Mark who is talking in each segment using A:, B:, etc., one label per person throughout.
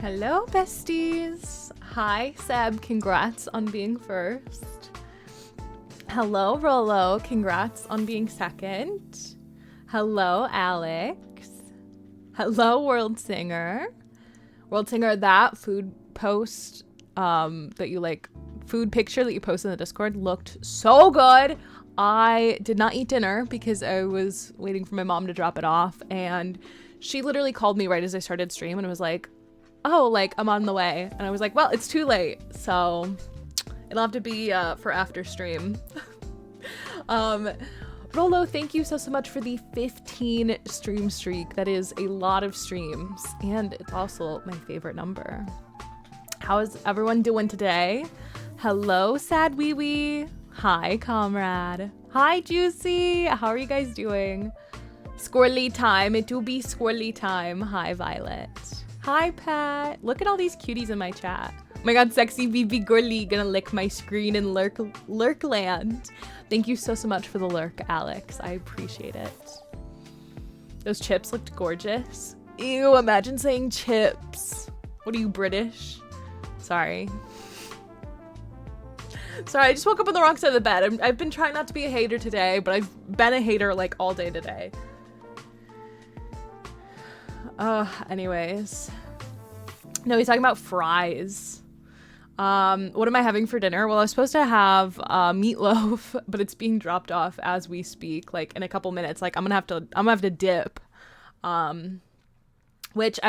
A: Hello, besties. Hi, Seb. Congrats on being first. Hello, Rolo. Congrats on being second. Hello, Alex. Hello, World Singer. World Singer, that food post that you like, food picture that you posted in the Discord looked so good. I did not eat dinner because I was waiting for my mom to drop it off, and she literally called me right as I started stream and was like, oh, like, I'm on the way. And I was like, well, it's too late, so it'll have to be for after stream. Rolo, thank you so much for the 15 stream streak. That is a lot of streams, and it's also my favorite number. How is everyone doing today? Hello, Sad Wee Wee. Hi, comrade. Hi, Juicy. How are you guys doing? Squirrely time. It do be squirrely time. Hi, Violet. Hi, Pat. Look at all these cuties in my chat. Oh my god, sexy BB girly gonna lick my screen in lurk land. Thank you so much for the lurk, Alex. I appreciate it. Those chips looked gorgeous. Ew, imagine saying chips. What are you, British? Sorry. Sorry, I just woke up on the wrong side of the bed. I've been trying not to be a hater today, but I've been a hater like all day today. Anyways. No, he's talking about fries. What am I having for dinner? Well, I was supposed to have meatloaf, but it's being dropped off as we speak, like in a couple minutes. Like I'm gonna have to dip. Which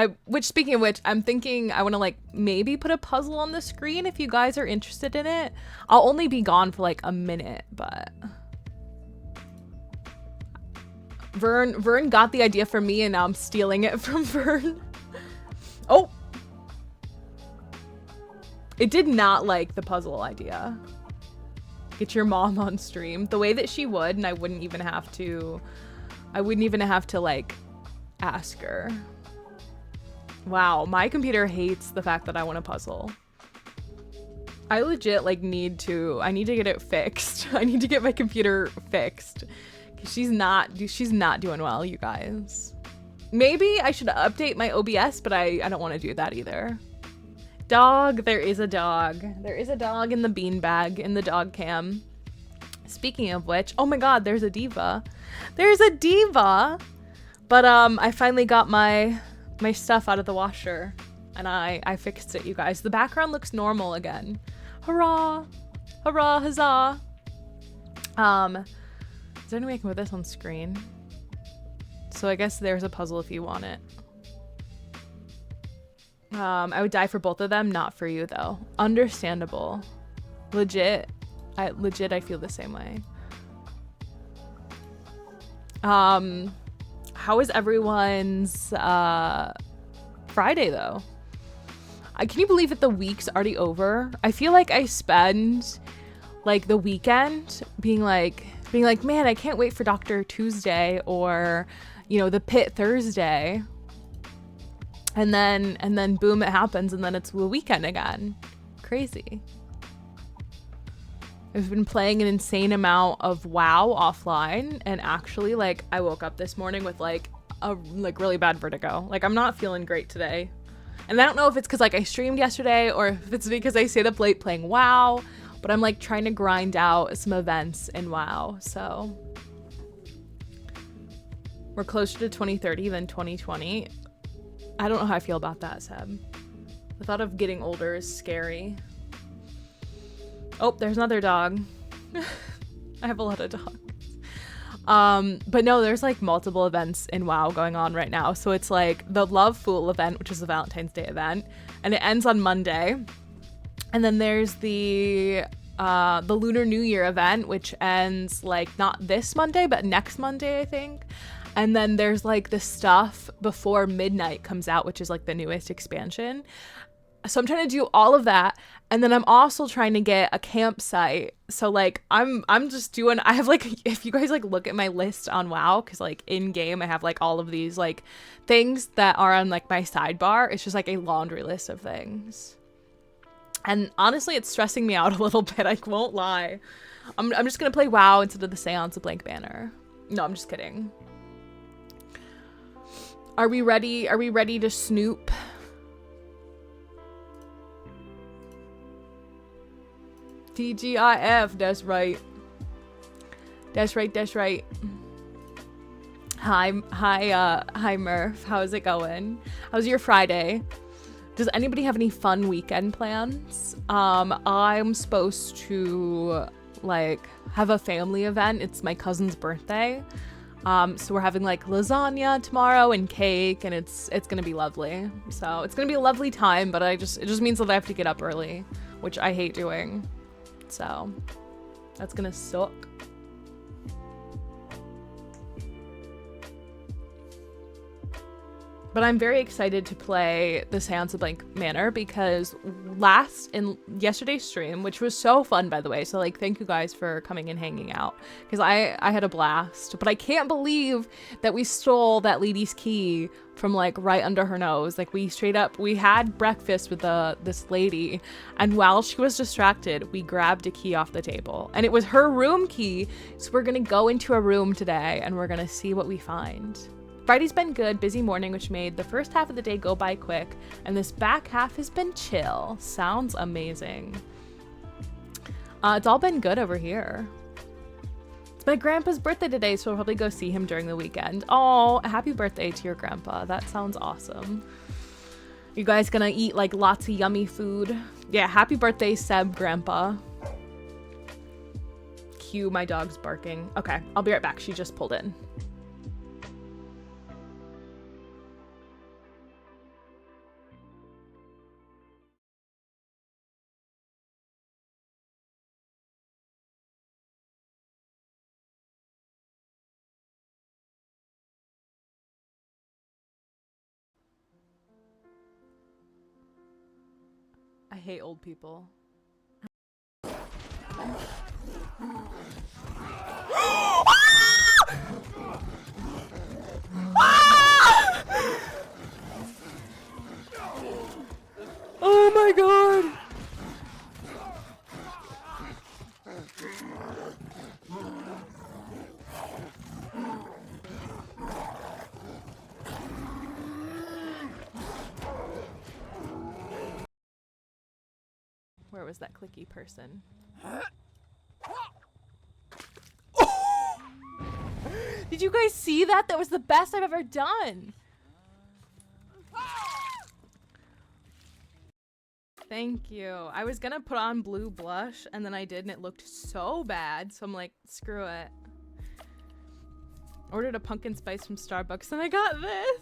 A: speaking of which, I'm thinking I want to like maybe put a puzzle on the screen if you guys are interested in it. I'll only be gone for like a minute, but Vern got the idea from me and now I'm stealing it from Vern. Oh, it did not like the puzzle idea. Get your mom on stream the way that she would, and I wouldn't even have to like ask her. Wow, my computer hates the fact that I want a puzzle. I legit like need to get it fixed. I need to get my computer fixed. 'Cause she's not doing well, you guys. Maybe I should update my OBS, but I don't want to do that either. Dog, there is a dog. There is a dog in the beanbag in the dog cam. Speaking of which, oh my god, there's a diva. There's a diva. But I finally got my stuff out of the washer and I fixed it, you guys. The background looks normal again. Hurrah! Hurrah, huzzah! Is there any way I can put this on screen? So I guess there's a puzzle if you want it. I would die for both of them, not for you though. Understandable. Legit. I feel the same way. How is everyone's Friday though? Can you believe that the week's already over? I feel like I spend like the weekend being like, man, I can't wait for Dr. Tuesday or, you know, the Pit Thursday. And then boom, it happens, and then it's the weekend again. Crazy. I've been playing an insane amount of WoW offline, and actually, like, I woke up this morning with like a really bad vertigo. Like, I'm not feeling great today. And I don't know if it's because like I streamed yesterday or if it's because I stayed up late playing WoW, but I'm like trying to grind out some events in WoW. So we're closer to 2030 than 2020. I don't know how I feel about that, Seb. The thought of getting older is scary. Oh, there's another dog. I have a lot of dogs. But no, there's like multiple events in WoW going on right now. So it's like the Love Fool event, which is a Valentine's Day event, and it ends on Monday. And then there's the Lunar New Year event, which ends like not this Monday, but next Monday, I think. And then there's like the stuff before midnight comes out, which is like the newest expansion. So I'm trying to do all of that. And then I'm also trying to get a campsite. So like I'm just doing, I have like, if you guys like look at my list on WoW, because like in game I have like all of these like things that are on like my sidebar. It's just like a laundry list of things. And honestly, it's stressing me out a little bit. I won't lie. I'm just going to play WoW instead of the Seance of Blank Manor. No, I'm just kidding. Are we ready? Are we ready to snoop? TGIF, that's right. That's right, that's right. Hi Murph, how's it going? How's your Friday? Does anybody have any fun weekend plans? I'm supposed to like have a family event. It's my cousin's birthday. So we're having like lasagna tomorrow and cake, and it's gonna be lovely. So it's gonna be a lovely time, but it just means that I have to get up early, which I hate doing. So that's gonna suck. But I'm very excited to play the Seance of Blank Manor because in yesterday's stream, which was so fun, by the way. So like, thank you guys for coming and hanging out because I had a blast. But I can't believe that we stole that lady's key from like right under her nose. Like we had breakfast with this lady, and while she was distracted, we grabbed a key off the table, and it was her room key. So we're gonna go into a room today, and we're gonna see what we find. Friday's been good, busy morning, which made the first half of the day go by quick, and this back half has been chill. Sounds amazing. It's all been good over here. It's my grandpa's birthday today, so we'll probably go see him during the weekend. Oh, happy birthday to your grandpa. That sounds awesome. You guys gonna eat like lots of yummy food? Yeah, happy birthday, Seb, Grandpa. Cue, my dog's barking. Okay, I'll be right back. She just pulled in. I hate old people. Oh my god! Where was that clicky person? Did you guys see that? That was the best I've ever done. Thank you. I was gonna put on blue blush and then I did and it looked so bad. So I'm like, screw it. Ordered a pumpkin spice from Starbucks and I got this.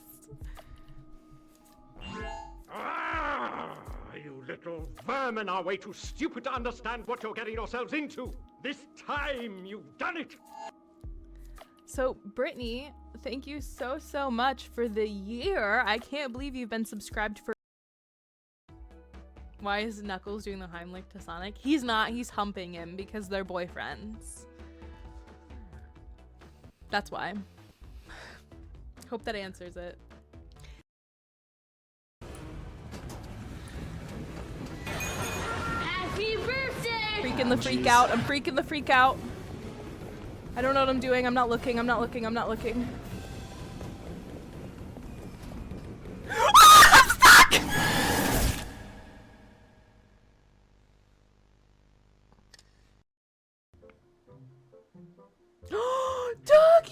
B: You little vermin are way too stupid to understand what you're getting yourselves into. This time you've done it.
A: So Brittany, thank you so much for the year. I can't believe you've been subscribed for. Why is Knuckles doing the Heimlich to Sonic? He's not, he's humping him because they're boyfriends. That's why. Hope that answers it.
C: Happy birthday!
A: Freaking the freak out. I'm freaking the freak out. I don't know what I'm doing. I'm not looking. I'm not looking. I'm not looking. Doggy!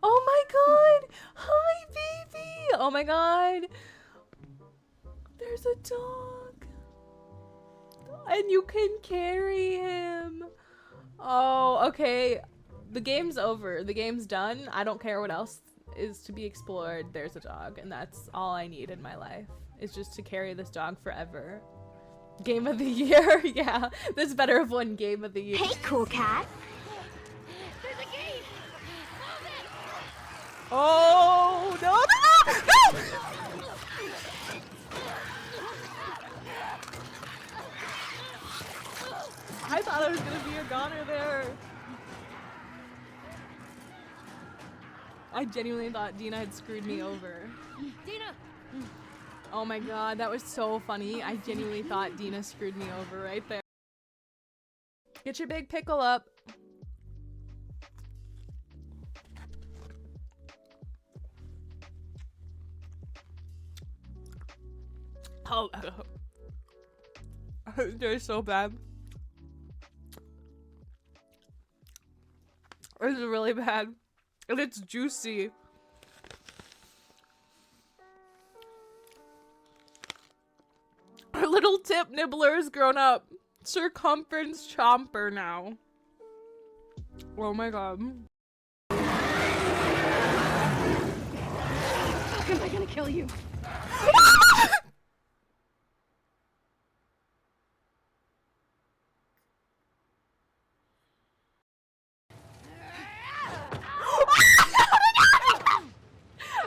A: Oh my god! Hi, baby! Oh my god! There's a dog. And you can carry him. Oh, okay. The game's over. The game's done. I don't care what else is to be explored. There's a dog, and that's all I need in my life. Is just to carry this dog forever. Game of the year? Yeah, this better have won game of the year.
C: Hey, cool cat. There's a gate.
A: Oh, no, no, no! I thought I was gonna be a goner there. I genuinely thought Dina had screwed me over.
C: Dina!
A: Oh my god, that was so funny. I genuinely thought Dina screwed me over right there. Get your big pickle up. Oh, they're so bad. This is really bad. And it's juicy. Our little tip nibbler has grown up. Circumference chomper now. Oh my god.
C: How am I gonna kill you?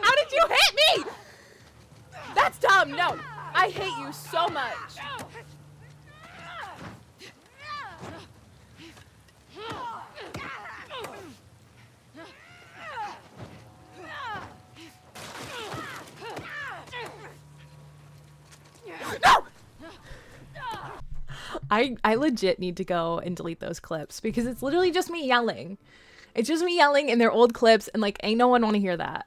A: How did you hit me? That's dumb. No. I hate you so much. No! I legit need to go and delete those clips because it's literally just me yelling. It's just me yelling in their old clips and like ain't no one want to hear that.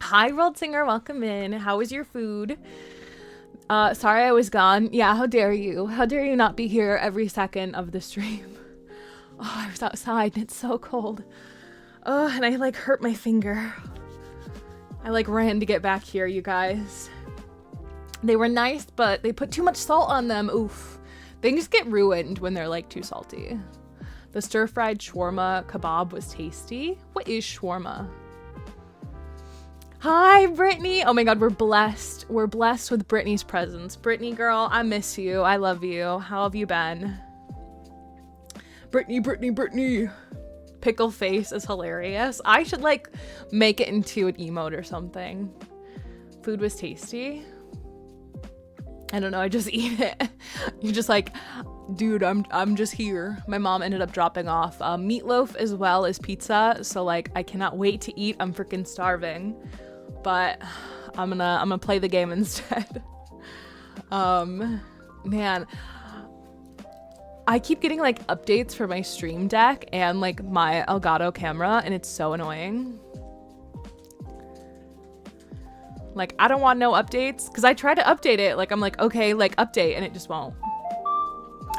A: Hi, World Singer, welcome in. How was your food? Sorry I was gone. Yeah, how dare you? How dare you not be here every second of the stream? Oh, I was outside and it's so cold. Oh, and I like hurt my finger. I like ran to get back here, you guys. They were nice, but they put too much salt on them. Oof. Things get ruined when they're like too salty. The stir-fried shawarma kebab was tasty. What is shawarma? Hi, Brittany. Oh my God, we're blessed. We're blessed with Brittany's presence. Brittany, girl, I miss you. I love you. How have you been? Brittany, Brittany, Brittany. Pickle face is hilarious. I should like make it into an emote or something. Food was tasty. I don't know, I just eat it. You're just like, dude, I'm just here. My mom ended up dropping off meatloaf as well as pizza, so like I cannot wait to eat. I'm freaking starving, but I'm gonna play the game instead. Man, I keep getting like updates for my Stream Deck and like my Elgato camera, and it's so annoying. Like, I don't want no updates, because I try to update it. Like, I'm like, okay, like, update, and it just won't.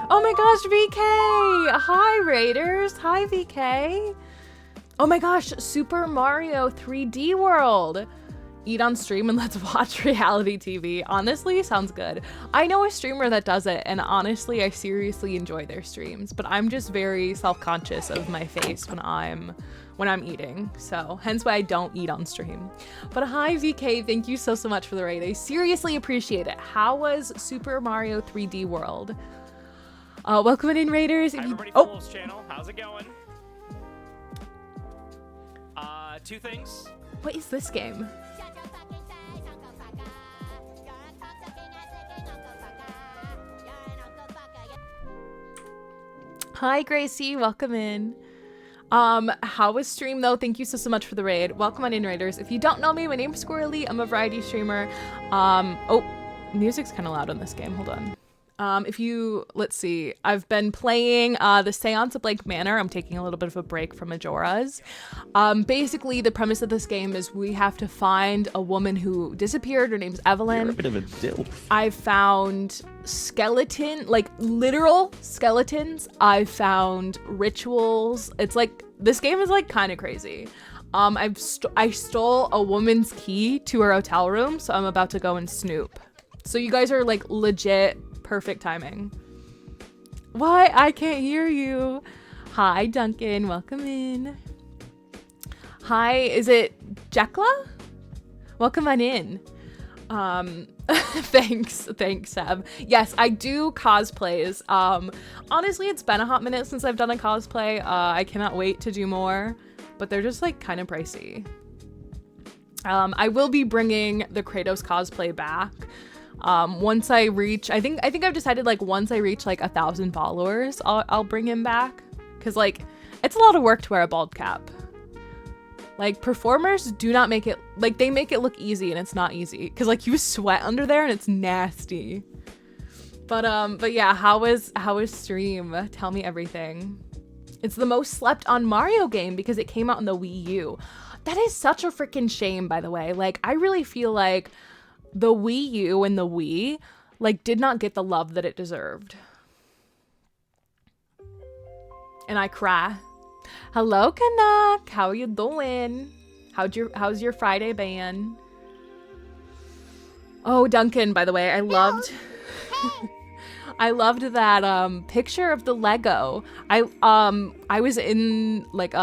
A: Oh my gosh, VK! Hi, Raiders! Hi, VK! Oh my gosh, Super Mario 3D World! Eat on stream and let's watch reality TV. Honestly, sounds good. I know a streamer that does it, and honestly, I seriously enjoy their streams, but I'm just very self-conscious of my face when I'm eating, so hence why I don't eat on stream. But hi, VK, thank you so much for the raid. I seriously appreciate it. How was Super Mario 3D World? Welcome in, Raiders.
D: Hi, everybody, Fool's channel. How's it going? Two things.
A: What is this game? Hi, Gracie, welcome in. How was stream though? Thank you so much for the raid. Welcome on in, Raiders. If you don't know me, my name's Squirrely. I'm a variety streamer. Oh, music's kind of loud on this game. Hold on. Let's see. I've been playing the Seance of Manor. I'm taking a little bit of a break from Majora's. Basically, the premise of this game is we have to find a woman who disappeared. Her name's Evelyn.
E: You're a bit of a dilf.
A: I found literal skeletons. I found rituals. It's like, this game is like kind of crazy. I stole a woman's key to her hotel room, so I'm about to go and snoop. So you guys are like legit perfect timing. Why? I can't hear you. Hi, Duncan. Welcome in. Hi, is it Jekla? Welcome on in. Thanks, Seb. Yes, I do cosplays. Honestly, it's been a hot minute since I've done a cosplay. I cannot wait to do more, but they're just like kind of pricey. I will be bringing the Kratos cosplay back. Once I reach, I think I've decided like once I reach like 1,000 followers, I'll bring him back. Cause like, it's a lot of work to wear a bald cap. Like performers do not make it, like they make it look easy and it's not easy. Cause like you sweat under there and it's nasty. But yeah, how was stream? Tell me everything. It's the most slept on Mario game because it came out on the Wii U. That is such a freaking shame, by the way. Like I really feel like the Wii U and the Wii like did not get the love that it deserved. And I cry. Hello, Kanak. How are you doing? How's your Friday been? Oh, Duncan, by the way, I loved that picture of the Lego. I was in like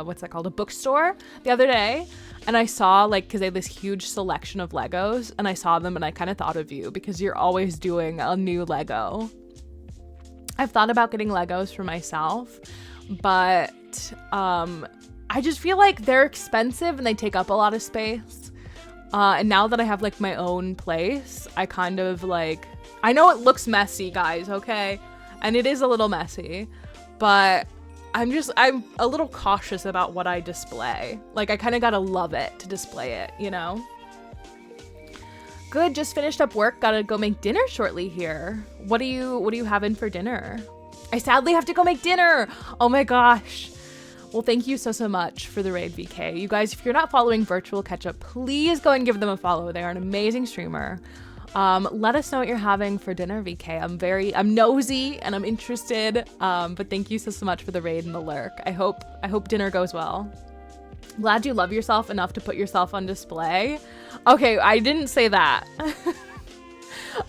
A: what's that called? A bookstore the other day. And I saw, like, because they have this huge selection of Legos, and I saw them and I kind of thought of you because you're always doing a new Lego. I've thought about getting Legos for myself, but I just feel like they're expensive and they take up a lot of space. And now that I have, like, my own place, I kind of, like, I know it looks messy, guys, okay? And it is a little messy, but I'm a little cautious about what I display. Like, I kind of gotta love it to display it, you know? Good, just finished up work, gotta go make dinner shortly here. What are you having for dinner? I sadly have to go make dinner! Oh my gosh. Well, thank you so much for the raid, VK. You guys, if you're not following Virtual Ketchup, please go and give them a follow. They are an amazing streamer. Let us know what you're having for dinner, VK. I'm nosy and I'm interested. But thank you so much for the raid and the lurk. I hope dinner goes well. Glad you love yourself enough to put yourself on display. Okay, I didn't say that.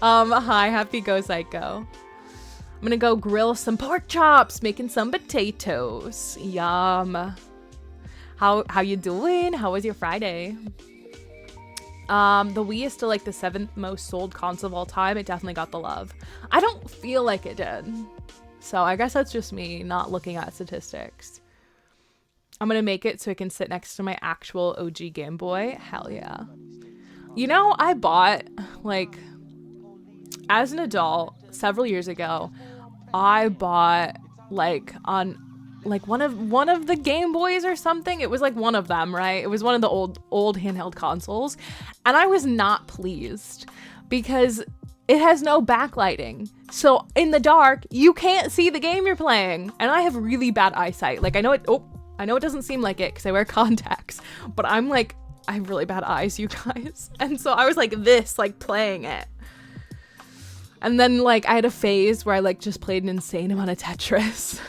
A: Hi, happy Go Psycho. I'm gonna go grill some pork chops, making some potatoes. Yum. How you doing? How was your Friday? The Wii is still like the 7th most sold console of all time. It definitely got the love. I don't feel like it did. So I guess that's just me not looking at statistics. I'm gonna make it so it can sit next to my actual OG Game Boy. Hell yeah. You know, I bought, like, as an adult, several years ago, I bought, like, on, like, one of the Game Boys or something. It was, like, one of them, right? It was one of the old handheld consoles. And I was not pleased because it has no backlighting. So, in the dark, you can't see the game you're playing. And I have really bad eyesight. Like, I know it doesn't seem like it because I wear contacts, but I have really bad eyes, you guys. And so I was like this, like playing it. And then like I had a phase where I like just played an insane amount of Tetris.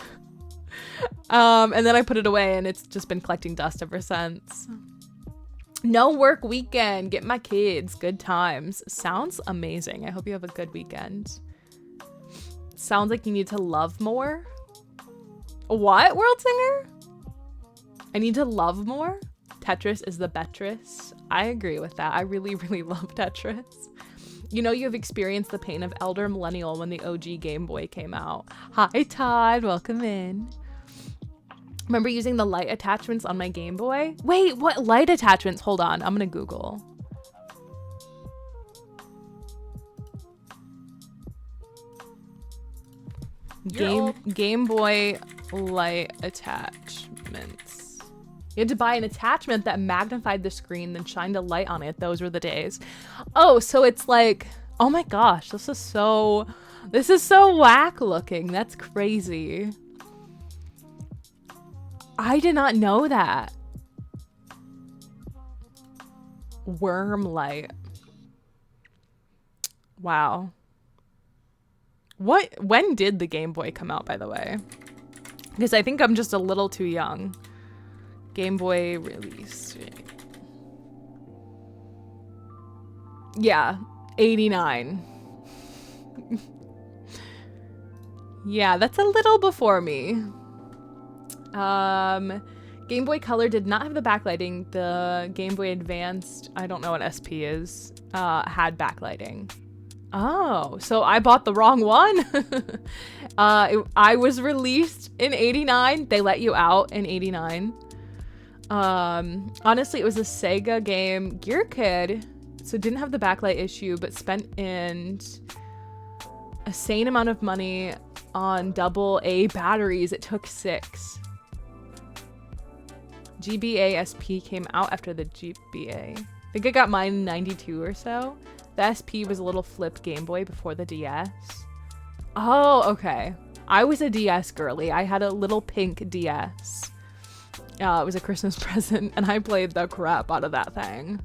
A: And then I put it away and it's just been collecting dust ever since. No work weekend, get my kids, good times. Sounds amazing. I hope you have a good weekend. Sounds like you need to love more. What, World Singer? I need to love more? Tetris is the Betris. I agree with that. I really, really love Tetris. You know, you've experienced the pain of elder millennial when the OG Game Boy came out. Hi, Todd. Welcome in. Remember using the light attachments on my Game Boy? Wait, what light attachments? Hold on. I'm going to Google. Game Boy light attachments. You had to buy an attachment that magnified the screen, then shined a light on it. Those were the days. Oh, so it's like, oh my gosh, this is so whack looking. That's crazy. I did not know that. Worm light. Wow. When did the Game Boy come out, by the way? Because I think I'm just a little too young. Game Boy release. Yeah, 89. Yeah, that's a little before me. Game Boy Color did not have the backlighting. The Game Boy Advanced, I don't know what SP is, had backlighting. Oh, so I bought the wrong one. I was released in 89. They let you out in 89. Honestly, it was a Sega game, Gear Kid, so it didn't have the backlight issue, but spent in a sane amount of money on AA batteries. It took 6. GBA SP came out after the GBA. I think I got mine in 92 or so. The SP was a little flipped Game Boy before the DS. Oh, okay. I was a DS girly. I had a little pink DS. It was a Christmas present, and I played the crap out of that thing.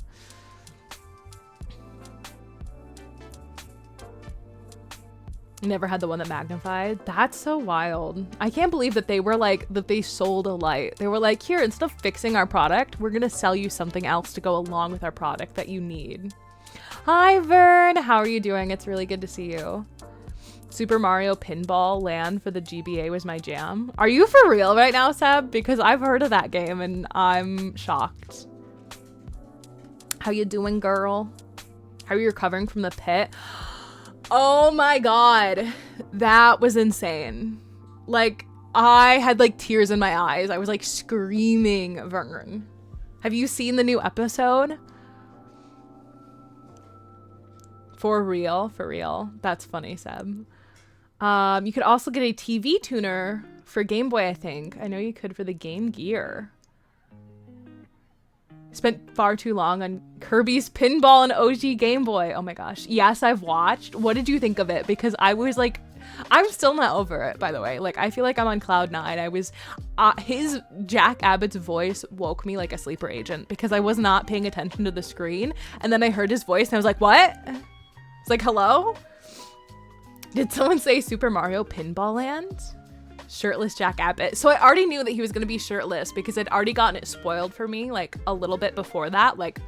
A: Never had the one that magnified. That's so wild. I can't believe that they were like, that they sold a light. They were like, here, instead of fixing our product, we're gonna sell you something else to go along with our product that you need. Hi, Vern. How are you doing? It's really good to see you. Super Mario Pinball Land for the GBA was my jam. Are you for real right now, Seb? Because I've heard of that game and I'm shocked. How you doing, girl? How are you recovering from the pit? Oh my god. That was insane. Like, I had like tears in my eyes. I was like screaming, Vern. Have you seen the new episode? For real, for real. That's funny, Seb. You could also get a TV tuner for Game Boy, I think. I know you could for the Game Gear. Spent far too long on Kirby's Pinball and OG Game Boy. Oh my gosh. Yes, I've watched. What did you think of it? Because I was like, I'm still not over it, by the way. Like, I feel like I'm on cloud 9. I was, his Jack Abbott's voice woke me like a sleeper agent because I was not paying attention to the screen. And then I heard his voice and I was like, what? It's like, hello? Did someone say Super Mario Pinball Land? Shirtless Jack Abbott. So I already knew that he was going to be shirtless because I'd already gotten it spoiled for me like a little bit before that. Like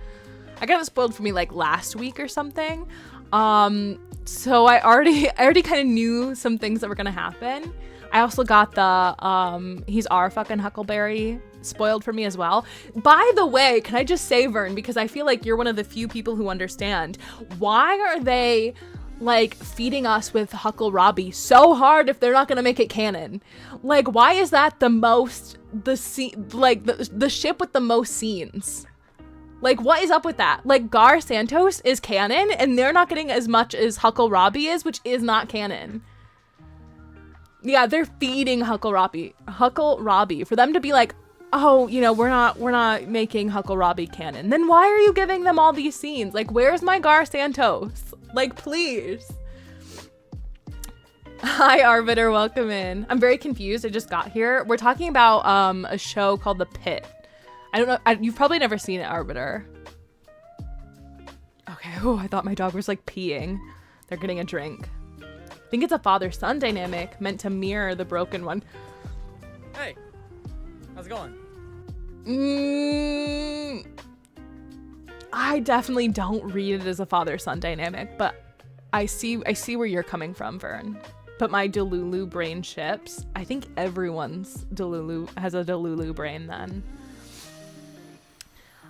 A: I got it spoiled for me like last week or something. So I already kind of knew some things that were going to happen. I also got the he's our fucking Huckleberry spoiled for me as well. By the way, can I just say, Vern, because I feel like you're one of the few people who understand, why are they like feeding us with Huckle Robbie so hard if they're not gonna make it canon? Like, why is that the ship with the most scenes? Like, what is up with that? Like, Gar Santos is canon and they're not getting as much as Huckle Robbie is, which is not canon. Yeah, they're feeding Huckle Robbie for them to be like, oh, you know, we're not making Huckle Robbie canon. Then why are you giving them all these scenes? Like, where's my Gar Santos? Like, please. Hi, Arbiter, welcome in. I'm very confused. I just got here. We're talking about a show called The Pit. I don't know. You've probably never seen it, Arbiter. Okay. Oh, I thought my dog was like peeing. They're getting a drink. I think it's a father-son dynamic meant to mirror the broken one.
E: Hey, how's it going?
A: I definitely don't read it as a father-son dynamic, but I see where you're coming from, Vern. But my Delulu brain ships. I think everyone's Delulu has a Delulu brain then.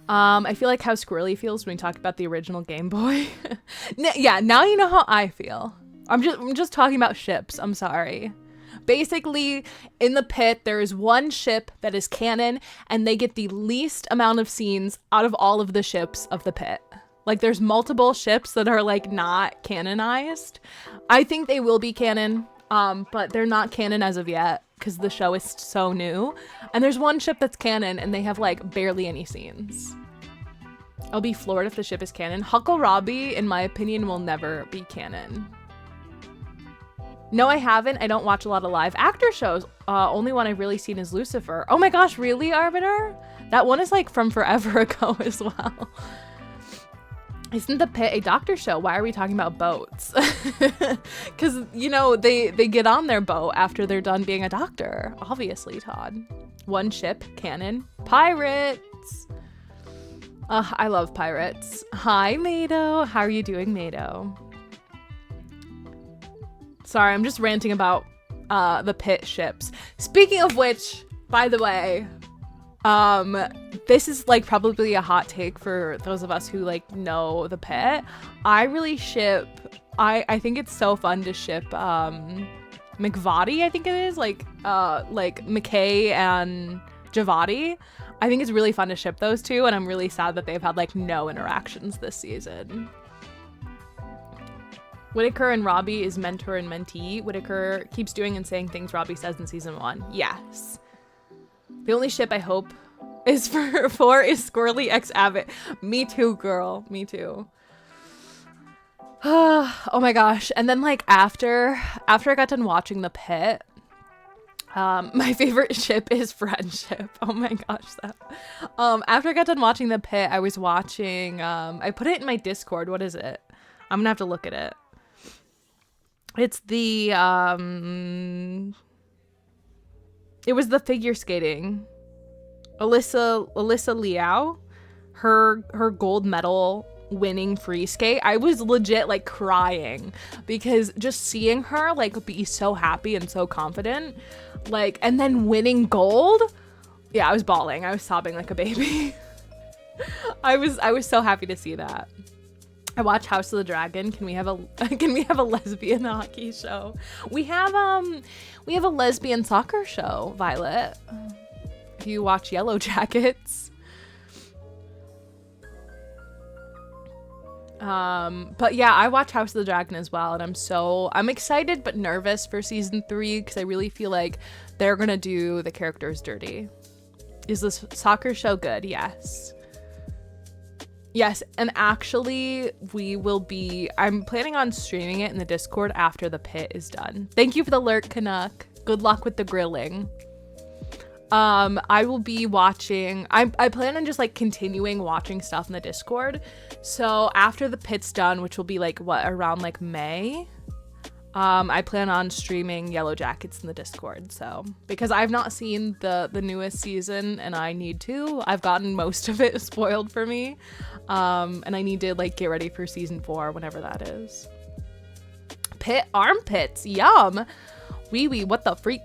A: I feel like how Squirrely feels when we talk about the original Game Boy. Yeah, now you know how I feel. I'm just talking about ships. I'm sorry. Basically, in the pit, there is one ship that is canon, and they get the least amount of scenes out of all of the ships of the pit. Like, there's multiple ships that are, like, not canonized. I think they will be canon, but they're not canon as of yet, because the show is so new. And there's one ship that's canon, and they have, like, barely any scenes. I'll be floored if the ship is canon. Huckle Robbie, in my opinion, will never be canon. No, I haven't. I don't watch a lot of live actor shows. Only one I've really seen is Lucifer. Oh my gosh, really, Arbiter? That one is like from forever ago as well. Isn't The Pit a doctor show? Why are we talking about boats? Because, you know, they get on their boat after they're done being a doctor. Obviously, Todd. One ship, canon, pirates. I love pirates. Hi, Mado. How are you doing, Mado? Sorry, I'm just ranting about the pit ships. Speaking of which, by the way, this is like probably a hot take for those of us who like know the pit. I really ship, I think it's so fun to ship McVoddie, I think it is, like McKay and Javadi. I think it's really fun to ship those two, and I'm really sad that they've had like no interactions this season. Whitaker and Robbie is mentor and mentee. Whitaker keeps doing and saying things Robbie says in season 1. Yes. The only ship I hope is for is Squirrely X Abbott. Me too, girl. Me too. Oh my gosh. And then like after I got done watching The Pit, my favorite ship is Friendship. Oh my gosh, that. After I got done watching The Pit, I was watching. I put it in my Discord. What is it? I'm gonna have to look at it. It's the it was the figure skating. Alyssa Liao, her gold medal winning free skate. I was legit like crying because just seeing her like be so happy and so confident, like, and then winning gold. Yeah, I was bawling. I was sobbing like a baby. I was so happy to see that. I watch House of the Dragon. Can we have a lesbian hockey show? We have a lesbian soccer show, Violet. If you watch Yellow Jackets. But yeah, I watch House of the Dragon as well, and I'm excited but nervous for season 3 because I really feel like they're gonna do the characters dirty. Is this soccer show good? Yes. Yes, and actually I'm planning on streaming it in the Discord after The Pit is done. Thank you for the lurk, Canuck. Good luck with the grilling. I will be watching, I plan on just like continuing watching stuff in the Discord. So after The Pit's done, which will be like around like May, I plan on streaming Yellow Jackets in the Discord, so because I've not seen the newest season and I need to. I've gotten most of it spoiled for me, and I need to like get ready for season 4 whenever that is. Pit armpits, yum. Wee wee, what the freak?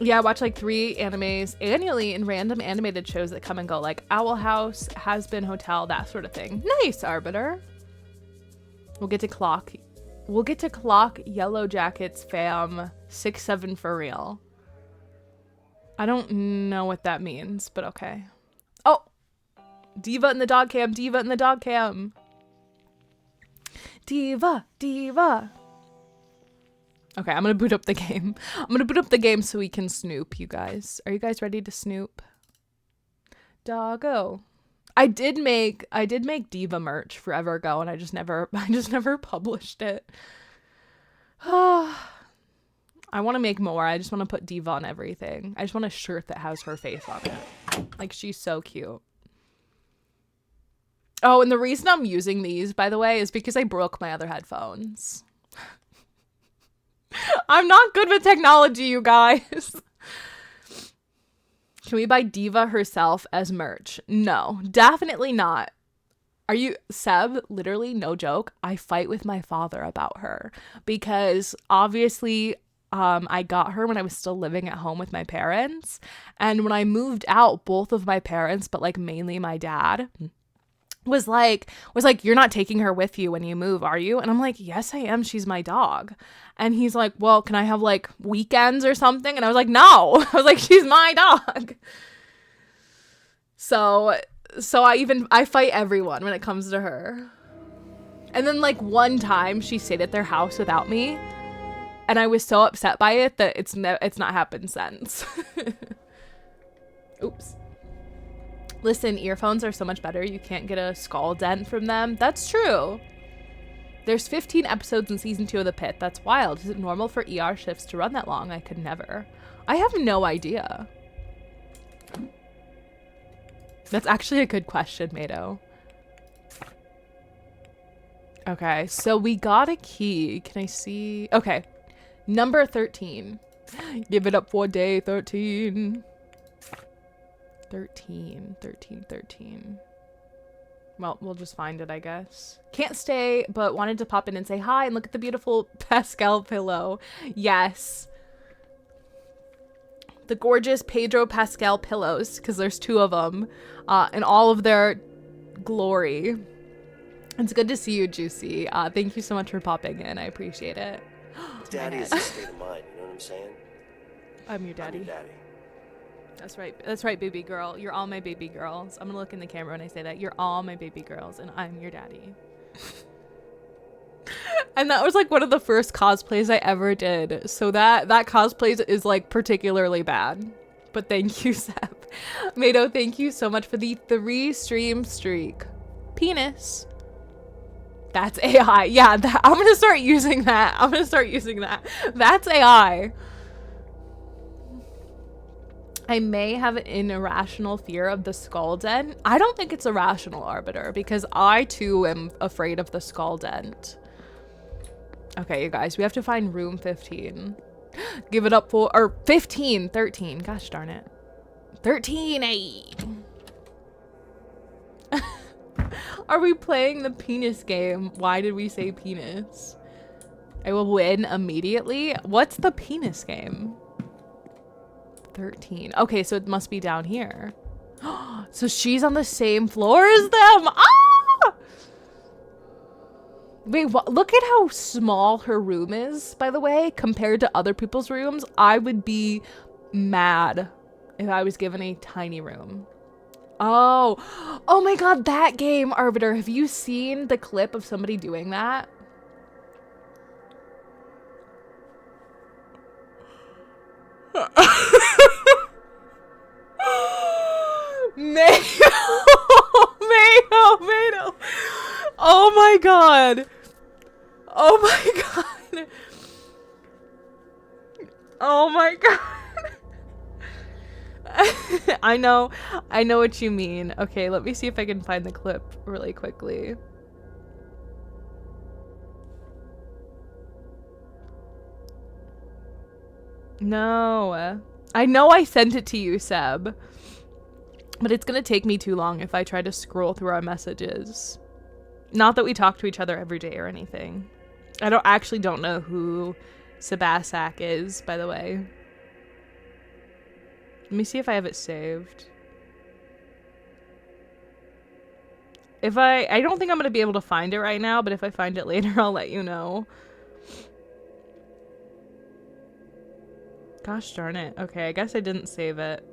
A: Yeah, I watch like 3 animes annually in random animated shows that come and go, like Owl House, Has Been Hotel, that sort of thing. Nice, Arbiter. We'll get to clock Yellow Jackets fam 6-7 for real. I don't know what that means, but okay. Oh, Diva in the dog cam, Diva in the dog cam. Diva, Diva. Okay, I'm gonna boot up the game. I'm gonna boot up the game so we can snoop, you guys. Are you guys ready to snoop? Doggo. I did make Diva merch forever ago, and I just never published it. I want to make more. I just want to put Diva on everything. I just want a shirt that has her face on it. Like, she's so cute. Oh, and the reason I'm using these, by the way, is because I broke my other headphones. I'm not good with technology, you guys. Can we buy Diva herself as merch? No, definitely not. Are you, Seb, literally, no joke, I fight with my father about her because obviously I got her when I was still living at home with my parents. And when I moved out, both of my parents, but like mainly my dad, was like, you're not taking her with you when you move, are you? And I'm like, yes, I am. She's my dog. And he's like, well, can I have like weekends or something? And I was like, no. I was like, she's my dog. So I fight everyone when it comes to her. And then like one time she stayed at their house without me, and I was so upset by it that it's not happened since. Oops. Listen, earphones are so much better. You can't get a skull dent from them. That's true. There's 15 episodes in season 2 of The Pit. That's wild. Is it normal for ER shifts to run that long? I could never. I have no idea. That's actually a good question, Mato. Okay, so we got a key. Can I see? Okay, number 13. Give it up for day 13. 13. Well, we'll just find it, I guess. Can't stay, but wanted to pop in and say hi and look at the beautiful Pascal pillow. Yes. The gorgeous Pedro Pascal pillows, because there's 2 of them, in all of their glory. It's good to see you, Juicy. Thank you so much for popping in. I appreciate it.
F: Daddy is a state of mind, you know what I'm saying?
A: I'm your daddy.
F: I'm your daddy.
A: That's right, baby girl. You're all my baby girls. I'm gonna look in the camera when I say that. You're all my baby girls, and I'm your daddy. And that was like one of the first cosplays I ever did. So that cosplay is like particularly bad. But thank you, Seb. Mato, thank you so much for the 3 stream streak. Penis. That's AI. Yeah, I'm gonna start using that. That's AI. I may have an irrational fear of the skull dent. I don't think it's irrational, Arbiter, because I too am afraid of the skull dent. Okay, you guys, we have to find room 15. Give it up for, or 15, 13. Gosh darn it. 13, ay. Are we playing the penis game? Why did we say penis? I will win immediately. What's the penis game? 13. Okay, so it must be down here. So she's on the same floor as them. Ah! Wait, what? Look at how small her room is, by the way, compared to other people's rooms. I would be mad if I was given a tiny room. Oh my god, that game, Arbiter. Have you seen the clip of somebody doing that? Mayo! Oh my god. Oh my god. Oh my god. I know what you mean. Okay, let me see if I can find the clip really quickly. No. I know I sent it to you, Seb. But it's gonna take me too long if I try to scroll through our messages. Not that we talk to each other every day or anything. I don't know who Sebasak is, by the way. Let me see if I have it saved. I don't think I'm gonna be able to find it right now, but if I find it later, I'll let you know. Gosh darn it. Okay, I guess I didn't save it.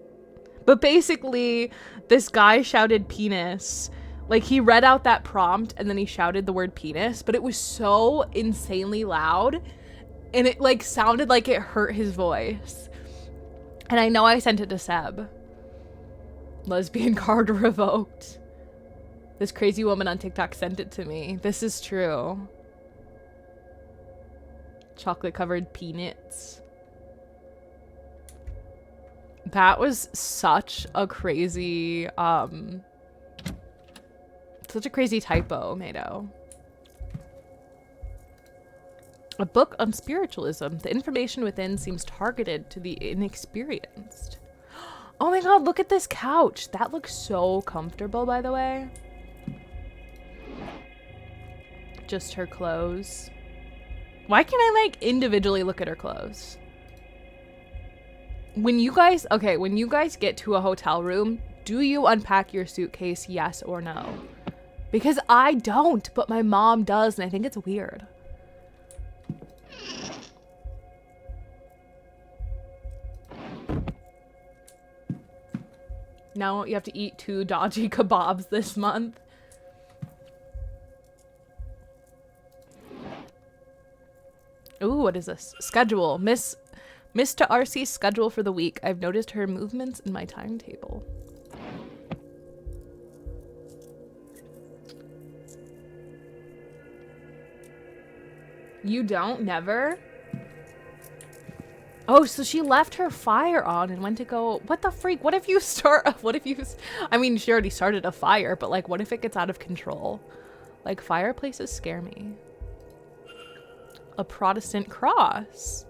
A: But basically, this guy shouted penis. Like, he read out that prompt and then he shouted the word penis, but it was so insanely loud and it like sounded like it hurt his voice. And I know I sent it to Seb. Lesbian card revoked. This crazy woman on TikTok sent it to me. This is true. Chocolate covered peanuts. That was such a crazy typo, Mado. A book on spiritualism. The information within seems targeted to the inexperienced. Oh my god, look at this couch. That looks so comfortable, by the way. Just her clothes. Why can't I, like, individually look at her clothes? When you guys get to a hotel room, do you unpack your suitcase, yes or no? Because I don't, but my mom does, and I think it's weird. Now you have to eat 2 dodgy kebabs this month. Ooh, what is this? Schedule. Mr. RC's schedule for the week. I've noticed her movements in my timetable. You don't? Never? Oh, so she left her fire on and went to go... What the freak? What if you start... I mean, she already started a fire, but, like, what if it gets out of control? Like, fireplaces scare me. A Protestant cross.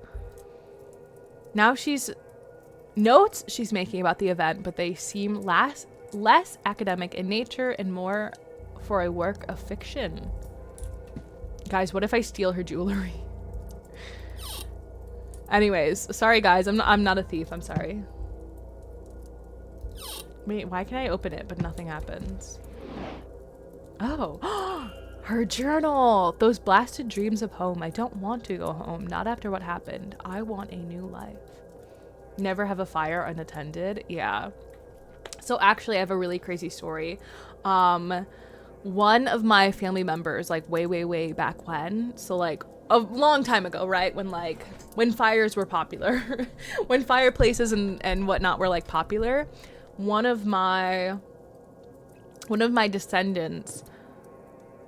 A: Now she's... Notes she's making about the event, but they seem less academic in nature and more for a work of fiction. Guys, what if I steal her jewelry? Anyways, sorry guys, I'm not a thief, I'm sorry. Wait, why can I open it but nothing happens? Oh, her journal! Those blasted dreams of home. I don't want to go home, not after what happened. I want a new life. Never have a fire unattended. Yeah. So actually I have a really crazy story. One of my family members, like way back when, so like a long time ago, right? When fires were popular, when fireplaces and whatnot were like popular, one of my descendants,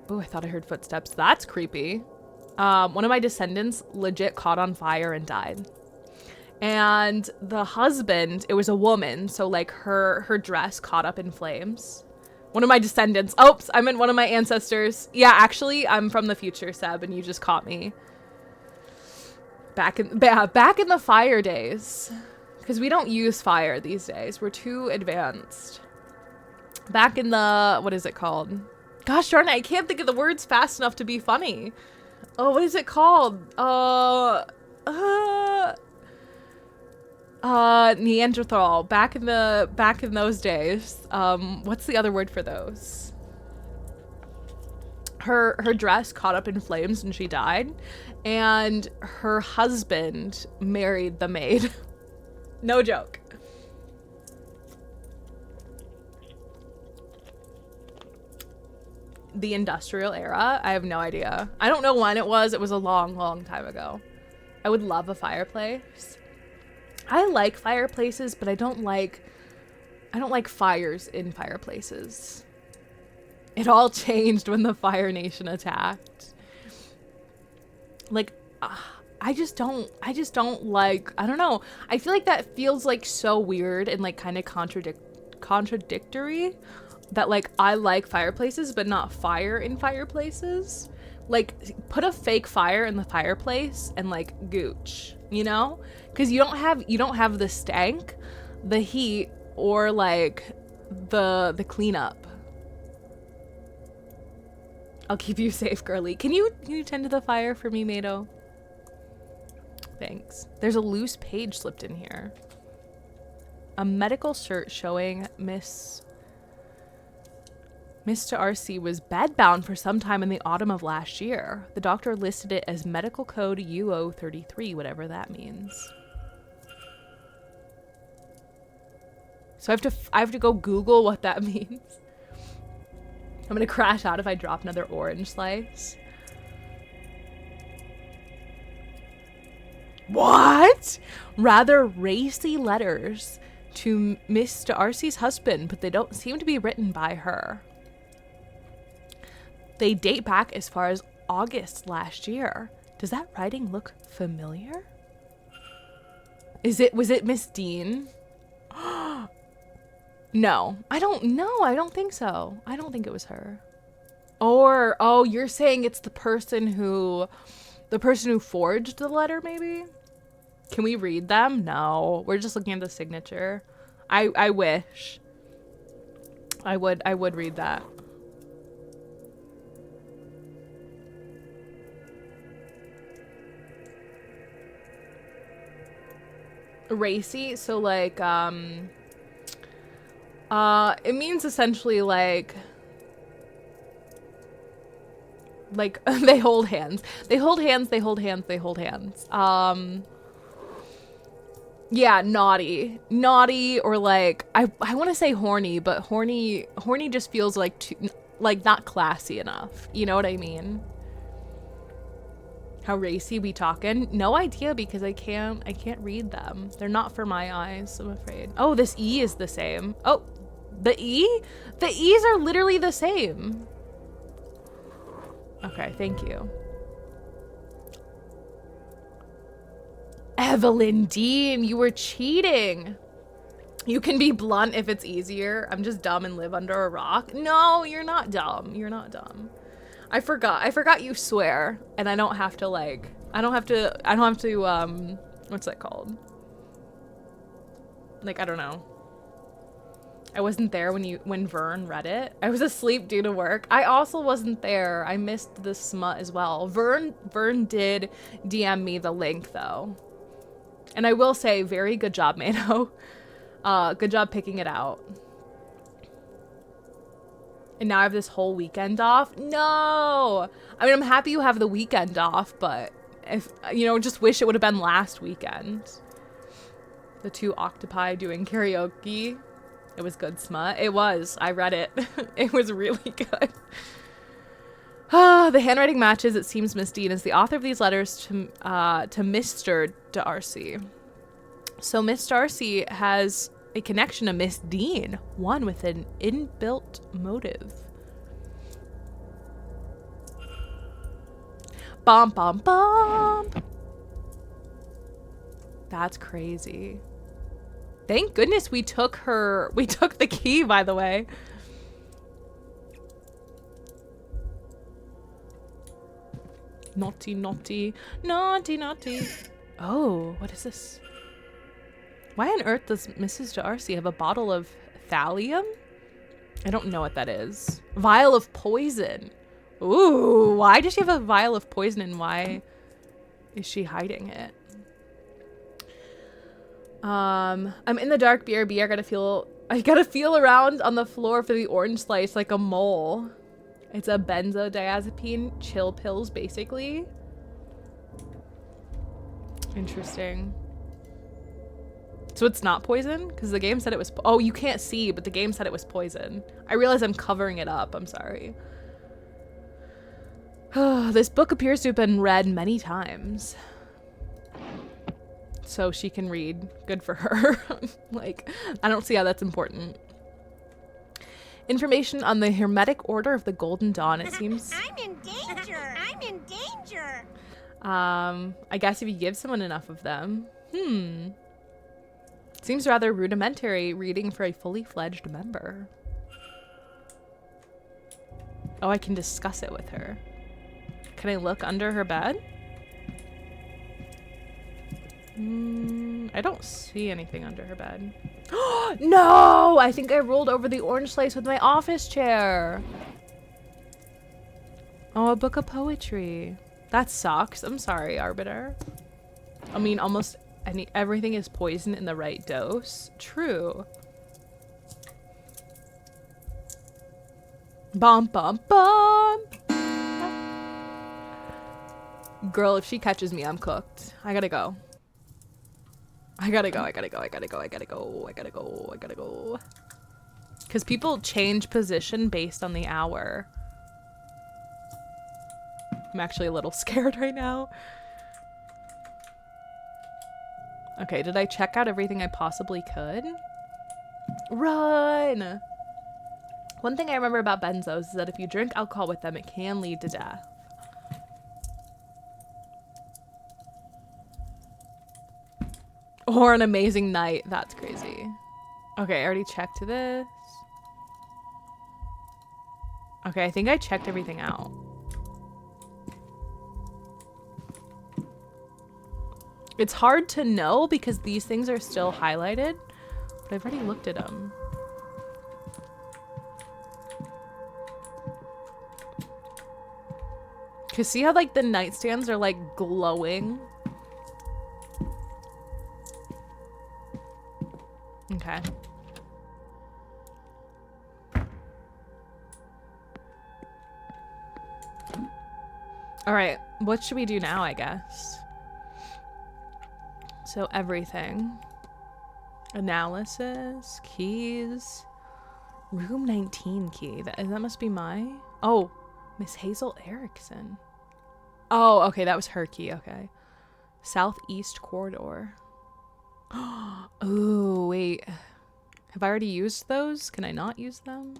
A: oh, I thought I heard footsteps. That's creepy. One of my descendants legit caught on fire and died. And the husband, it was a woman, so like her dress caught up in flames. One of my descendants. Oops, I meant one of my ancestors. Yeah, actually, I'm from the future, Seb, and you just caught me. Back in the fire days. Because we don't use fire these days. We're too advanced. Back in the... What is it called? Gosh darn it, I can't think of the words fast enough to be funny. Oh, what is it called? Neanderthal. Back in those days. What's the other word for those? Her dress caught up in flames and she died, and her husband married the maid. No joke. The industrial era? I have no idea. I don't know when it was. It was a long time ago. I would love a fireplace. I like fireplaces, but I don't like fires in fireplaces. It all changed when the Fire Nation attacked. Like, I just don't like, I don't know. I feel like that feels like so weird and like kind of contradictory that like I like fireplaces but not fire in fireplaces. Like put a fake fire in the fireplace and like gooch, you know? Cuz you don't have the stank, the heat, or like the cleanup. I'll keep you safe, girly. Can you tend to the fire for me, Mado? Thanks. There's a loose page slipped in here. A medical cert showing Mr. RC was bedbound for some time in the autumn of last year. The doctor listed it as medical code UO33, whatever that means. So I have to go Google what that means. I'm gonna crash out if I drop another orange slice. What? Rather racy letters to Mr. Darcy's husband, but they don't seem to be written by her. They date back as far as August last year. Does that writing look familiar? Was it Miss Dean? No, I don't know. I don't think so. I don't think it was her. Or, oh, you're saying it's the person who forged the letter, maybe? Can we read them? No, we're just looking at the signature. I wish. I would read that. Racy, so like, it means essentially like they hold hands. They hold hands, they hold hands, they hold hands. Yeah, naughty. Naughty, or like I want to say horny, but horny just feels like too, like not classy enough. You know what I mean? How racy we talking? No idea, because I can't read them. They're not for my eyes, I'm afraid. Oh, this E is the same. Oh, the E? The E's are literally the same. Okay, thank you. Evelyn Dean, you were cheating. You can be blunt if it's easier. I'm just dumb and live under a rock. No, you're not dumb. You're not dumb. I forgot you swear, and I don't have to like, I don't have to, what's that called? Like, I don't know. I wasn't there when Vern read it. I was asleep due to work. I also wasn't there. I missed the smut as well. Vern did DM me the link though. And I will say, very good job, Mano. Good job picking it out. And now I have this whole weekend off. No! I mean, I'm happy you have the weekend off, but if, you know, just wish it would have been last weekend. The two octopi doing karaoke. It was good smut. It was. I read it. It was really good. The handwriting matches. It seems Miss Dean is the author of these letters to Mr. Darcy. So Miss Darcy has a connection to Miss Dean, one with an inbuilt motive. Bum bum bum. That's crazy. Thank goodness we took the key, by the way. Naughty, naughty, naughty, naughty. Oh, what is this? Why on earth does Mrs. Darcy have a bottle of thallium? I don't know what that is. Vial of poison. Ooh, why does she have a vial of poison, and why is she hiding it? I'm in the dark, BRB. I gotta feel around on the floor for the orange slice like a mole. It's a benzodiazepine chill pills, basically. Interesting. So it's not poison? Because the game said it was... Oh, you can't see, but the game said it was poison. I realize I'm covering it up. I'm sorry. This book appears to have been read many times. So she can read. Good for her. Like, I don't see how that's important. Information on the Hermetic Order of the Golden Dawn, it seems.
C: I'm in danger. I'm in danger.
A: I guess if you give someone enough of them. Seems rather rudimentary reading for a fully fledged member. Oh, I can discuss it with her. Can I look under her bed? I don't see anything under her bed. No! I think I rolled over the orange slice with my office chair. Oh, a book of poetry. That sucks. I'm sorry, Arbiter. I mean, almost everything is poison in the right dose. True. Bum, bum, bum. Girl, if she catches me, I'm cooked. I gotta go. I gotta go. Because people change position based on the hour. I'm actually a little scared right now. Okay, did I check out everything I possibly could? Run! One thing I remember about benzos is that if you drink alcohol with them, it can lead to death. Or an amazing night. That's crazy. Okay, I already checked this. Okay, I think I checked everything out. It's hard to know because these things are still highlighted, but I've already looked at them. Cause see how like the nightstands are like glowing? Okay. All right, what should we do now, I guess? So everything. Analysis, keys. Room 19 key. That must be my... Oh, Miss Hazel Erickson. Oh, okay, that was her key, okay. Southeast corridor. Oh, wait. Have I already used those? Can I not use them?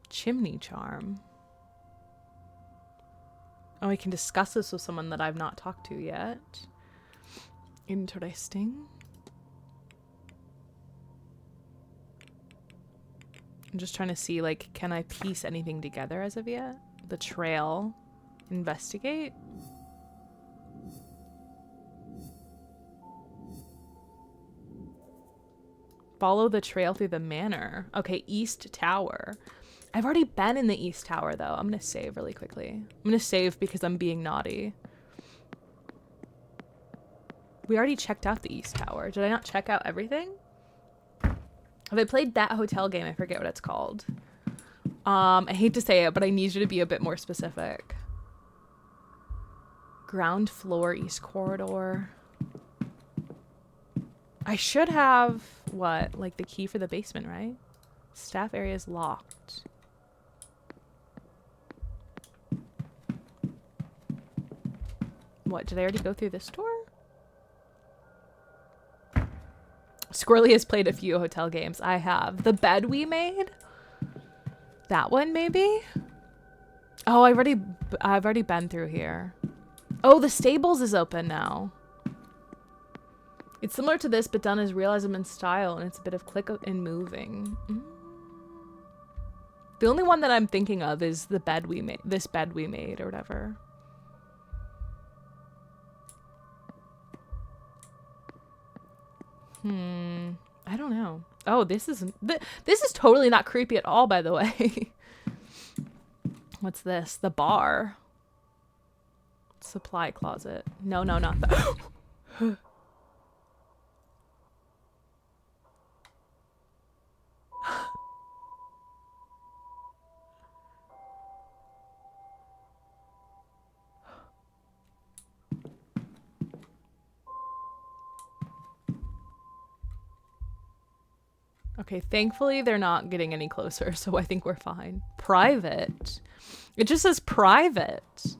A: Chimney charm. Oh, I can discuss this with someone that I've not talked to yet. Interesting. I'm just trying to see, like, can I piece anything together as of yet? The trail. Investigate. Follow the trail through the manor. Okay, East Tower. I've already been in the East Tower, though. I'm gonna save really quickly. I'm gonna save because I'm being naughty. We already checked out the East Tower. Did I not check out everything? Have I played that hotel game? I forget what it's called. I hate to say it, but I need you to be a bit more specific. Ground floor, East Corridor. I should have, what, like the key for the basement, right? Staff area is locked. What, did I already go through this door? Squirrely has played a few hotel games. I have. The bed we made? That one, maybe? Oh, I've already been through here. Oh, the stables is open now. It's similar to this, but done as realism and style, and it's a bit of click and moving. The only one that I'm thinking of is the bed we made. This bed we made, or whatever. I don't know. Oh, this is totally not creepy at all, by the way. What's this? The bar. Supply closet. No, not that. Okay, thankfully they're not getting any closer, so I think we're fine. Private. It just says private.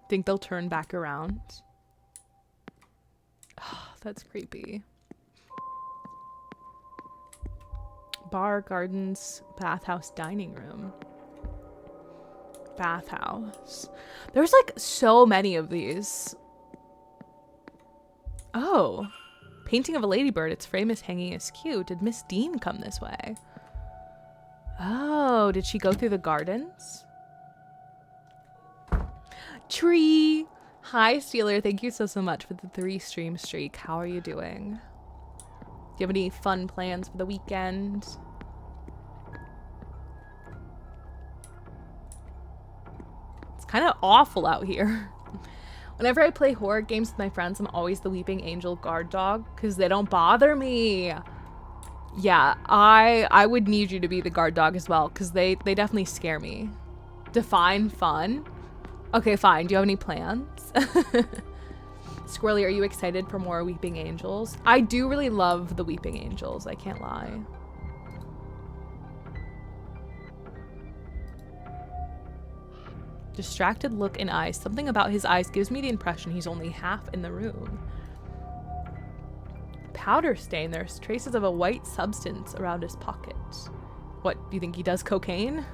A: Think they'll turn back around? Oh, that's creepy. Bar, gardens, bathhouse, dining room. Bathhouse. There's like so many of these. Oh. Painting of a ladybird. Its frame is hanging askew. Did Miss Dean come this way? Oh, did she go through the gardens? Tree. Hi, Steeler. Thank you so much for the 3 stream streak. How are you doing? Do you have any fun plans for the weekend? It's kind of awful out here. Whenever I play horror games with my friends, I'm always the weeping angel guard dog because they don't bother me. Yeah, I would need you to be the guard dog as well because they definitely scare me. Define fun. Okay, fine. Do you have any plans? Squirrely, are you excited for more weeping angels? I do really love the weeping angels. I can't lie. Distracted look in eyes. Something about his eyes gives me the impression he's only half in the room. Powder stain. There's traces of a white substance around his pocket. What, do you think he does cocaine?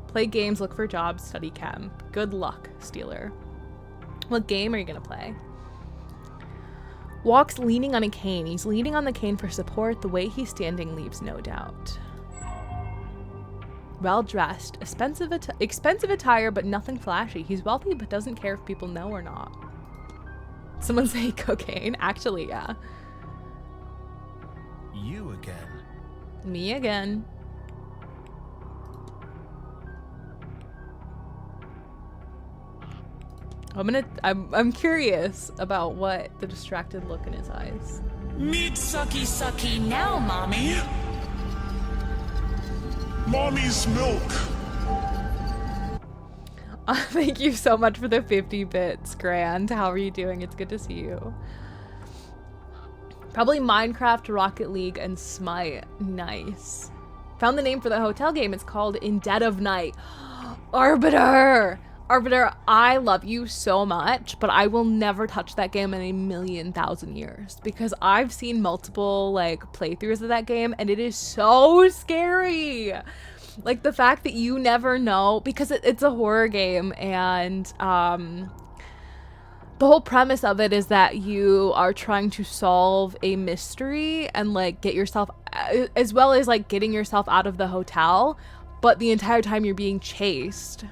A: Play games, look for jobs, study chem. Good luck, Steeler. What game are you gonna play? Walks leaning on a cane. He's leaning on the cane for support. The way he's standing leaves no doubt. Well dressed. Expensive attire, but nothing flashy. He's wealthy, but doesn't care if people know or not. Someone say cocaine? Actually, yeah.
G: You again.
A: Me again. I'm curious about what the distracted look in his eyes.
H: Meat sucky sucky now, mommy.
G: Mommy's milk.
A: Thank you so much for the 50 bits, Grand. How are you doing? It's good to see you. Probably Minecraft, Rocket League, and Smite. Nice. Found the name for the hotel game. It's called In Dead of Night. Arbiter! Arbiter, I love you so much, but I will never touch that game in a million thousand years because I've seen multiple like playthroughs of that game and it is so scary. Like the fact that you never know, because it's a horror game and the whole premise of it is that you are trying to solve a mystery and like get yourself, as well as like getting yourself out of the hotel, but the entire time you're being chased.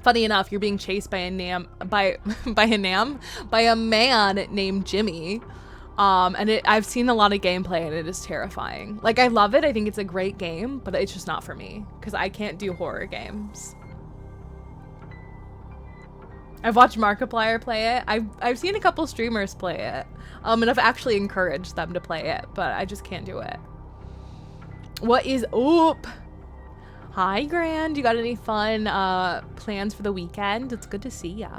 A: Funny enough, you're being chased by a man named Jimmy. And I've seen a lot of gameplay and it is terrifying. Like I love it. I think it's a great game, but it's just not for me because I can't do horror games. I've watched Markiplier play it. I've seen a couple streamers play it. And I've actually encouraged them to play it, but I just can't do it. What is up? Hi, Grand. You got any fun plans for the weekend? It's good to see ya.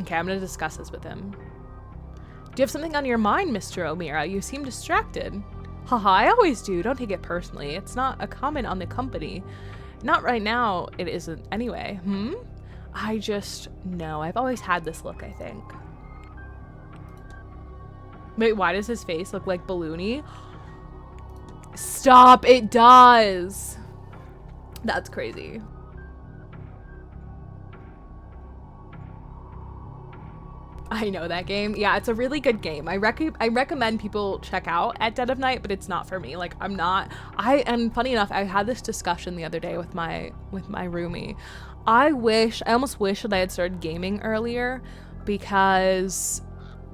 A: Okay, I'm gonna discuss this with him. Do you have something on your mind, Mr. O'Meara? You seem distracted. Haha, I always do. Don't take it personally. It's not a comment on the company. Not right now, it isn't anyway. I just know. I've always had this look, I think. Wait, why does his face look like balloony? Stop, it does. That's crazy. I know that game. Yeah, it's a really good game. I recommend people check out At Dead of Night, but it's not for me. Like and funny enough, I had this discussion the other day with my roomie. I almost wish that I had started gaming earlier because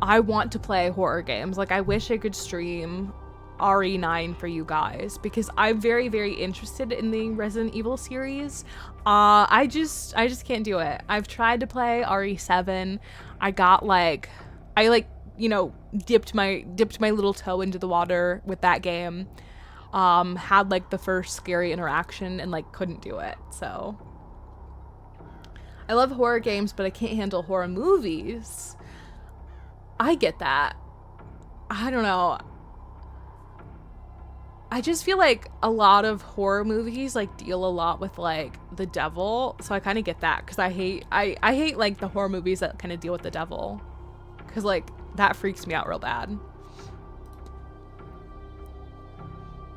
A: I want to play horror games. Like I wish I could stream RE9 for you guys because I'm very, very interested in the Resident Evil series. I just can't do it. I've tried to play RE7. I got dipped my little toe into the water with that game. Had like the first scary interaction and like couldn't do it. So I love horror games, but I can't handle horror movies. I get that. I don't know. I just feel like a lot of horror movies like deal a lot with like the devil, so I kind of get that because I hate like the horror movies that kind of deal with the devil, because like That freaks me out real bad.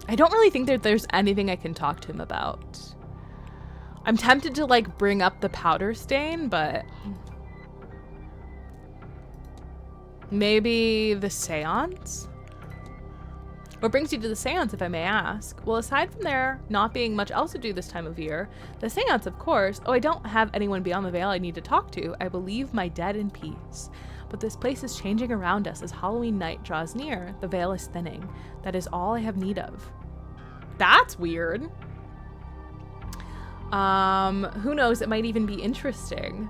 A: I don't really think that there's anything I can talk to him about. I'm tempted to like bring up the powder stain, but maybe the seance? What brings you to the seance, if I may ask? Well, aside from there not being much else to do this time of year, the seance, of course. Oh, I don't have anyone beyond the veil I need to talk to. I believe my dead in peace. But this place is changing around us as Halloween night draws near. The veil is thinning. That is all I have need of. That's weird. Who knows? It might even be interesting.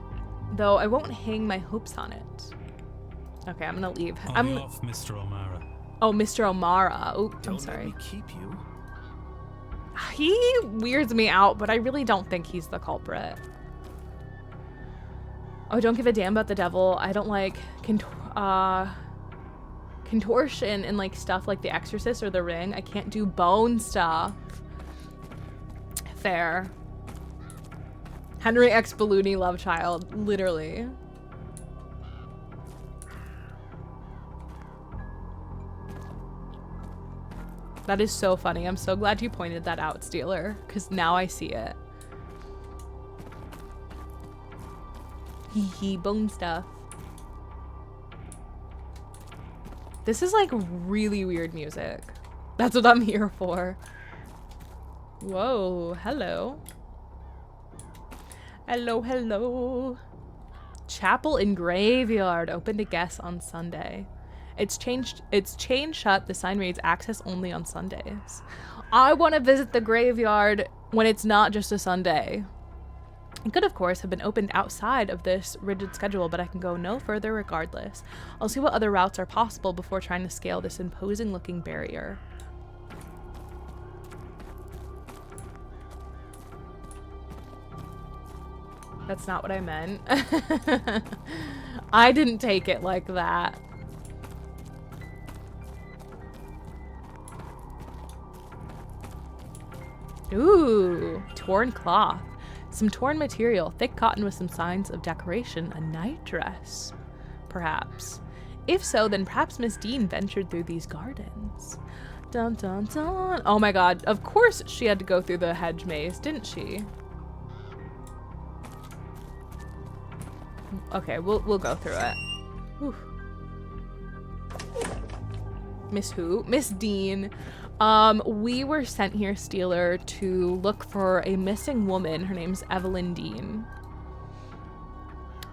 A: Though I won't hang my hopes on it. Okay, I'm gonna leave.
G: I'm off, Mr. O'Mara.
A: Oh, Mr. O'Mara. Oh, I'm sorry.
G: Let me keep you.
A: He weirds me out, but I really don't think he's the culprit. Oh, don't give a damn about the devil. I don't like contortion and like stuff like The Exorcist or The Ring. I can't do bone stuff. Fair. Henry X. Belluni, love child, literally. That is so funny. I'm so glad you pointed that out, Steeler, because now I see it. Hee hee, bone stuff. This is like really weird music. That's what I'm here for. Whoa, hello. Hello, hello. Chapel and graveyard open to guests on Sunday. It's chain shut. The sign reads access only on Sundays. I want to visit the graveyard when it's not just a Sunday. It could, of course, have been opened outside of this rigid schedule, but I can go no further regardless. I'll see what other routes are possible before trying to scale this imposing-looking barrier. That's not what I meant. I didn't take it like that. Ooh, torn cloth. Some torn material, thick cotton with some signs of decoration, a night dress, perhaps. If so, then perhaps Miss Dean ventured through these gardens. Dun dun dun. Oh my god, of course she had to go through the hedge maze, didn't she? Okay, we'll go through it. Whew. Miss who? Miss Dean. We were sent here, Steeler, to look for a missing woman. Her name's Evelyn Dean.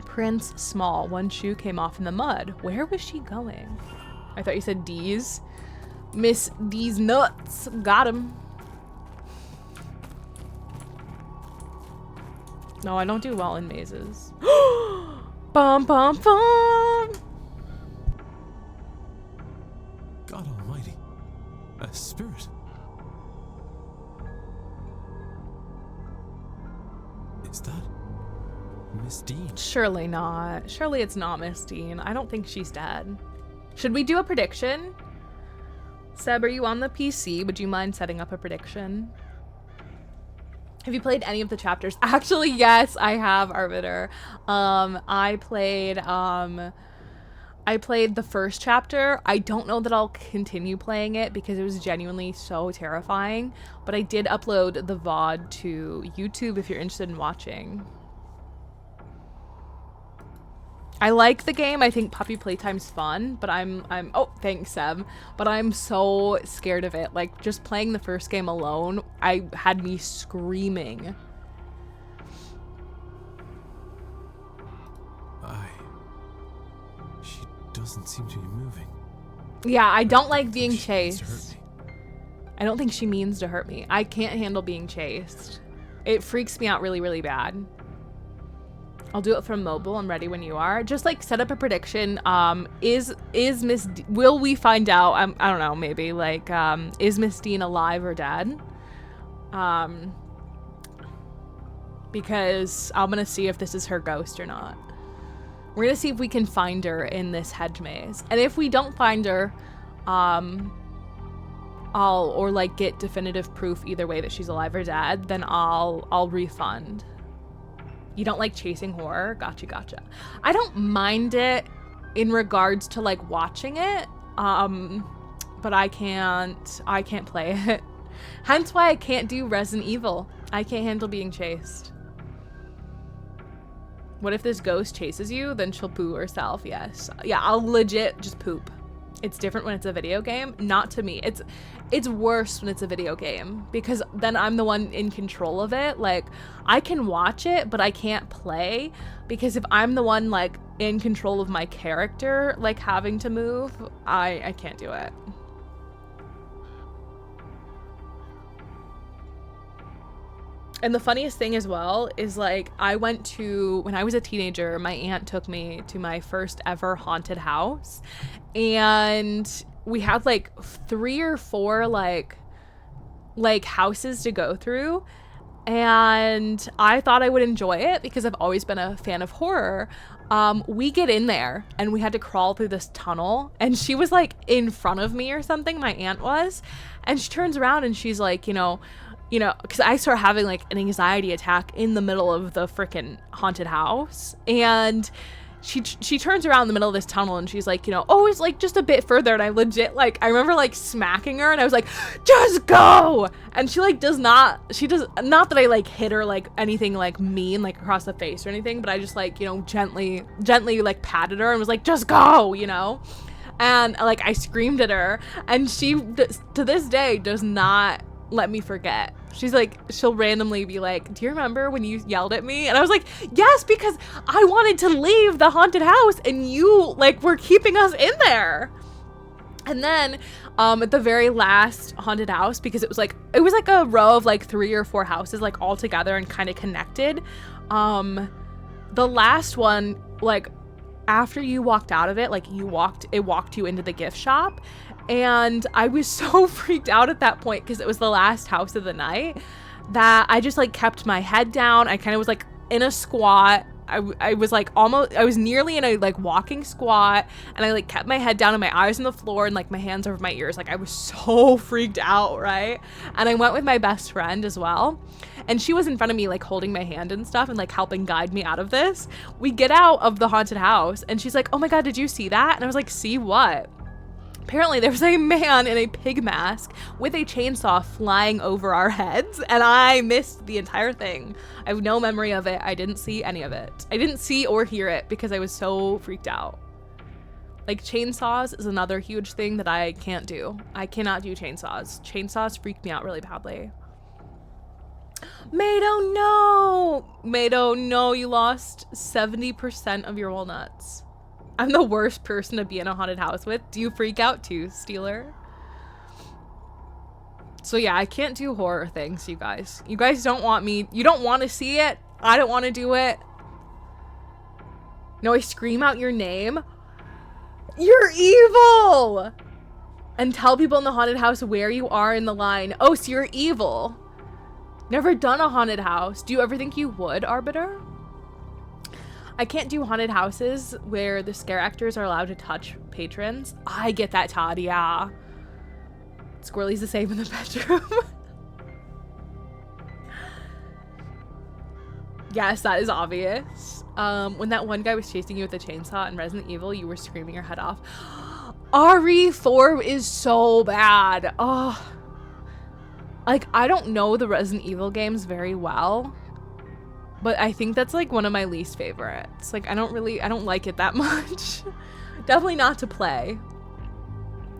A: Prince Small. One shoe came off in the mud. Where was she going? I thought you said D's. Miss D's nuts. Got him. No, I don't do well in mazes. Bum bum bum.
G: God almighty. A spirit. Is that Miss Dean?
A: Surely not. Surely it's not Miss Dean. I don't think she's dead. Should we do a prediction? Seb, are you on the PC? Would you mind setting up a prediction? Have you played any of the chapters? Actually, yes, I have, Arbiter. I played the first chapter. I don't know that I'll continue playing it because it was genuinely so terrifying, but I did upload the VOD to YouTube if you're interested in watching. I like the game. I think puppy playtime's fun, but I'm oh, thanks, Seb. But I'm so scared of it. Like, just playing the first game alone, had me screaming.
G: She doesn't seem to be moving.
A: Yeah, I don't like being
G: She means to hurt
A: chased.
G: me.
A: I don't think she means to hurt me. I can't handle being chased. It freaks me out really, really bad. I'll do it from mobile. I'm ready when you are. Just like set up a prediction. Is Miss will we find out? I don't know, maybe like is Miss Dean alive or dead? Because I'm gonna see if this is her ghost or not. We're gonna see if we can find her in this hedge maze. And if we don't find her, or like get definitive proof either way that she's alive or dead, then I'll refund. You don't like chasing horror? Gotcha, gotcha. I don't mind it in regards to like watching it, but I can't play it. Hence why I can't do Resident Evil. I can't handle being chased. What if this ghost chases you? Then she'll poo herself. Yes. Yeah, I'll legit just poop. It's different when it's a video game. Not to me. It's worse when it's a video game because then I'm the one in control of it. Like, I can watch it, but I can't play because if I'm the one like in control of my character, like having to move, I can't do it. And the funniest thing as well is like when I was a teenager, my aunt took me to my first ever haunted house, and we had like 3 or 4 like houses to go through, and I thought I would enjoy it because I've always been a fan of horror. We get in there and we had to crawl through this tunnel, and she was like in front of me or something, my aunt was, and she turns around and she's like, you know, because I start having like an anxiety attack in the middle of the freaking haunted house, and she turns around in the middle of this tunnel and she's like, you know, oh, it's like just a bit further, and I legit like I remember like smacking her and I was like, just go, and she does not that I like hit her like anything like mean like across the face or anything, but I just like, you know, gently like patted her and was like, just go, you know. And like I screamed at her, and she to this day does not let me forget. She's like, she'll randomly be like, do you remember when you yelled at me? And I was like, yes, because I wanted to leave the haunted house and you like were keeping us in there. And then at the very last haunted house, because it was like a row of like 3 or 4 houses like all together and kind of connected, the last one, like after you walked out of it, like it walked you into the gift shop. And I was so freaked out at that point because it was the last house of the night that I just like kept my head down. I kind of was like in a squat. I was nearly in a like walking squat, and I like kept my head down and my eyes on the floor and like my hands over my ears. Like I was so freaked out, right? And I went with my best friend as well, and she was in front of me like holding my hand and stuff and like helping guide me out of this. We get out of the haunted house and she's like, oh my god, did you see that? And I was like, see what? Apparently there was a man in a pig mask with a chainsaw flying over our heads, and I missed the entire thing. I have no memory of it. I didn't see any of it. I didn't see or hear it because I was so freaked out. Like, chainsaws is another huge thing that I can't do. I cannot do chainsaws. Chainsaws freak me out really badly. Mado, no! Mado, no, you lost 70% of your walnuts. I'm the worst person to be in a haunted house with. Do you freak out too, Steeler? So yeah, I can't do horror things, you guys. You guys don't want me. You don't want to see it. I don't want to do it. No, I scream out your name. You're evil! And tell people in the haunted house where you are in the line. Oh, so you're evil. Never done a haunted house. Do you ever think you would, Arbiter? I can't do haunted houses where the scare actors are allowed to touch patrons. I get that, Todd, yeah. Squirrely's the same in the bedroom. Yes, that is obvious. When that one guy was chasing you with a chainsaw in Resident Evil, you were screaming your head off. RE4 is so bad. Oh. Like, I don't know the Resident Evil games very well, but I think that's like one of my least favorites. Like, I don't like it that much. Definitely not to play.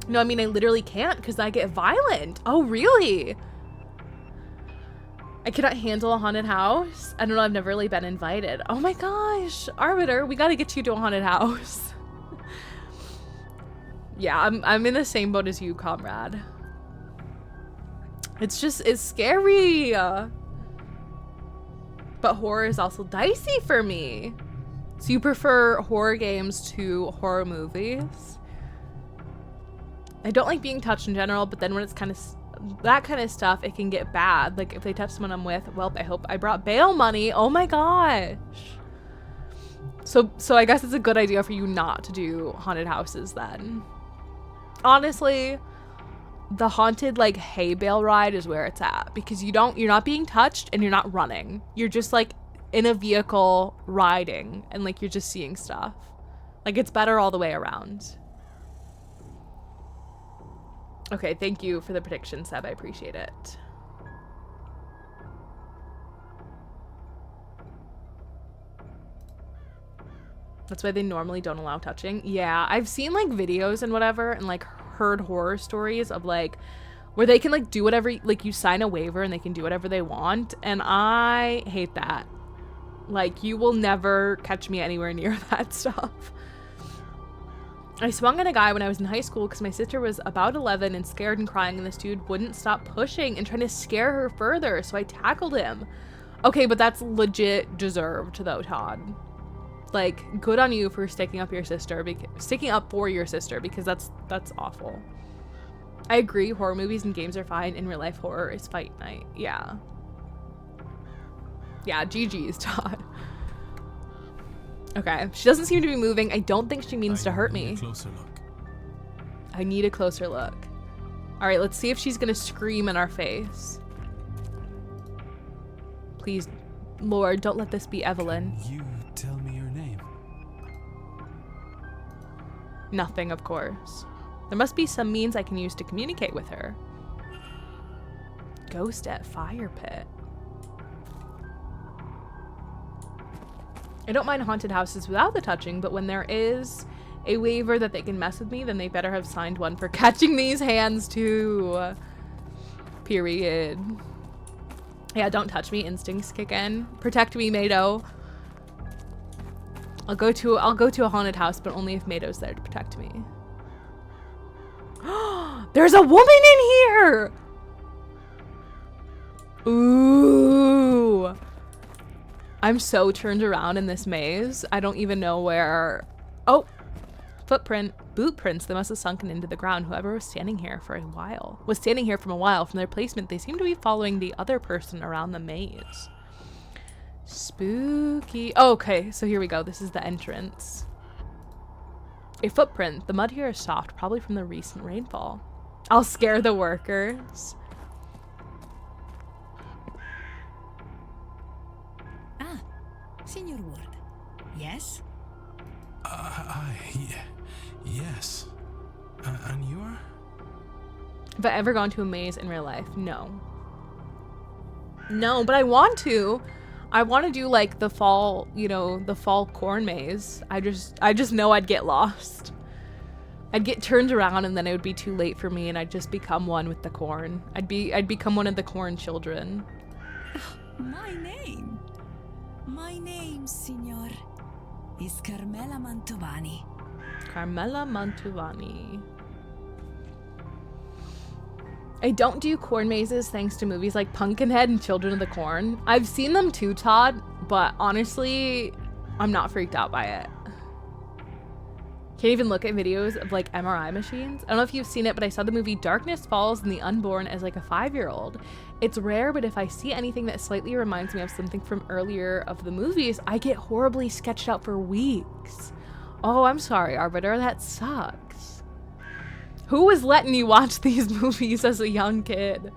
A: No, I mean, I literally can't because I get violent. Oh, really? I cannot handle a haunted house. I don't know, I've never really been invited. Oh my gosh, Arbiter, we gotta get you to a haunted house. Yeah, I'm in the same boat as you, comrade. It's scary. But horror is also dicey for me. So you prefer horror games to horror movies? I don't like being touched in general, but then when it's kind of that kind of stuff, it can get bad. Like if they touch someone I'm with, well, I hope I brought bail money. Oh my gosh. So I guess it's a good idea for you not to do haunted houses then. Honestly, the haunted like hay bale ride is where it's at, because you're not being touched and you're not running. You're just like in a vehicle riding and like you're just seeing stuff. Like, it's better all the way around. Okay, thank you for the prediction, Seb. I appreciate it. That's why they normally don't allow touching. Yeah, I've seen like videos and whatever and like heard horror stories of like where they can like do whatever, like you sign a waiver and they can do whatever they want, and I hate that. Like, you will never catch me anywhere near that stuff. I swung at a guy when I was in high school because my sister was about 11 and scared and crying, and this dude wouldn't stop pushing and trying to scare her further, so I tackled him. Okay, but that's legit deserved though, Todd. Like, good on you for sticking up for your sister, because that's awful. I agree, horror movies and games are fine. In real life, horror is fight night. Yeah. Yeah, GG's, Todd. Okay, she doesn't seem to be moving. I don't think she means to hurt me.
G: A closer look.
A: I need a closer look. All right, let's see if she's gonna scream in our face. Please, Lord, don't let this be Evelyn.
G: You tell me your name.
A: Nothing, of course. There must be some means I can use to communicate with her. Ghost at fire pit. I don't mind haunted houses without the touching, but when there is a waiver that they can mess with me, then they better have signed one for catching these hands too. Period. Yeah, don't touch me. Instincts kick in. Protect me, Mado. I'll go to a haunted house, but only if Mado's there to protect me. There's a woman in here! Ooh. I'm so turned around in this maze. I don't even know where. Oh, footprint. Boot prints that must have sunken into the ground. Whoever was standing here from a while. From their placement, they seem to be following the other person around the maze. Spooky. Oh, okay, so here we go. This is the entrance. A footprint. The mud here is soft, probably from the recent rainfall. I'll scare the workers.
H: Ah, Senior Ward. Yes?
G: Yes. And you are?
A: Have I ever gone to a maze in real life? No. No, but I want to. I want to do like the fall, the fall corn maze. I just know I'd get lost. I'd get turned around and then it would be too late for me and I'd just become one with the corn. I'd become one of the corn children.
H: My name, Signor, is Carmela Mantovani.
A: Carmela Mantovani. I don't do corn mazes thanks to movies like Pumpkinhead and Children of the Corn. I've seen them too, Todd, but honestly, I'm not freaked out by it. Can't even look at videos of like MRI machines. I don't know if you've seen it, but I saw the movie Darkness Falls in the Unborn as like a 5-year-old. It's rare, but if I see anything that slightly reminds me of something from earlier of the movies, I get horribly sketched out for weeks. Oh, I'm sorry, Arbiter, that sucks. Who was letting you watch these movies as a young kid?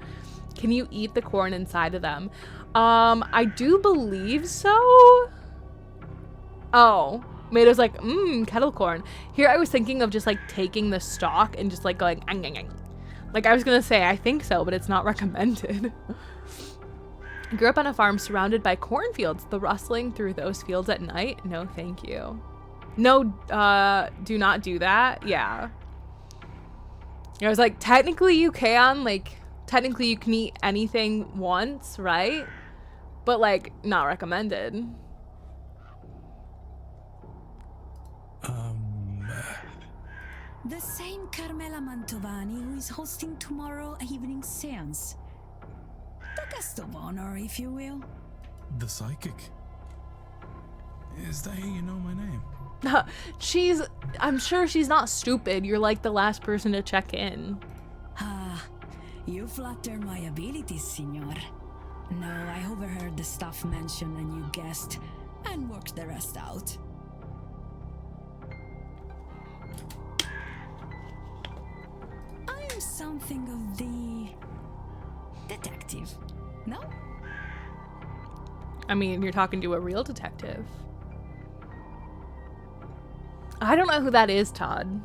A: Can you eat the corn inside of them? I do believe so. Oh, Mado's like, kettle corn. Here I was thinking of just like taking the stalk and just like going, ang, ang, ang. Like I was gonna say, I think so, but it's not recommended. I grew up on a farm surrounded by cornfields. The rustling through those fields at night? No, thank you. No, do not do that. Yeah. I was like, technically you can eat anything once, right? But like, not recommended.
H: The same Carmela Mantovani who is hosting tomorrow evening seance. The guest of honor, if you will.
G: The psychic. Is that how you know my name?
A: I'm sure she's not stupid. You're like the last person to check in.
H: Ah, you flatter my abilities, Signor. No, I overheard the staff mention a new guest and worked the rest out. I am something of the detective, no?
A: I mean, you're talking to a real detective. I don't know who that is, Todd.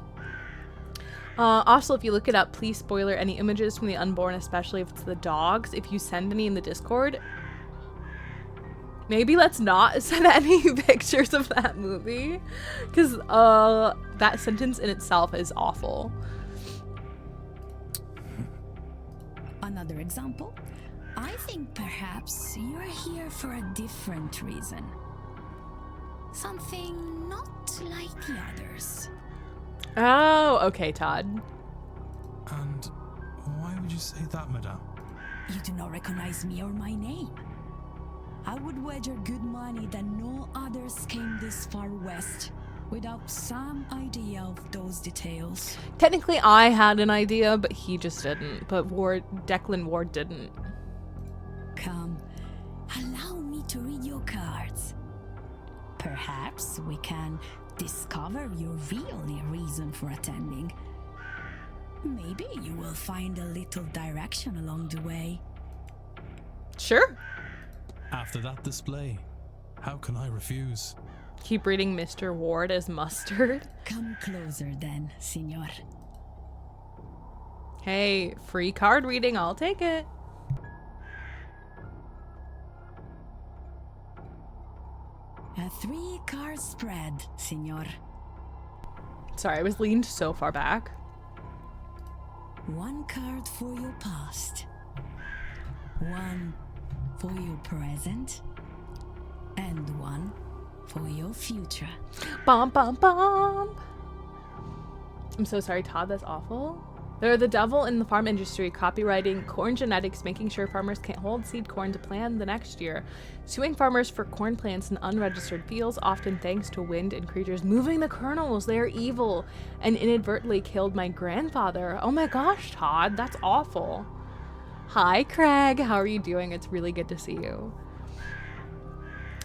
A: Also, if you look it up, please spoiler any images from the unborn, especially if it's the dogs. If you send any in the Discord, maybe let's not send any pictures of that movie, because that sentence in itself is awful.
H: Another example? I think perhaps you're here for a different reason. Something not like the others.
A: Oh, okay, Todd.
G: And why would you say that, madame?
H: You do not recognize me or my name. I would wager good money that no others came this far west without some idea of those details.
A: Technically, I had an idea, but he just didn't. But Declan Ward didn't.
H: Come, allow me to read your cards. Perhaps we can discover your real reason for attending. Maybe you will find a little direction along the way.
A: Sure.
G: After that display, how can I refuse?
A: Keep reading Mr. Ward as mustard.
H: Come closer then, senor.
A: Hey, free card reading, I'll take it.
H: A 3-card spread, senor.
A: Sorry, I was leaned so far back.
H: 1 card for your past, 1 for your present, and 1 for your future.
A: Bum, bum, bum. I'm so sorry, Todd, that's awful. They're the devil in the farm industry, copywriting corn genetics, making sure farmers can't hold seed corn to plan the next year, suing farmers for corn plants in unregistered fields, often thanks to wind and creatures moving the kernels. They are evil and inadvertently killed my grandfather. Oh my gosh, Todd, that's awful. Hi, Craig. How are you doing? It's really good to see you.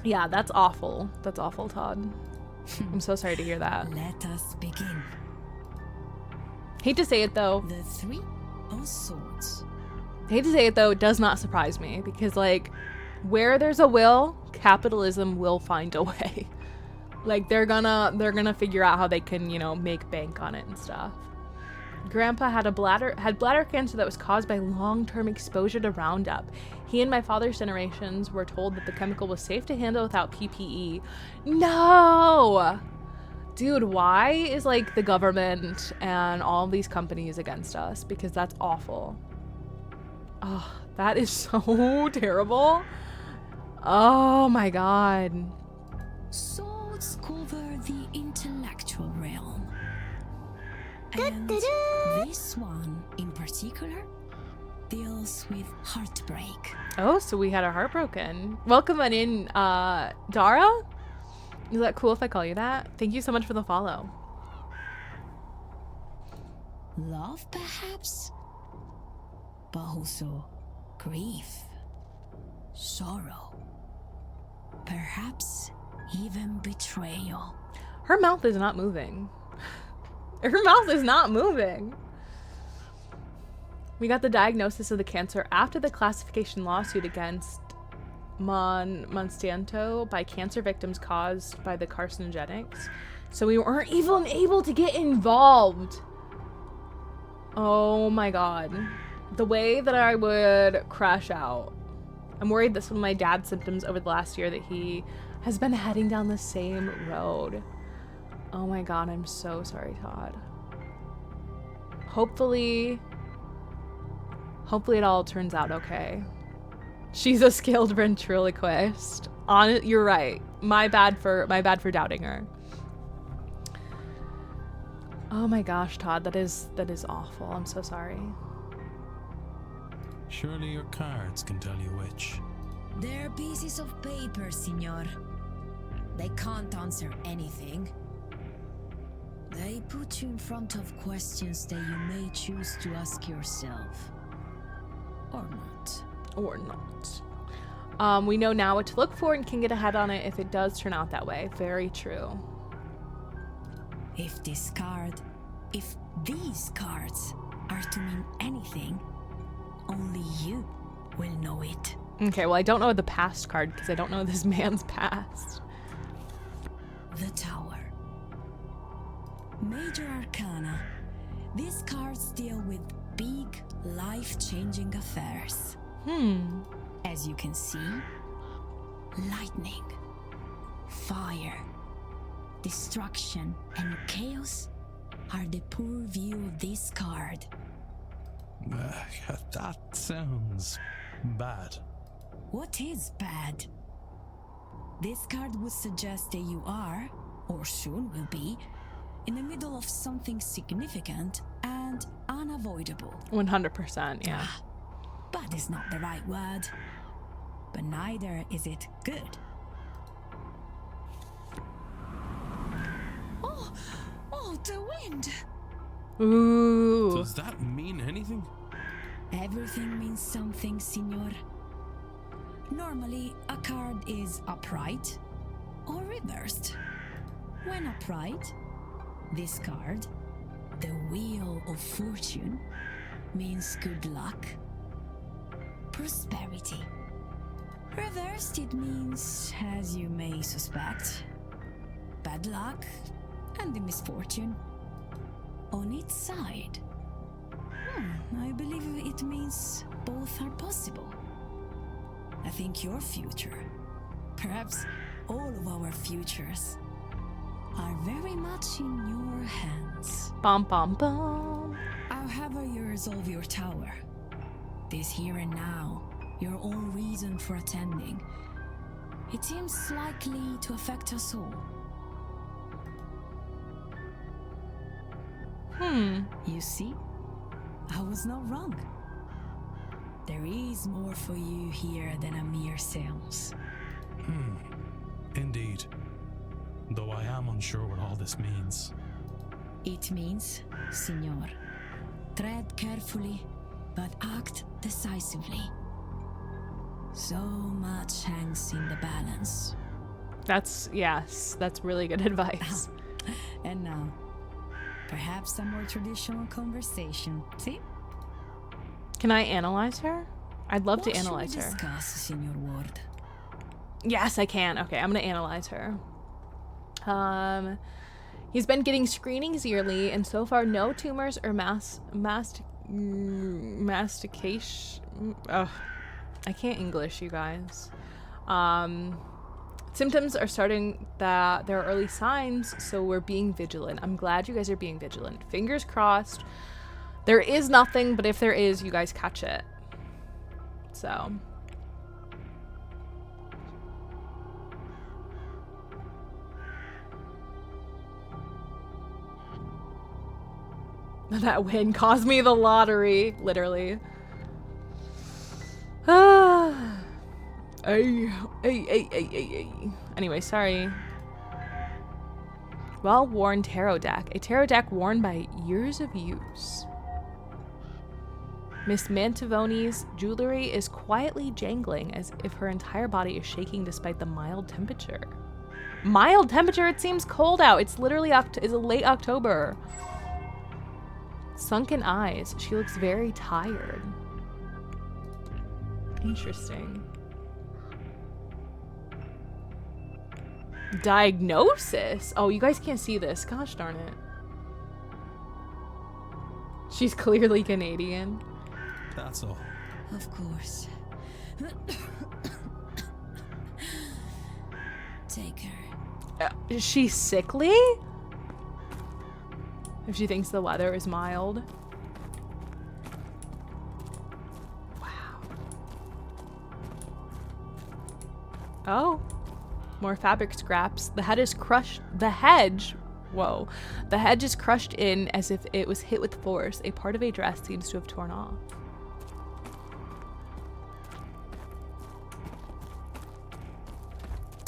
A: Yeah, that's awful. That's awful, Todd. I'm so sorry to hear that.
H: Let us begin.
A: Hate to say it, though.
H: The 3 of Swords.
A: Hate to say it, though, it does not surprise me because, like, where there's a will, capitalism will find a way. Like, they're gonna figure out how they can, you know, make bank on it and stuff. Grandpa had bladder cancer that was caused by long-term exposure to Roundup. He and my father's generations were told that the chemical was safe to handle without PPE. No! Dude, why is, like, the government and all these companies against us? Because that's awful. Oh, that is so terrible. Oh my god.
H: Swords cover the intellectual realm. And this one, in particular, deals with heartbreak.
A: Oh, so we had our heart broken. Welcome on in, Dara? Is that cool if I call you that? Thank you so much for the follow.
H: Love, perhaps? But also grief, sorrow, perhaps even betrayal.
A: Her mouth is not moving. Her mouth is not moving. We got the diagnosis of the cancer after the classification lawsuit against Monsanto by cancer victims caused by the carcinogenics. So we weren't even able to get involved. Oh my god. The way that I would crash out. I'm worried that some of my dad's symptoms over the last year that he has been heading down the same road. Oh my god, I'm so sorry, Todd. Hopefully it all turns out okay. She's a skilled ventriloquist. You're right. My bad for doubting her. Oh my gosh, Todd, that is awful. I'm so sorry.
G: Surely your cards can tell you which.
H: They're pieces of paper, senor. They can't answer anything. They put you in front of questions that you may choose to ask yourself. Or not.
A: Or not. We know now what to look for and can get ahead on it if it does turn out that way. Very true.
H: If these cards are to mean anything, only you will know it.
A: Okay, well, I don't know the past card because I don't know this man's past.
H: The Tower. Major Arcana. These cards deal with big, life-changing affairs. As you can see, lightning, fire, destruction, and chaos are the poor view of this card.
G: That sounds bad.
H: What is bad? This card would suggest that you are, or soon will be, in the middle of something significant and unavoidable.
A: 100%, yeah.
H: Bad is not the right word, but neither is it good. Oh, the wind!
A: Ooh.
G: Does that mean anything?
H: Everything means something, Signor. Normally, a card is upright or reversed. When upright, this card, the Wheel of Fortune, means good luck, prosperity. Reversed, it means, as you may suspect, bad luck and the misfortune. On its side, I believe it means both are possible. I think your future, perhaps all of our futures, are very much in your hands.
A: Bum bum bum.
H: However you resolve your tower, this here and now, your own reason for attending, it seems likely to affect us all. You see, I was not wrong. There is more for you here than a mere seance.
G: Indeed. Though I am unsure what all this means.
H: It means, Signor, tread carefully, but act decisively. So much hangs in the balance.
A: That's really good advice.
H: And now, perhaps a more traditional conversation. See?
A: Can I analyze her? I'd love to
H: What should we
A: analyze her.
H: discuss, Signor Ward?
A: Yes, I can. Okay, I'm gonna analyze her. He's been getting screenings yearly, and so far no tumors or mastication. Ugh, I can't English, you guys. Symptoms are starting that there are early signs, so we're being vigilant. I'm glad you guys are being vigilant. Fingers crossed. There is nothing, but if there is, you guys catch it. So. That win caused me the lottery, literally. Anyway, sorry. Well-worn tarot deck. A tarot deck worn by years of use. Miss Mantivoni's jewelry is quietly jangling as if her entire body is shaking despite the mild temperature. Mild temperature? It seems cold out. It's literally it's late October. Sunken eyes. She looks very tired. Interesting. Diagnosis? Oh, you guys can't see this. Gosh darn it. She's clearly Canadian.
G: That's all.
H: Of course. Take her.
A: Is she sickly? If she thinks the weather is mild. Wow. Oh. More fabric scraps. The head is crushed. The hedge. Whoa. The hedge is crushed in as if it was hit with force. A part of a dress seems to have torn off.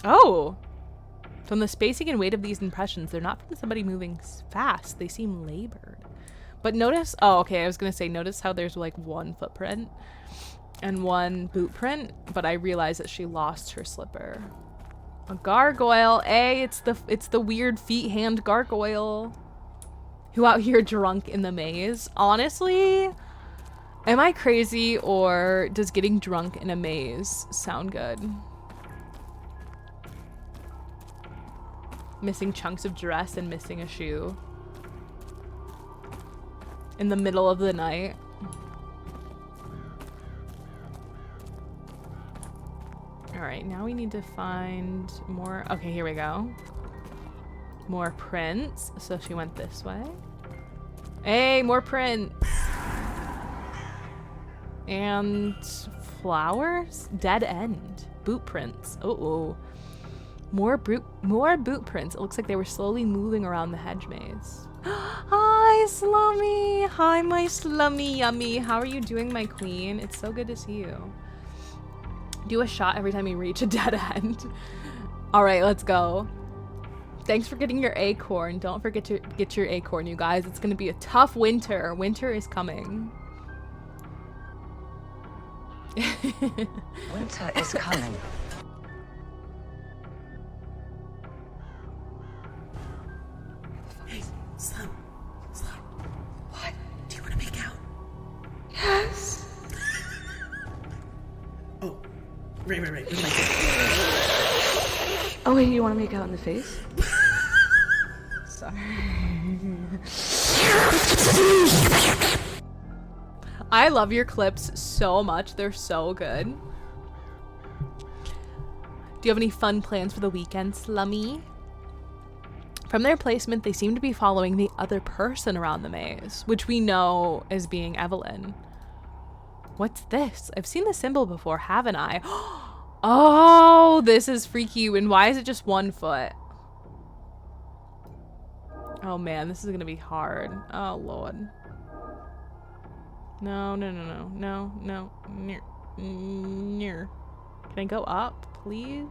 A: Oh. From the spacing and weight of these impressions, they're not from somebody moving fast. They seem labored. But notice, oh, okay, I was gonna say, notice how there's like one footprint and one boot print, but I realized that she lost her slipper. A gargoyle, it's the weird feet hand gargoyle who out here drunk in the maze. Honestly, am I crazy, or does getting drunk in a maze sound good? Missing chunks of dress and missing a shoe. in the middle of the night. Alright, now we need to find more. Okay, here we go. More prints. So she went this way. Hey, more prints. And flowers? Dead end. Boot prints. Oh. More boot prints. It looks like they were slowly moving around the hedge maze. Hi, Slummy. Hi, my Slummy Yummy. How are you doing, my queen? It's so good to see you. Do a shot every time you reach a dead end. All right, let's go. Thanks for getting your acorn. Don't forget to get your acorn, you guys. It's going to be a tough winter. Winter is coming.
I: Winter is coming.
J: Hey, Slum. What? Do you want to make out?
C: Yes.
J: Oh, right.
C: Oh wait, you want to make out in the face? Sorry.
A: I love your clips so much. They're so good. Do you have any fun plans for the weekend, Slummy? From their placement, they seem to be following the other person around the maze, which we know as being Evelyn. What's this? I've seen the symbol before, haven't I? Oh, this is freaky. And why is it just 1 foot? Oh man, this is gonna be hard. Oh lord. No. Near. Can I go up, please?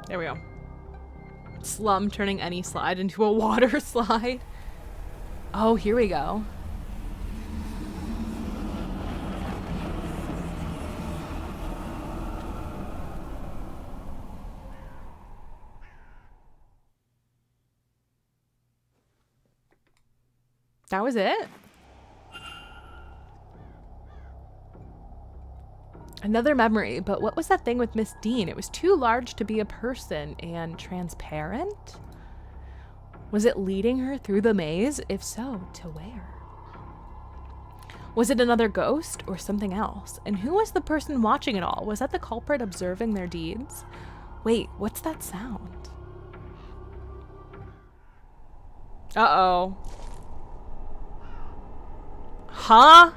A: There we go. Slum turning any slide into a water slide. Oh, here we go. That was it? Another memory, but what was that thing with Miss Dean? It was too large to be a person and transparent? Was it leading her through the maze? If so, to where? Was it another ghost or something else? And who was the person watching it all? Was that the culprit observing their deeds? Wait, what's that sound? Uh-oh. Huh?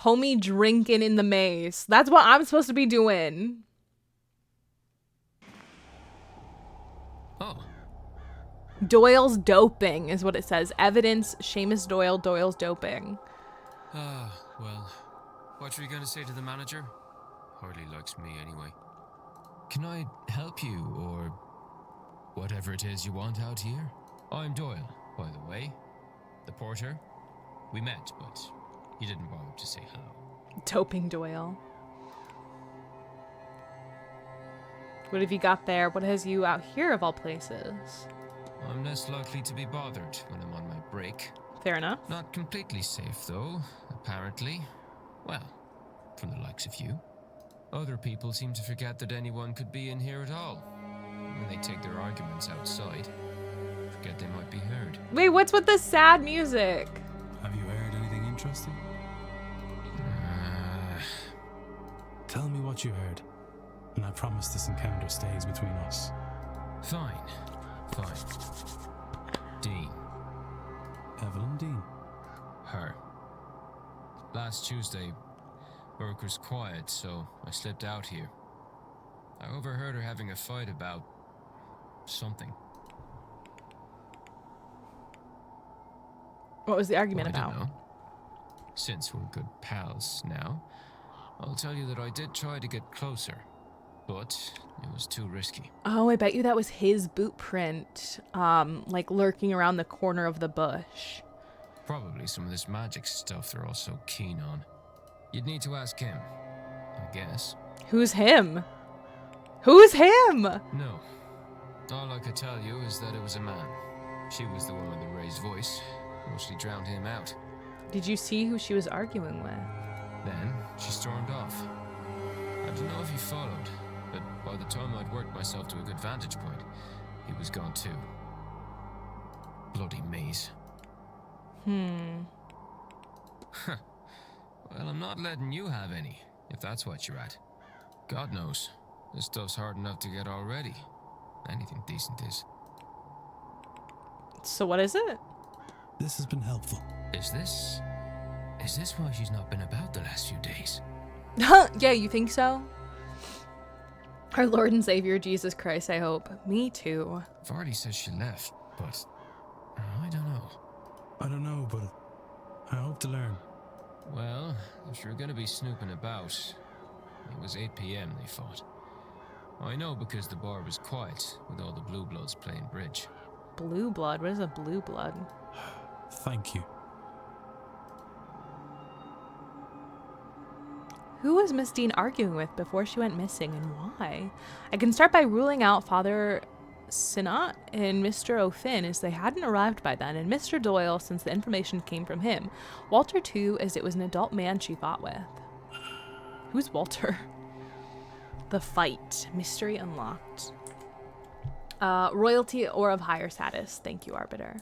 A: Homie drinking in the maze. That's what I'm supposed to be doing.
K: Oh.
A: Doyle's doping is what it says. Evidence, Seamus Doyle, Doyle's doping.
K: Well, what are you going to say to the manager? Hardly likes me anyway. Can I help you, or whatever it is you want out here? I'm Doyle, by the way. The porter. We met, but you didn't bother to say hello.
A: Doping Doyle. What have you got there? What has you out here of all places?
K: I'm less likely to be bothered when I'm on my break.
A: Fair enough.
K: Not completely safe, though, apparently. Well, from the likes of you. Other people seem to forget that anyone could be in here at all. When they take their arguments outside, forget they might be heard.
A: Wait, what's with the sad music?
G: Have you heard anything interesting? Tell me what you heard, and I promise this encounter stays between us.
K: Fine. Dean.
G: Evelyn Dean.
K: Her. Last Tuesday, work was quiet, so I slipped out here. I overheard her having a fight about something.
A: What was the argument
K: I
A: about?
K: don't know. Since we're good pals now, I'll tell you that I did try to get closer, but it was too risky.
A: Oh, I bet you that was his boot print, like lurking around the corner of the bush.
K: Probably some of this magic stuff they're all so keen on. You'd need to ask him, I guess.
A: Who's him? Who's him?
K: No. All I could tell you is that it was a man. She was the one with the raised voice. Mostly drowned him out.
A: Did you see who she was arguing with?
K: Then she stormed off. I don't know if he followed, but by the time I'd worked myself to a good vantage point, he was gone too. Bloody maze.
A: Hmm.
K: Well, I'm not letting you have any, if that's what you're at. God knows, this stuff's hard enough to get already. Anything decent is.
A: So what is it?
G: This has been helpful.
K: Is this why she's not been about the last few days?
A: Yeah, you think so? Our Lord and Savior, Jesus Christ, I hope. Me too.
K: Vardy says she left, but I don't know.
G: I don't know, but I hope to learn.
K: Well, if you're gonna be snooping about, it was 8 p.m. they fought. I know because the bar was quiet, with all the blue bloods playing bridge.
A: Blue blood? What is a blue blood?
G: Thank you.
A: Who was Miss Dean arguing with before she went missing, and why? I can start by ruling out Father Sinnott and Mr. O'Finn, as they hadn't arrived by then, and Mr. Doyle, since the information came from him. Walter, too, as it was an adult man she fought with. Who's Walter? The fight. Mystery unlocked. Royalty or of higher status. Thank you, Arbiter.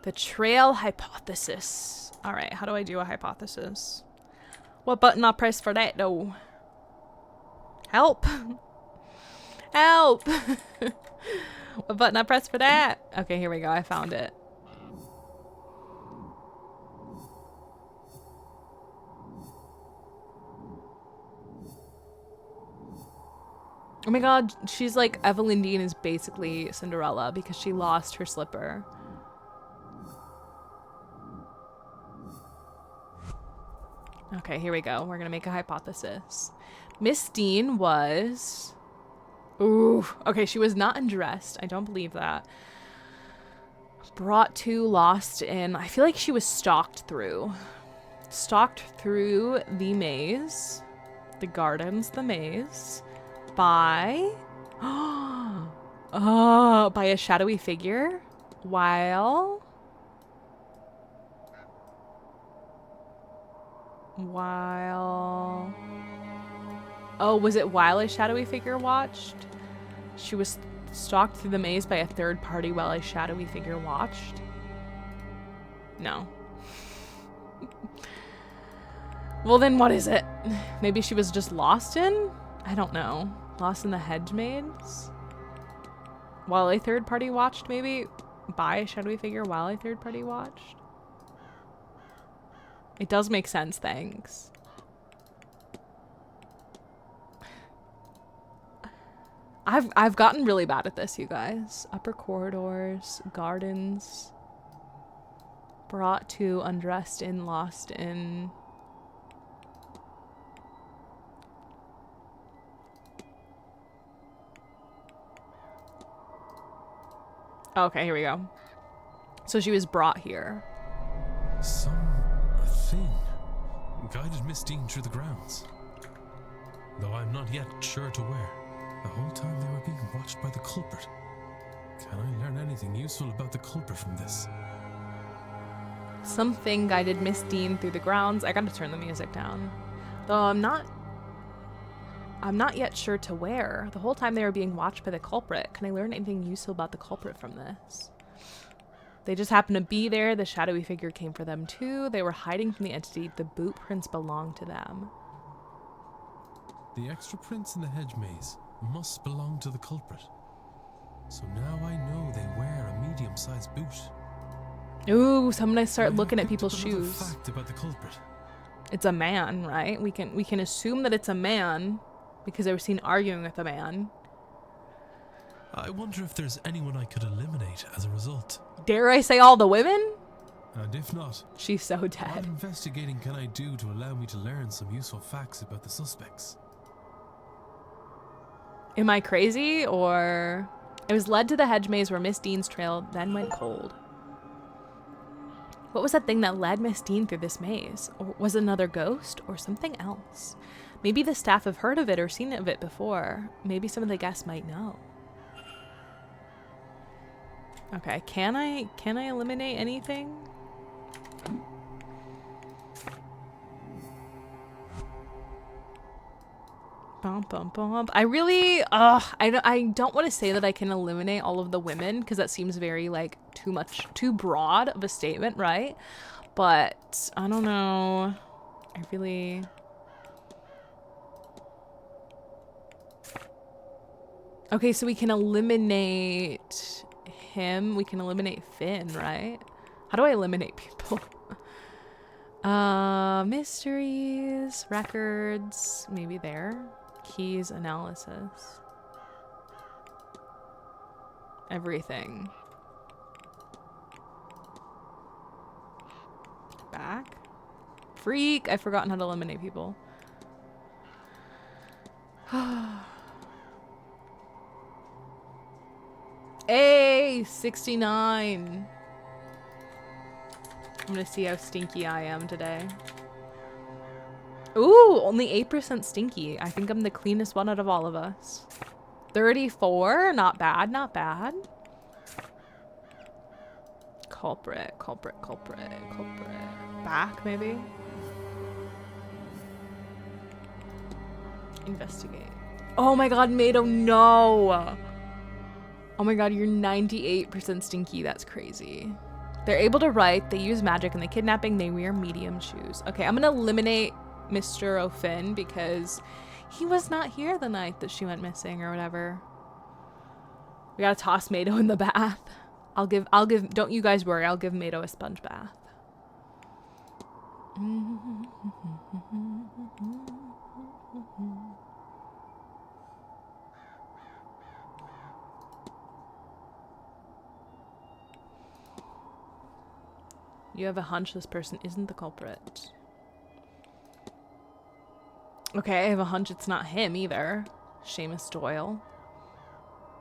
A: The trail hypothesis. All right, how do I do a hypothesis? What button I press for that, though? Help! Help! What button I press for that? Okay, here we go. I found it. Oh my god, she's like, Evelyn Dean is basically Cinderella because she lost her slipper. Okay, here we go. We're gonna make a hypothesis. Miss Dean was... Ooh, okay, she was not undressed. I don't believe that. Brought to, lost in... I feel like she was stalked through. Stalked through the maze. The gardens, the maze. By... Oh, by a shadowy figure. While... Oh, was it while a shadowy figure watched? She was stalked through the maze by a third party while a shadowy figure watched? No. Well, then what is it? Maybe she was just lost in? I don't know. Lost in the hedge maze? While a third party watched, maybe? By a shadowy figure while a third party watched? It does make sense, thanks. I've gotten really bad at this, you guys. Upper corridors, gardens. Brought to, undressed in, lost in. Okay, here we go. So she was brought here.
G: A thing guided Miss Dean through the grounds. Though I'm not yet sure to where. The whole time they were being watched by the culprit. Can I learn anything useful about the culprit from this?
A: Something guided Miss Dean through the grounds. I gotta turn the music down. Though I'm not yet sure to where. The whole time they were being watched by the culprit. Can I learn anything useful about the culprit from this? They just happened to be there. The shadowy figure came for them too. They were hiding from the entity. The boot prints belonged to them.
G: The extra prints in the hedge maze must belong to the culprit. So now I know they wear a medium-sized boot.
A: Ooh, so I'm gonna start
G: I
A: looking at
G: picked up
A: people's
G: another
A: shoes.
G: Fact about the culprit.
A: It's a man, right? We can assume that it's a man because they were seen arguing with a man.
G: I wonder if there's anyone I could eliminate as a result.
A: Dare I say all the women?
G: And if not,
A: she's so
G: what
A: dead.
G: investigating can I do to allow me to learn some useful facts about the suspects?
A: Am I crazy, or... I was led to the hedge maze where Miss Dean's trail then went cold. What was that thing that led Miss Dean through this maze? Or was it another ghost or something else? Maybe the staff have heard of it or seen of it before. Maybe some of the guests might know. Okay, can I eliminate anything? Bum, bum, bum. I really, I don't want to say that I can eliminate all of the women because that seems very like too broad of a statement, right? But I don't know. I really. Okay, so we can eliminate him. We can eliminate Finn, right? How do I eliminate people? Mysteries, records, maybe there. Keys, analysis. Everything. Back. Freak! I've forgotten how to eliminate people. Hey, 69. I'm gonna see how stinky I am today. Ooh, only 8% stinky. I think I'm the cleanest one out of all of us. 34, not bad, not bad. Culprit, culprit, culprit, culprit. Back, maybe? Investigate. Oh my god, Mado, no! Oh my god, you're 98% stinky. That's crazy. They're able to write, they use magic, and the kidnapping, they wear medium shoes. Okay, I'm gonna eliminate Mr. O'Finn because he was not here the night that she went missing or whatever. We gotta toss Mado in the bath. I'll give, don't you guys worry, I'll give Mado a sponge bath. You have a hunch this person isn't the culprit. Okay, I have a hunch it's not him either. Seamus Doyle.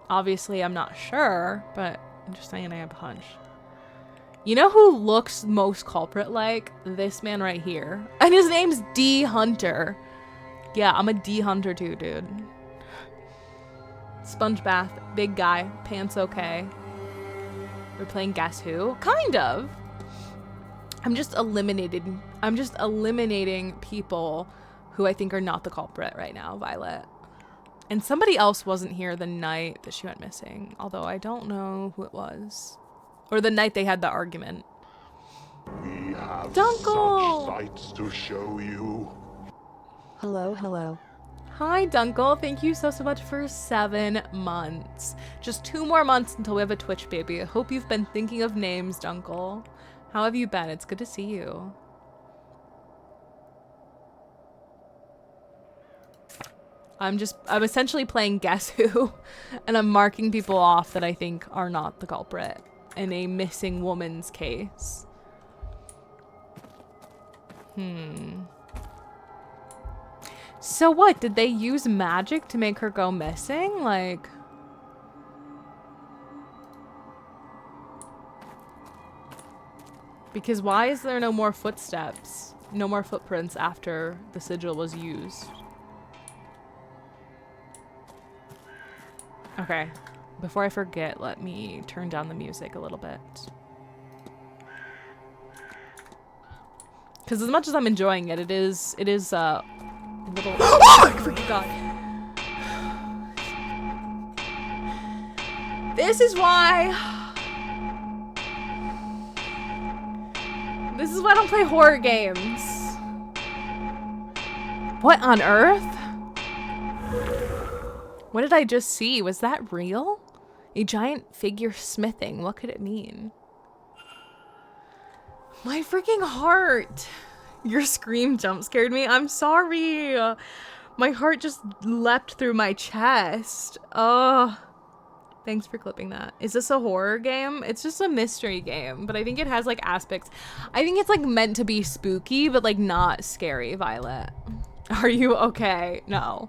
A: Obviously, I'm not sure, but I'm just saying I have a hunch. You know who looks most culprit-like? This man right here. And his name's D. Hunter. Yeah, I'm a D. Hunter too, dude. Sponge bath, big guy, pants okay. We're playing Guess Who? Kind of. I'm just eliminating people who I think are not the culprit right now, Violet. And somebody else wasn't here the night that she went missing, although I don't know who it was. Or the night they had the argument.
I: We have
A: Dunkle!
I: such sights to show you.
C: Hello, hello.
A: Hi, Dunkle. Thank you so much for 7 months. Just 2 more months until we have a Twitch baby. I hope you've been thinking of names, Dunkle. How have you been? It's good to see you. I'm essentially playing Guess Who, and I'm marking people off that I think are not the culprit in a missing woman's case. So what? Did they use magic to make her go missing? Like... Because why is there no more footsteps? No more footprints after the sigil was used? Okay. Before I forget, let me turn down the music a little bit. Because as much as I'm enjoying it, it is a little... Oh my freaking god! This is why... This is why I don't play horror games. What on earth? What did I just see? Was that real? A giant figure smithing. What could it mean? My freaking heart. Your scream jump scared me. I'm sorry. My heart just leapt through my chest. Oh. Thanks for clipping that. Is this a horror game? It's just a mystery game, but I think it has like aspects. I think it's like meant to be spooky, but like not scary, Violet. Are you okay? No.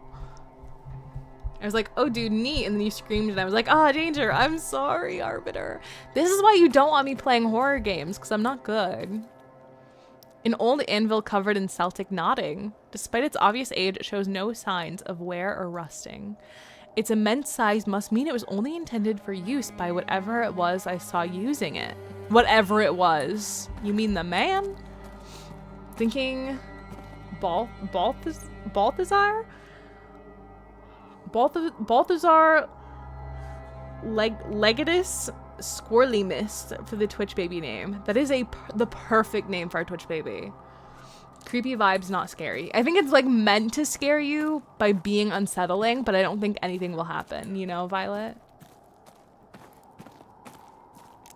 A: I was like, oh dude, neat. And then you screamed and I was like, ah, danger. I'm sorry, Arbiter. This is why you don't want me playing horror games, because I'm not good. An old anvil covered in Celtic knotting. Despite its obvious age, it shows no signs of wear or rusting. Its immense size must mean it was only intended for use by whatever it was I saw using it. Whatever it was. You mean the man? Thinking Balthazar? Balthazar Legatus Squirrely Mist for the Twitch baby name. That is the perfect name for our Twitch baby. Creepy vibes, not scary. I think it's like meant to scare you by being unsettling, but I don't think anything will happen, you know, Violet?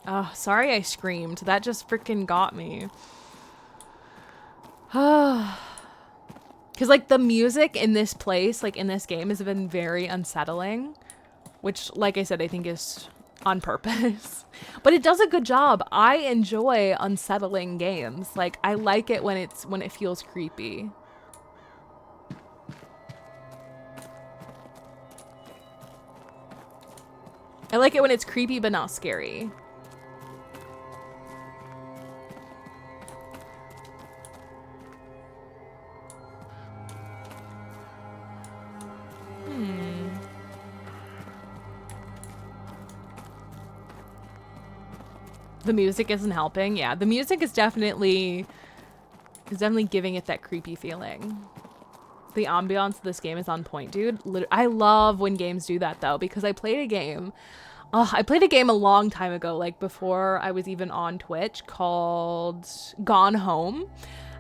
A: Oh, sorry I screamed. That just freaking got me. Because like the music in this place, like in this game, has been very unsettling, which, like I said, I think is on purpose. But it does a good job. I enjoy unsettling games. Like, I like it when it feels creepy. I like it when it's creepy but not scary. The music isn't helping. Yeah, the music is definitely giving it that creepy feeling. The ambiance of this game is on point, dude. I love when games do that though, because I played a game. I played a game a long time ago, like before I was even on Twitch, called Gone Home.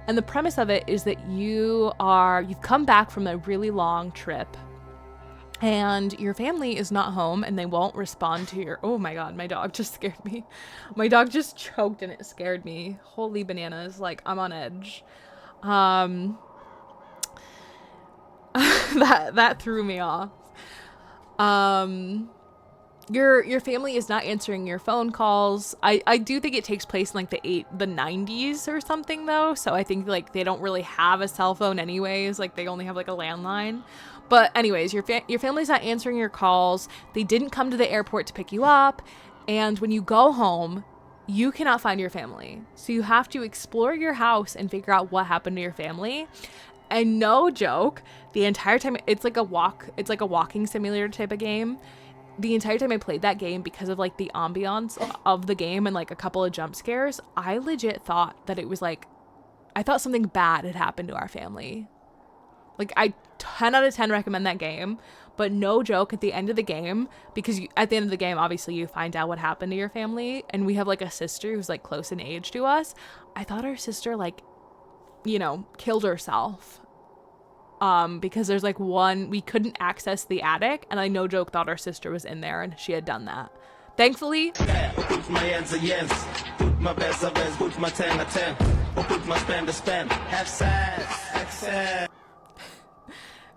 A: And the premise of it is that you've come back from a really long trip, and your family is not home and they won't respond to your— oh my god, my dog just scared me. My dog just choked and it scared me. Holy bananas, like I'm on edge. That threw me off. Your family is not answering your phone calls. I do think it takes place in like the 90s or something though, so I think like they don't really have a cell phone anyways, like they only have like a landline. But anyways, your family's not answering your calls. They didn't come to the airport to pick you up. And when you go home, you cannot find your family. So you have to explore your house and figure out what happened to your family. And no joke, the entire time, it's like a walking simulator type of game. The entire time I played that game, because of like the ambiance of the game and like a couple of jump scares, I legit thought that it was like, I thought something bad had happened to our family. Like, I 10 out of 10 recommend that game, but no joke, at the end of the game, because at the end of the game, obviously you find out what happened to your family, and we have like a sister who's like close in age to us. I thought our sister like, you know, killed herself. Because there's like we couldn't access the attic, and I no joke thought our sister was in there and she had done that. Thankfully,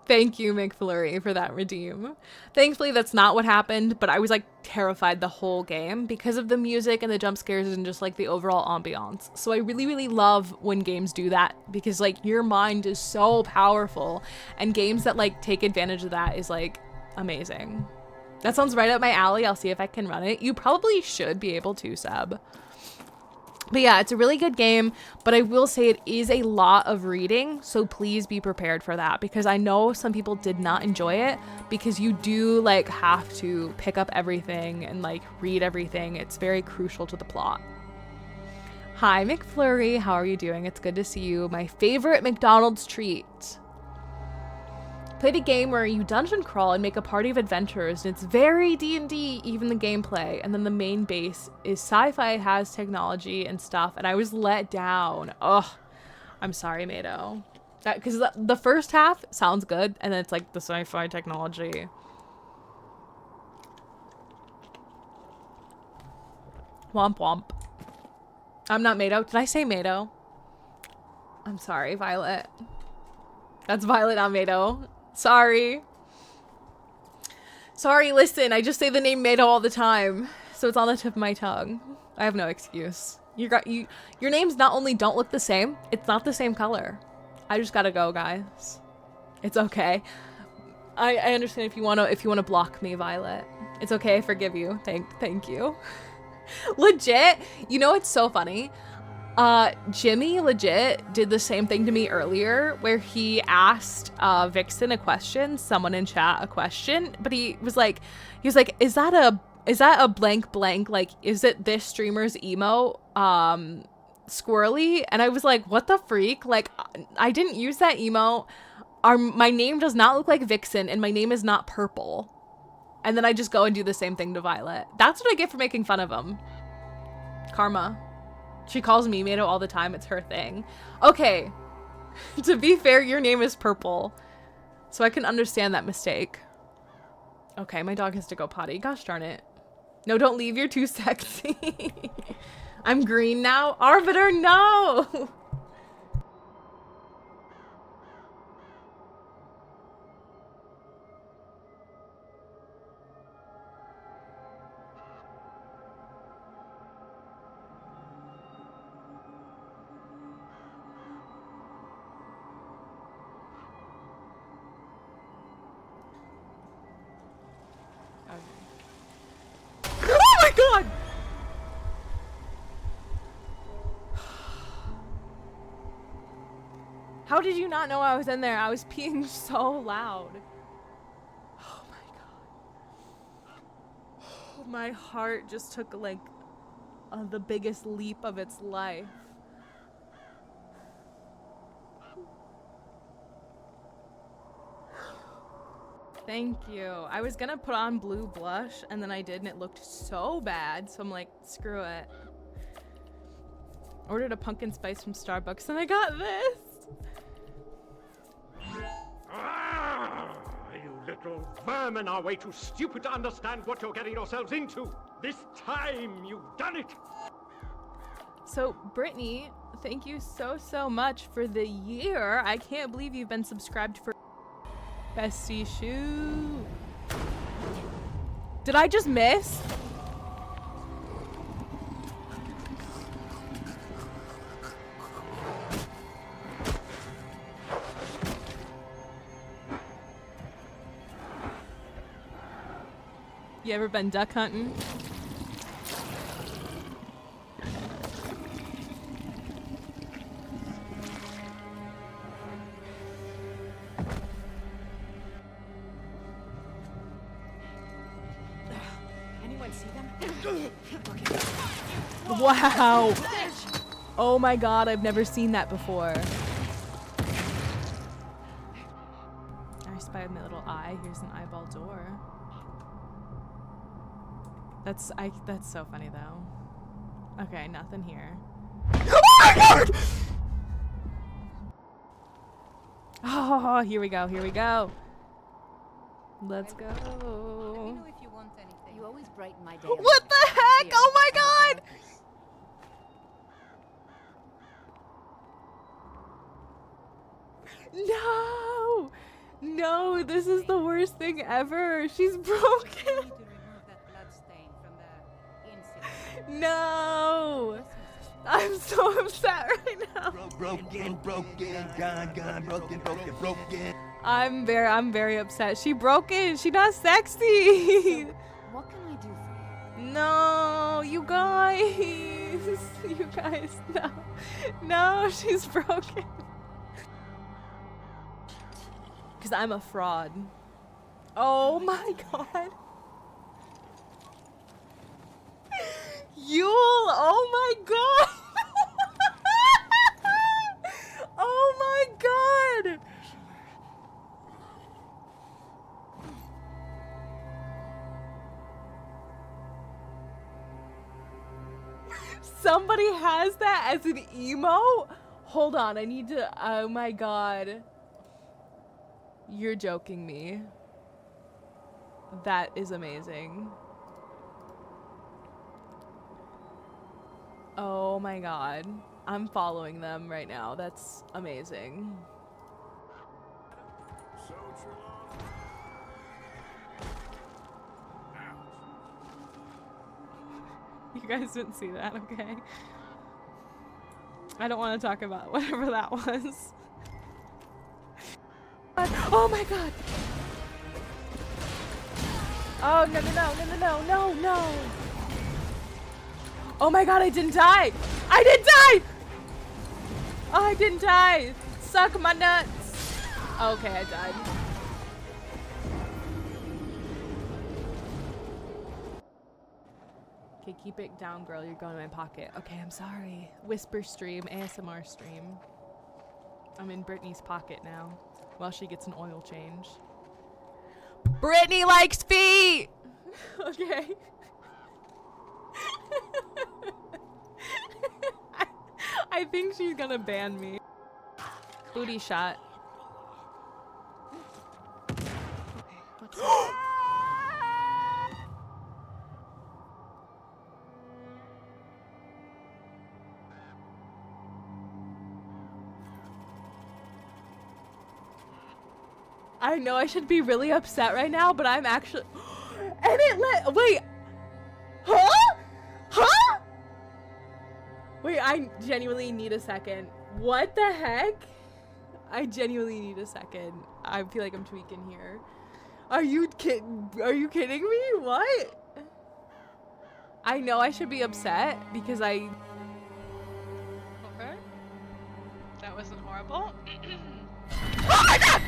A: thank you, McFlurry, for that redeem. Thankfully, that's not what happened, but I was like terrified the whole game because of the music and the jump scares and just like the overall ambiance. So I really, really love when games do that, because like your mind is so powerful, and games that like take advantage of that is like amazing. That sounds right up my alley. I'll see if I can run it. You probably should be able to, Seb. But yeah, it's a really good game, but I will say it is a lot of reading, so please be prepared for that, because I know some people did not enjoy it, because you do like have to pick up everything and like read everything. It's very crucial to the plot. Hi, McFlurry. How are you doing? It's good to see you. My favorite McDonald's treat. Played a game where you dungeon crawl and make a party of adventurers, and it's very D&D, even the gameplay, and then the main base is sci-fi, has technology and stuff, and I was let down. Ugh, I'm sorry, Mado. Because the first half sounds good, and then it's like the sci-fi technology. Womp womp. I'm not Mado. Did I say Mado? I'm sorry, Violet. That's Violet, not Mado. Sorry, listen, I just say the name Mado all the time, so it's on the tip of my tongue. I have no excuse. Your names not only don't look the same, it's not the same color. I just gotta go, guys. It's okay. I understand if you wanna block me, Violet. It's okay, I forgive you. Thank you. Legit, you know, it's so funny. Jimmy legit did the same thing to me earlier where he asked Vixen a question, someone in chat a question, but he was like, is that a blank blank, like is it this streamer's emo squirrely? And I was like, what the freak? Like I didn't use that emo. My name does not look like Vixen and my name is not purple. And then I just go and do the same thing to Violet. That's what I get for making fun of him. Karma. She calls me Mato all the time. It's her thing. Okay. To be fair, your name is purple. So I can understand that mistake. Okay, my dog has to go potty. Gosh darn it. No, don't leave. You're too sexy. I'm green now. Arbiter, no! Oh my god! How did you not know I was in there? I was peeing so loud. Oh my god. Oh, my heart just took like the biggest leap of its life. Thank you. I was gonna put on blue blush and then I did and it looked so bad. So I'm like, screw it. Ordered a pumpkin spice from Starbucks and I got this.
B: You little vermin are way too stupid to understand what you're getting yourselves into. This time you've done it.
A: So Brittany, thank you so much for the year. I can't believe you've been subscribed for Bestie shoe. Did I just miss? You ever been duck hunting?
J: Anyone see them?
A: Wow. Oh my god, I've never seen that before. I spied my little eye. Here's an eyeball door. That's so funny though. Okay, nothing here. Oh my god! Oh, here we go, here we go. Let's go.
L: Let me know if you want anything. You always brighten my day.
A: What the heck? Oh my god! No! No, this is the worst thing ever. She's broken. No! I'm so upset right now.
M: Broken, gone, broken.
A: I'm very upset. She broken. She not sexy.
L: What can I do for you?
A: No, you guys. You guys, no. No, she's broken. Because I'm a fraud. Oh my god. Yule, oh my god. Oh my god. Somebody has that as an emo? Hold on, I need to, oh my god. You're joking me. That is amazing. Oh my god. I'm following them right now. That's amazing. You guys didn't see that, okay? I don't want to talk about whatever that was. Oh my god! Oh, no. Oh my god, I didn't die! I didn't die! Oh, I didn't die. Suck my nuts. Okay, I died. Okay, keep it down, girl. You're going in my pocket. Okay, I'm sorry. Whisper stream, ASMR stream. I'm in Brittany's pocket now while she gets an oil change. Brittany likes feet! Okay. I think she's gonna ban me. Booty shot. Okay, I know I should be really upset right now, but I'm actually. And it wait. Huh? Huh? Wait, I genuinely need a second. What the heck? I genuinely need a second. I feel like I'm tweaking here. Are you kidding me? What? I know I should be upset because I.
N: Okay. That wasn't horrible.
A: Oh my god!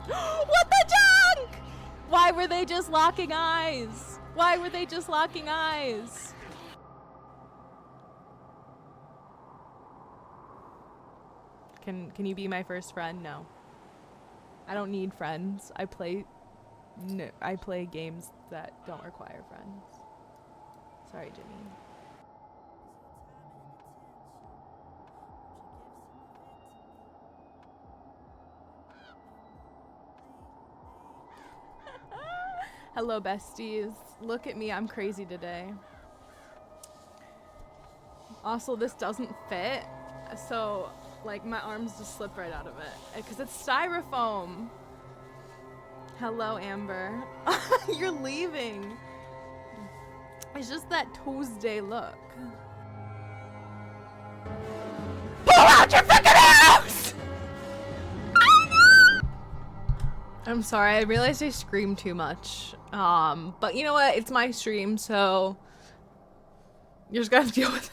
A: What the junk? Why were they just locking eyes? Why were they just locking eyes? Can you be my first friend? No. I don't need friends. I play games that don't require friends. Sorry, Jimmy. Hello, besties. Look at me. I'm crazy today. Also, this doesn't fit. So, like, my arms just slip right out of it. Because it's styrofoam. Hello, Amber. You're leaving. It's just that Tuesday look. Pull out your freaking house! I'm sorry, I realized I screamed too much. But you know what? It's my stream, so you're just gonna have to deal with it.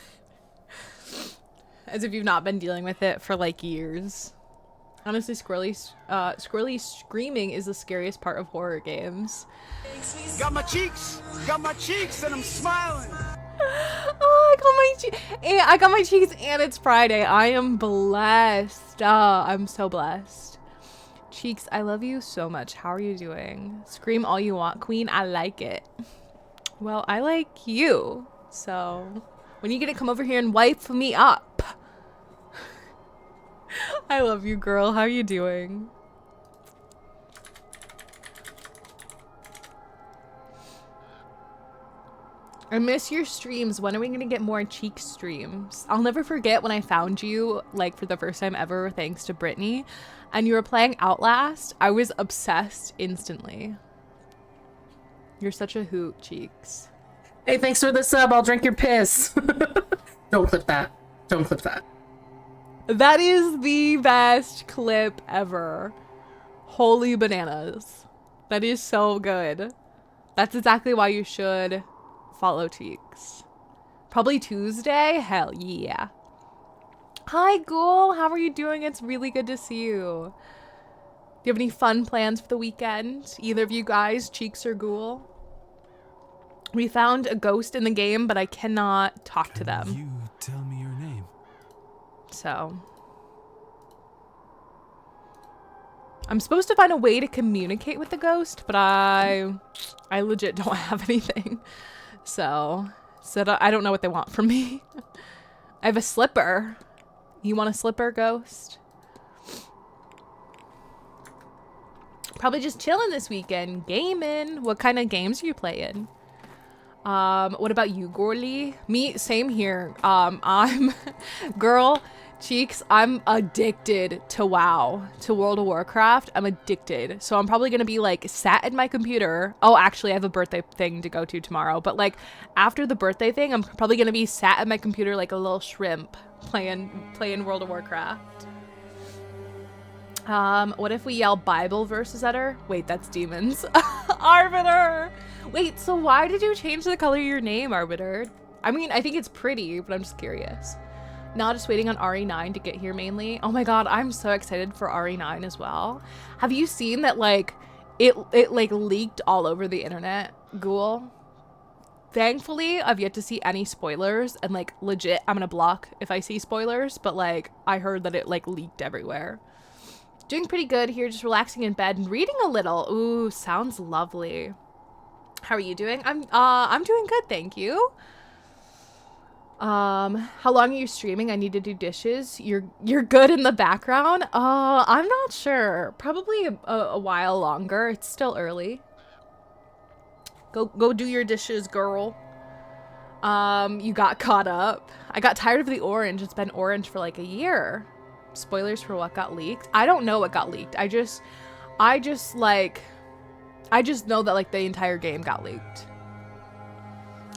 A: As if you've not been dealing with it for like years. Honestly, squirrely screaming is the scariest part of horror games.
M: Got my cheeks, and I'm smiling.
A: Oh, I got my cheeks, and it's Friday. I am blessed. I'm so blessed. Cheeks, I love you so much. How are you doing? Scream all you want, queen. I like it. Well, I like you. So, when you gonna come over here and wipe me up? I love you, girl. How are you doing? I miss your streams. When are we gonna get more cheek streams? I'll never forget when I found you, like, for the first time ever, thanks to Brittany, and you were playing Outlast. I was obsessed instantly. You're such a hoot, Cheeks.
O: Hey, thanks for the sub. I'll drink your piss. Don't clip that. Don't clip that.
A: That is the best clip ever. Holy bananas. That is so good. That's exactly why you should follow Cheeks. Probably Tuesday? Hell yeah. Hi, Ghoul. How are you doing? It's really good to see you. Do you have any fun plans for the weekend? Either of you guys, Cheeks or Ghoul? We found a ghost in the game, but I cannot talk to them.
G: You tell me your name.
A: So I'm supposed to find a way to communicate with the ghost, but I legit don't have anything. So I don't know what they want from me. I have a slipper. You want a slipper, ghost? Probably just chilling this weekend, gaming. What kind of games are you playing? What about you, Gorley? Me, same here. I'm girl, Cheeks, I'm addicted to WoW, to World of Warcraft. I'm addicted. So I'm probably gonna be like sat at my computer. Oh, actually I have a birthday thing to go to tomorrow, but like after the birthday thing, I'm probably gonna be sat at my computer like a little shrimp playing World of Warcraft. What if we yell Bible verses at her? Wait, that's demons. Arbiter! Wait, so why did you change the color of your name, Arbiter? I mean, I think it's pretty, but I'm just curious. Now just waiting on RE9 to get here mainly. Oh my god, I'm so excited for RE9 as well. Have you seen that, like, it like leaked all over the internet, Ghoul? Thankfully, I've yet to see any spoilers, and like legit, I'm gonna block if I see spoilers, but like I heard that it like leaked everywhere. Doing pretty good here, just relaxing in bed and reading a little. Ooh, sounds lovely. How are you doing? I'm doing good, thank you. How long are you streaming? I need to do dishes. You're good in the background? I'm not sure. Probably a while longer. It's still early. Go do your dishes, girl. You got caught up. I got tired of the orange. It's been orange for like a year. Spoilers for what got leaked. I don't know what got leaked. I just know that like the entire game got leaked.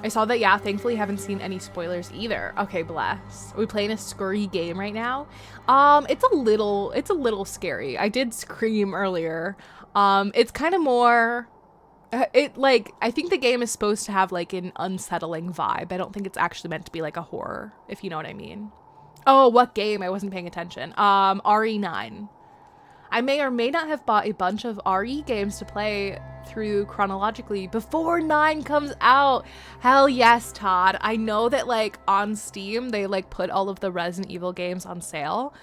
A: I saw that, yeah, thankfully haven't seen any spoilers either. Okay, bless. Are we playing a scurry game right now? It's a little scary. I did scream earlier. It's kind of more, I think the game is supposed to have like an unsettling vibe. I don't think it's actually meant to be like a horror, if you know what I mean. Oh, what game? I wasn't paying attention. RE9. I may or may not have bought a bunch of RE games to play through chronologically before 9 comes out. Hell yes, Todd. I know that like on Steam, they like put all of the Resident Evil games on sale.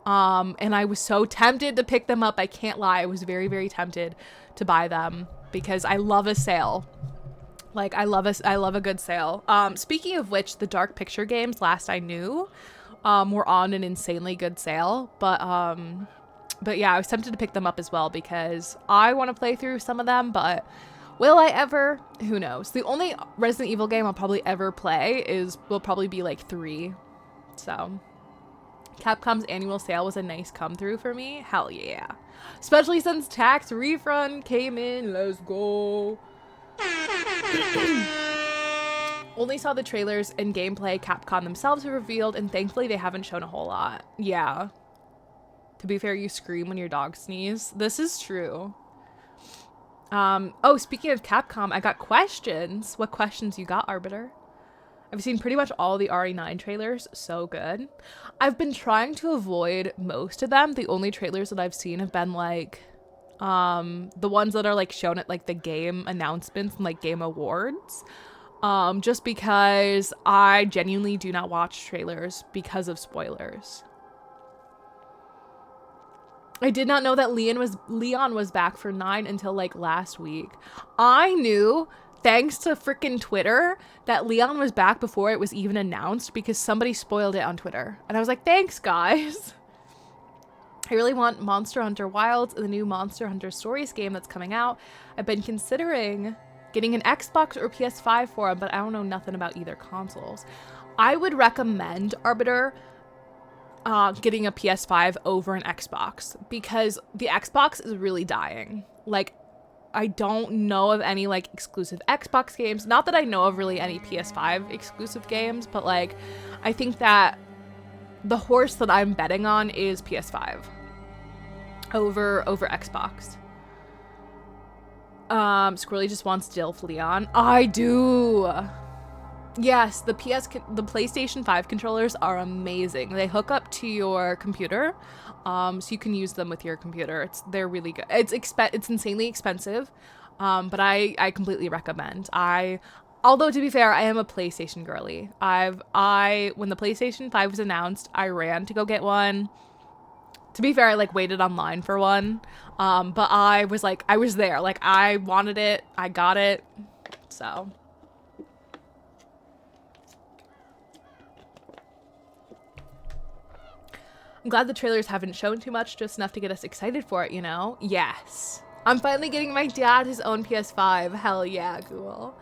A: And I was so tempted to pick them up. I can't lie. I was very, very tempted to buy them because I love a sale. Like I love a good sale. Speaking of which, the Dark Picture games, last I knew, were on an insanely good sale, but yeah, I was tempted to pick them up as well because I want to play through some of them, but will I ever? Who knows? The only Resident Evil game I'll probably ever play will probably be like 3. So Capcom's annual sale was a nice come through for me. Hell yeah. Especially since tax refund came in. Let's go. Only saw the trailers and gameplay Capcom themselves have revealed, and thankfully they haven't shown a whole lot. Yeah. To be fair, you scream when your dog sneezes. This is true. Oh, speaking of Capcom, I got questions. What questions you got, Arbiter? I've seen pretty much all the RE9 trailers. So good. I've been trying to avoid most of them. The only trailers that I've seen have been like the ones that are like shown at like the game announcements and like game awards. Just because I genuinely do not watch trailers because of spoilers. I did not know that Leon was back for 9 until like last week. I knew, thanks to freaking Twitter, that Leon was back before it was even announced because somebody spoiled it on Twitter. And I was like, thanks, guys. I really want Monster Hunter Wilds and the new Monster Hunter Stories game that's coming out. I've been considering getting an Xbox or PS5 for them, but I don't know nothing about either consoles. I would recommend, Arbiter, getting a PS5 over an Xbox because the Xbox is really dying. Like, I don't know of any like exclusive Xbox games. Not that I know of really any PS5 exclusive games, but like I think that the horse that I'm betting on is PS5 over Xbox. Squirrely just wants Dilf Leon. I do. Yes, the PlayStation 5 controllers are amazing. They hook up to your computer, so you can use them with your computer. They're really good. It's insanely expensive, but I completely recommend. Although to be fair, I am a PlayStation girly. When the PlayStation 5 was announced, I ran to go get one. To be fair, I like waited online for one, but I was there. Like I wanted it, I got it, so. I'm glad the trailers haven't shown too much, just enough to get us excited for it, you know? Yes. I'm finally getting my dad his own PS5. Hell yeah, Ghoul.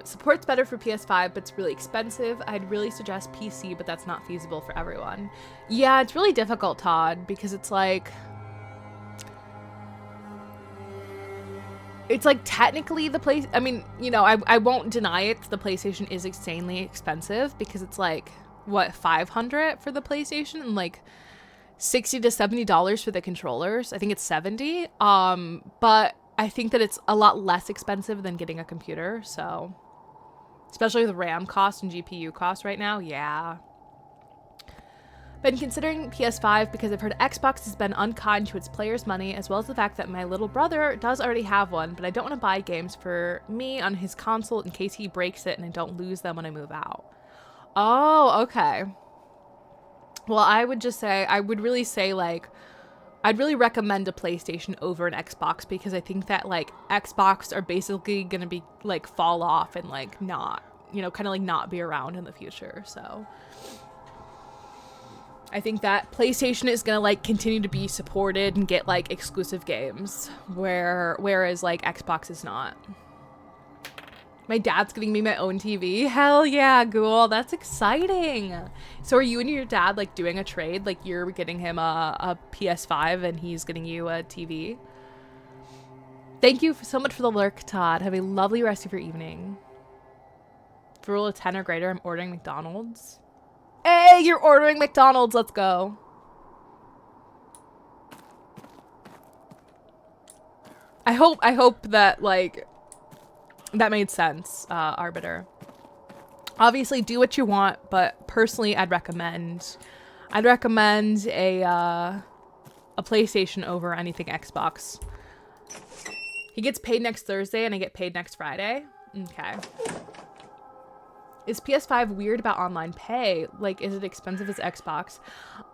A: Support's better for PS5, but it's really expensive. I'd really suggest PC, but that's not feasible for everyone. Yeah, it's really difficult, Todd, because it's like technically the place, I mean, you know, I won't deny it. The PlayStation is insanely expensive because it's like, what, $500 for the PlayStation? And like $60 to $70 for the controllers. I think it's 70. But I think that it's a lot less expensive than getting a computer. So, especially with RAM cost and GPU cost right now. Yeah. Been considering PS5 because I've heard Xbox has been unkind to its players' money, as well as the fact that my little brother does already have one, but I don't want to buy games for me on his console in case he breaks it and I don't lose them when I move out. Oh, okay. Well, I would really say, like, I'd really recommend a PlayStation over an Xbox, because I think that, like, Xbox are basically going to be, like, fall off and, like, not, you know, kind of, like, not be around in the future, so... I think that PlayStation is gonna, like, continue to be supported and get, like, exclusive games, whereas, like, Xbox is not. My dad's getting me my own TV. Hell yeah, Ghoul. That's exciting. So are you and your dad, like, doing a trade? Like, you're getting him a PS5 and he's getting you a TV? Thank you so much for the lurk, Todd. Have a lovely rest of your evening. For rule of 10 or greater, I'm ordering McDonald's. Hey, you're ordering McDonald's. Let's go. I hope that, like, that made sense, Arbiter. Obviously, do what you want, but personally, I'd recommend a PlayStation over anything Xbox. He gets paid next Thursday, and I get paid next Friday. Okay. Is PS5 weird about online pay? Like, is it expensive as Xbox?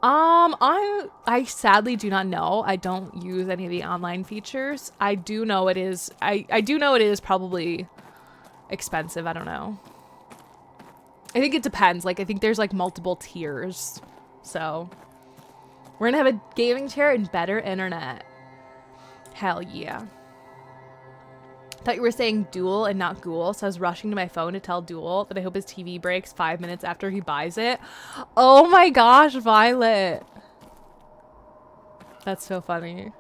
A: I sadly do not know. I don't use any of the online features. I do know it is. I do know it is probably expensive. I don't know. I think it depends. Like, I think there's, like, multiple tiers. So we're gonna have a gaming chair and better internet. Hell yeah. Thought you were saying Duel and not Ghoul, so I was rushing to my phone to tell Duel that I hope his TV breaks 5 minutes after he buys it. Oh my gosh, Violet. That's so funny.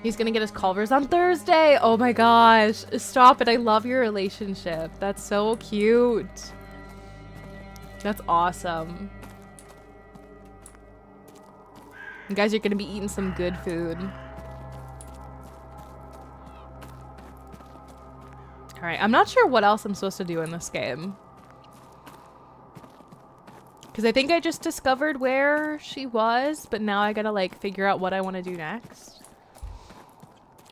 A: He's gonna get his Culvers on Thursday. Oh my gosh. Stop it. I love your relationship. That's so cute. That's awesome. You guys are gonna be eating some good food. Alright, I'm not sure what else I'm supposed to do in this game. Because I think I just discovered where she was, but now I gotta, like, figure out what I want to do next.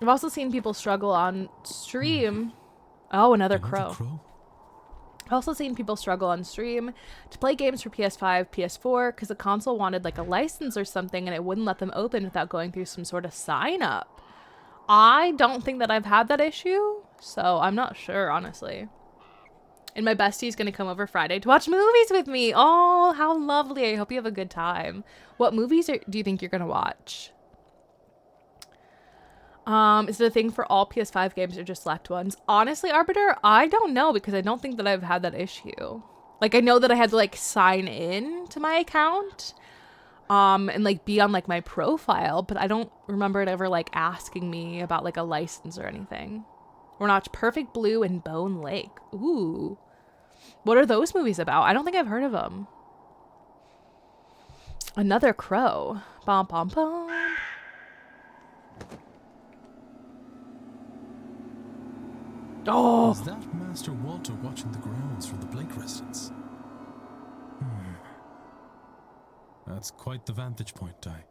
A: I've also seen people struggle on stream. Oh, another crow. I've also seen people struggle on stream to play games for PS5, PS4, because the console wanted, like, a license or something, and it wouldn't let them open without going through some sort of sign-up. I don't think that I've had that issue. So I'm not sure, honestly. And my bestie's gonna come over Friday to watch movies with me. Oh, how lovely. I hope you have a good time. What movies do you think you're gonna watch? Is it a thing for all PS5 games or just select ones? Honestly, Arbiter, I don't know, because I don't think that I've had that issue. Like, I know that I had to, like, sign in to my account. And, like, be on, like, my profile, but I don't remember it ever, like, asking me about, like, a license or anything. We're not Perfect Blue and Bone Lake. Ooh. What are those movies about? I don't think I've heard of them. Another crow. Bom, bom, bom. Oh!
G: Is that Master Walter watching the grounds from the Blake residence? That's quite the vantage point, I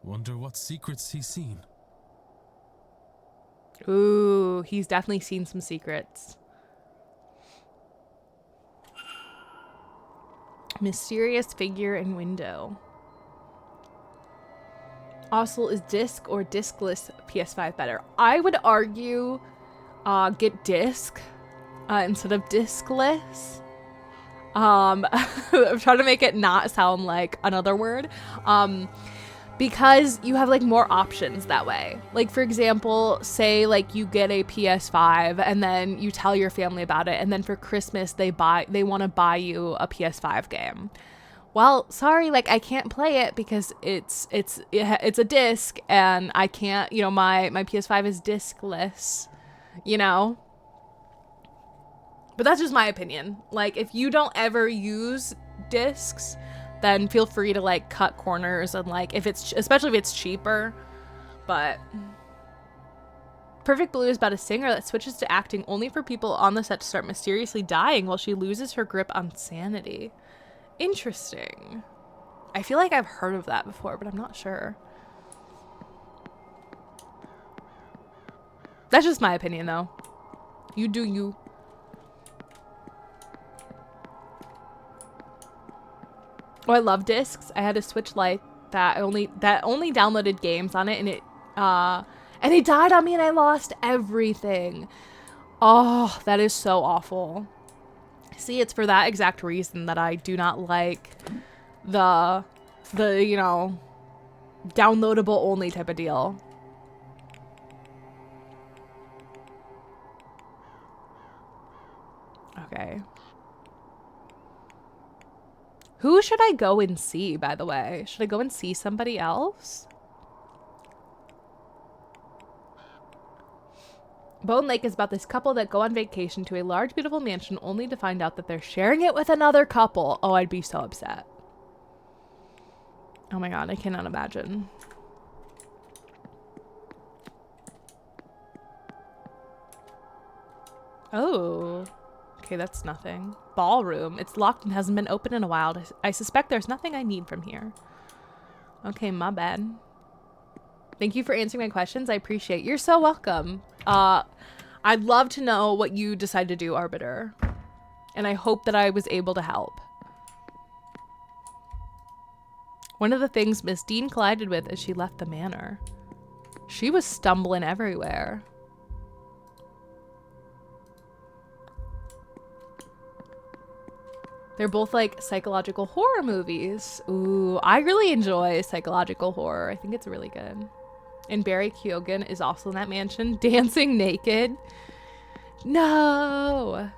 G: wonder what secrets he's seen.
A: Ooh, he's definitely seen some secrets. Mysterious figure and window. Also, is disc or discless PS5 better? I would argue get disc instead of discless. I'm trying to make it not sound like another word. Because you have, like, more options that way. Like, for example, say, like, you get a PS5 and then you tell your family about it, and then for Christmas they want to buy you a PS5 game. Well, sorry, like, I can't play it because it's a disc, and I can't, you know, my PS5 is discless, you know? But that's just my opinion. Like, if you don't ever use discs, then feel free to like cut corners and like especially if it's cheaper. But Perfect Blue is about a singer that switches to acting only for people on the set to start mysteriously dying while she loses her grip on sanity. Interesting. I feel like I've heard of that before, but I'm not sure. That's just my opinion, though. You do you. Oh, I love discs. I had a Switch Lite that only downloaded games on it, and it died on me, and I lost everything. Oh, that is so awful. See, it's for that exact reason that I do not like the you know, downloadable only type of deal. Okay. Who should I go and see, by the way? Should I go and see somebody else? Bone Lake is about this couple that go on vacation to a large, beautiful mansion only to find out that they're sharing it with another couple. Oh, I'd be so upset. Oh my god, I cannot imagine. Oh. Okay, that's nothing. Ballroom. It's locked and hasn't been open in a while. I suspect there's nothing I need from here. Okay, my bad. Thank you for answering my questions. I appreciate it. You're so welcome. I'd love to know what you decide to do, Arbiter. And I hope that I was able to help. One of the things Miss Dean collided with as she left the manor. She was stumbling everywhere. They're both like psychological horror movies. Ooh, I really enjoy psychological horror. I think it's really good. And Barry Keoghan is also in that mansion, dancing naked. No.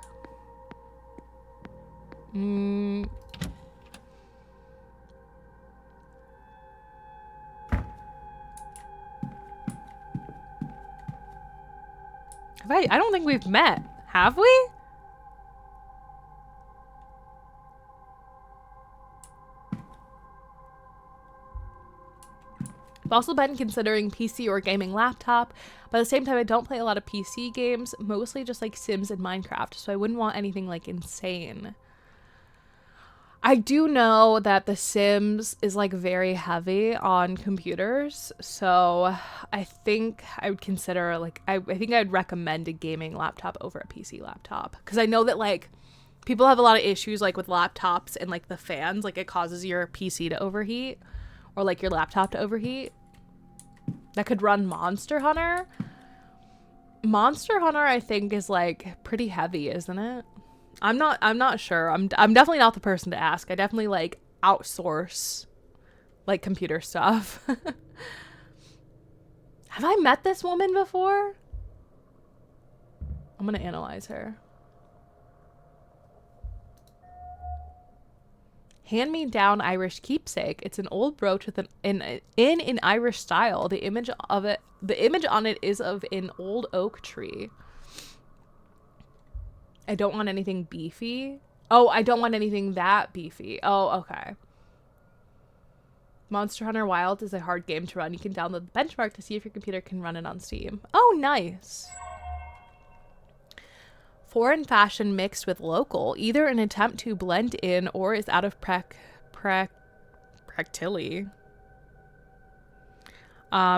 A: I don't think we've met. Have we? I've also been considering PC or gaming laptop, but at the same time I don't play a lot of PC games, mostly just like Sims and Minecraft, so I wouldn't want anything like insane. I do know that The Sims is like very heavy on computers, so I think I would consider like I think I'd recommend a gaming laptop over a PC laptop, because I know that like people have a lot of issues like with laptops and like the fans, like it causes your PC to overheat or like your laptop to overheat. That could run Monster Hunter. Monster Hunter I think is like pretty heavy, isn't it? I'm not sure. I'm definitely not the person to ask. I definitely like outsource like computer stuff. Have I met this woman before? I'm gonna analyze her. Hand-me-down Irish keepsake. It's an old brooch with in an Irish style. The image on it is of an old oak tree. I don't want anything beefy. Oh, I don't want anything that beefy. Oh, okay. Monster Hunter Wilds is a hard game to run. You can download the benchmark to see if your computer can run it on Steam. Oh, nice. Foreign fashion mixed with local, either an attempt to blend in or is out of practically.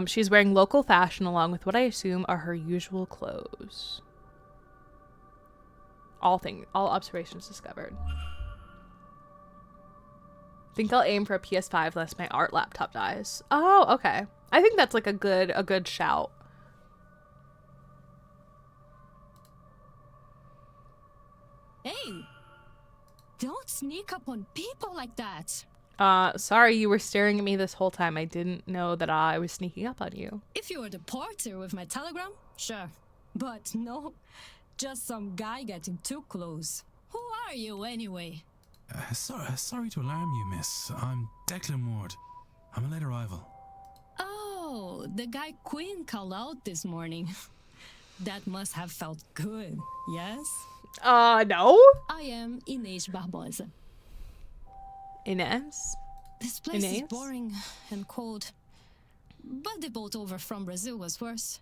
A: She's wearing local fashion along with what I assume are her usual clothes. All observations discovered. Think I'll aim for a PS5 unless my art laptop dies. Oh, okay. I think that's like a good shout.
H: Hey, don't sneak up on people like that.
A: Sorry, you were staring at me this whole time. I didn't know that I was sneaking up on you.
H: If you were the porter with my telegram, sure. But no, just some guy getting too close. Who are you anyway?
P: Sorry to alarm you, miss. I'm Declan Ward. I'm a late arrival.
H: Oh, the guy Quinn called out this morning. That must have felt good, yes?
A: No.
H: I am Inês Barbosa.
A: Inez?
H: This place is
A: Inez?
H: boring and cold. But the boat over from Brazil was worse.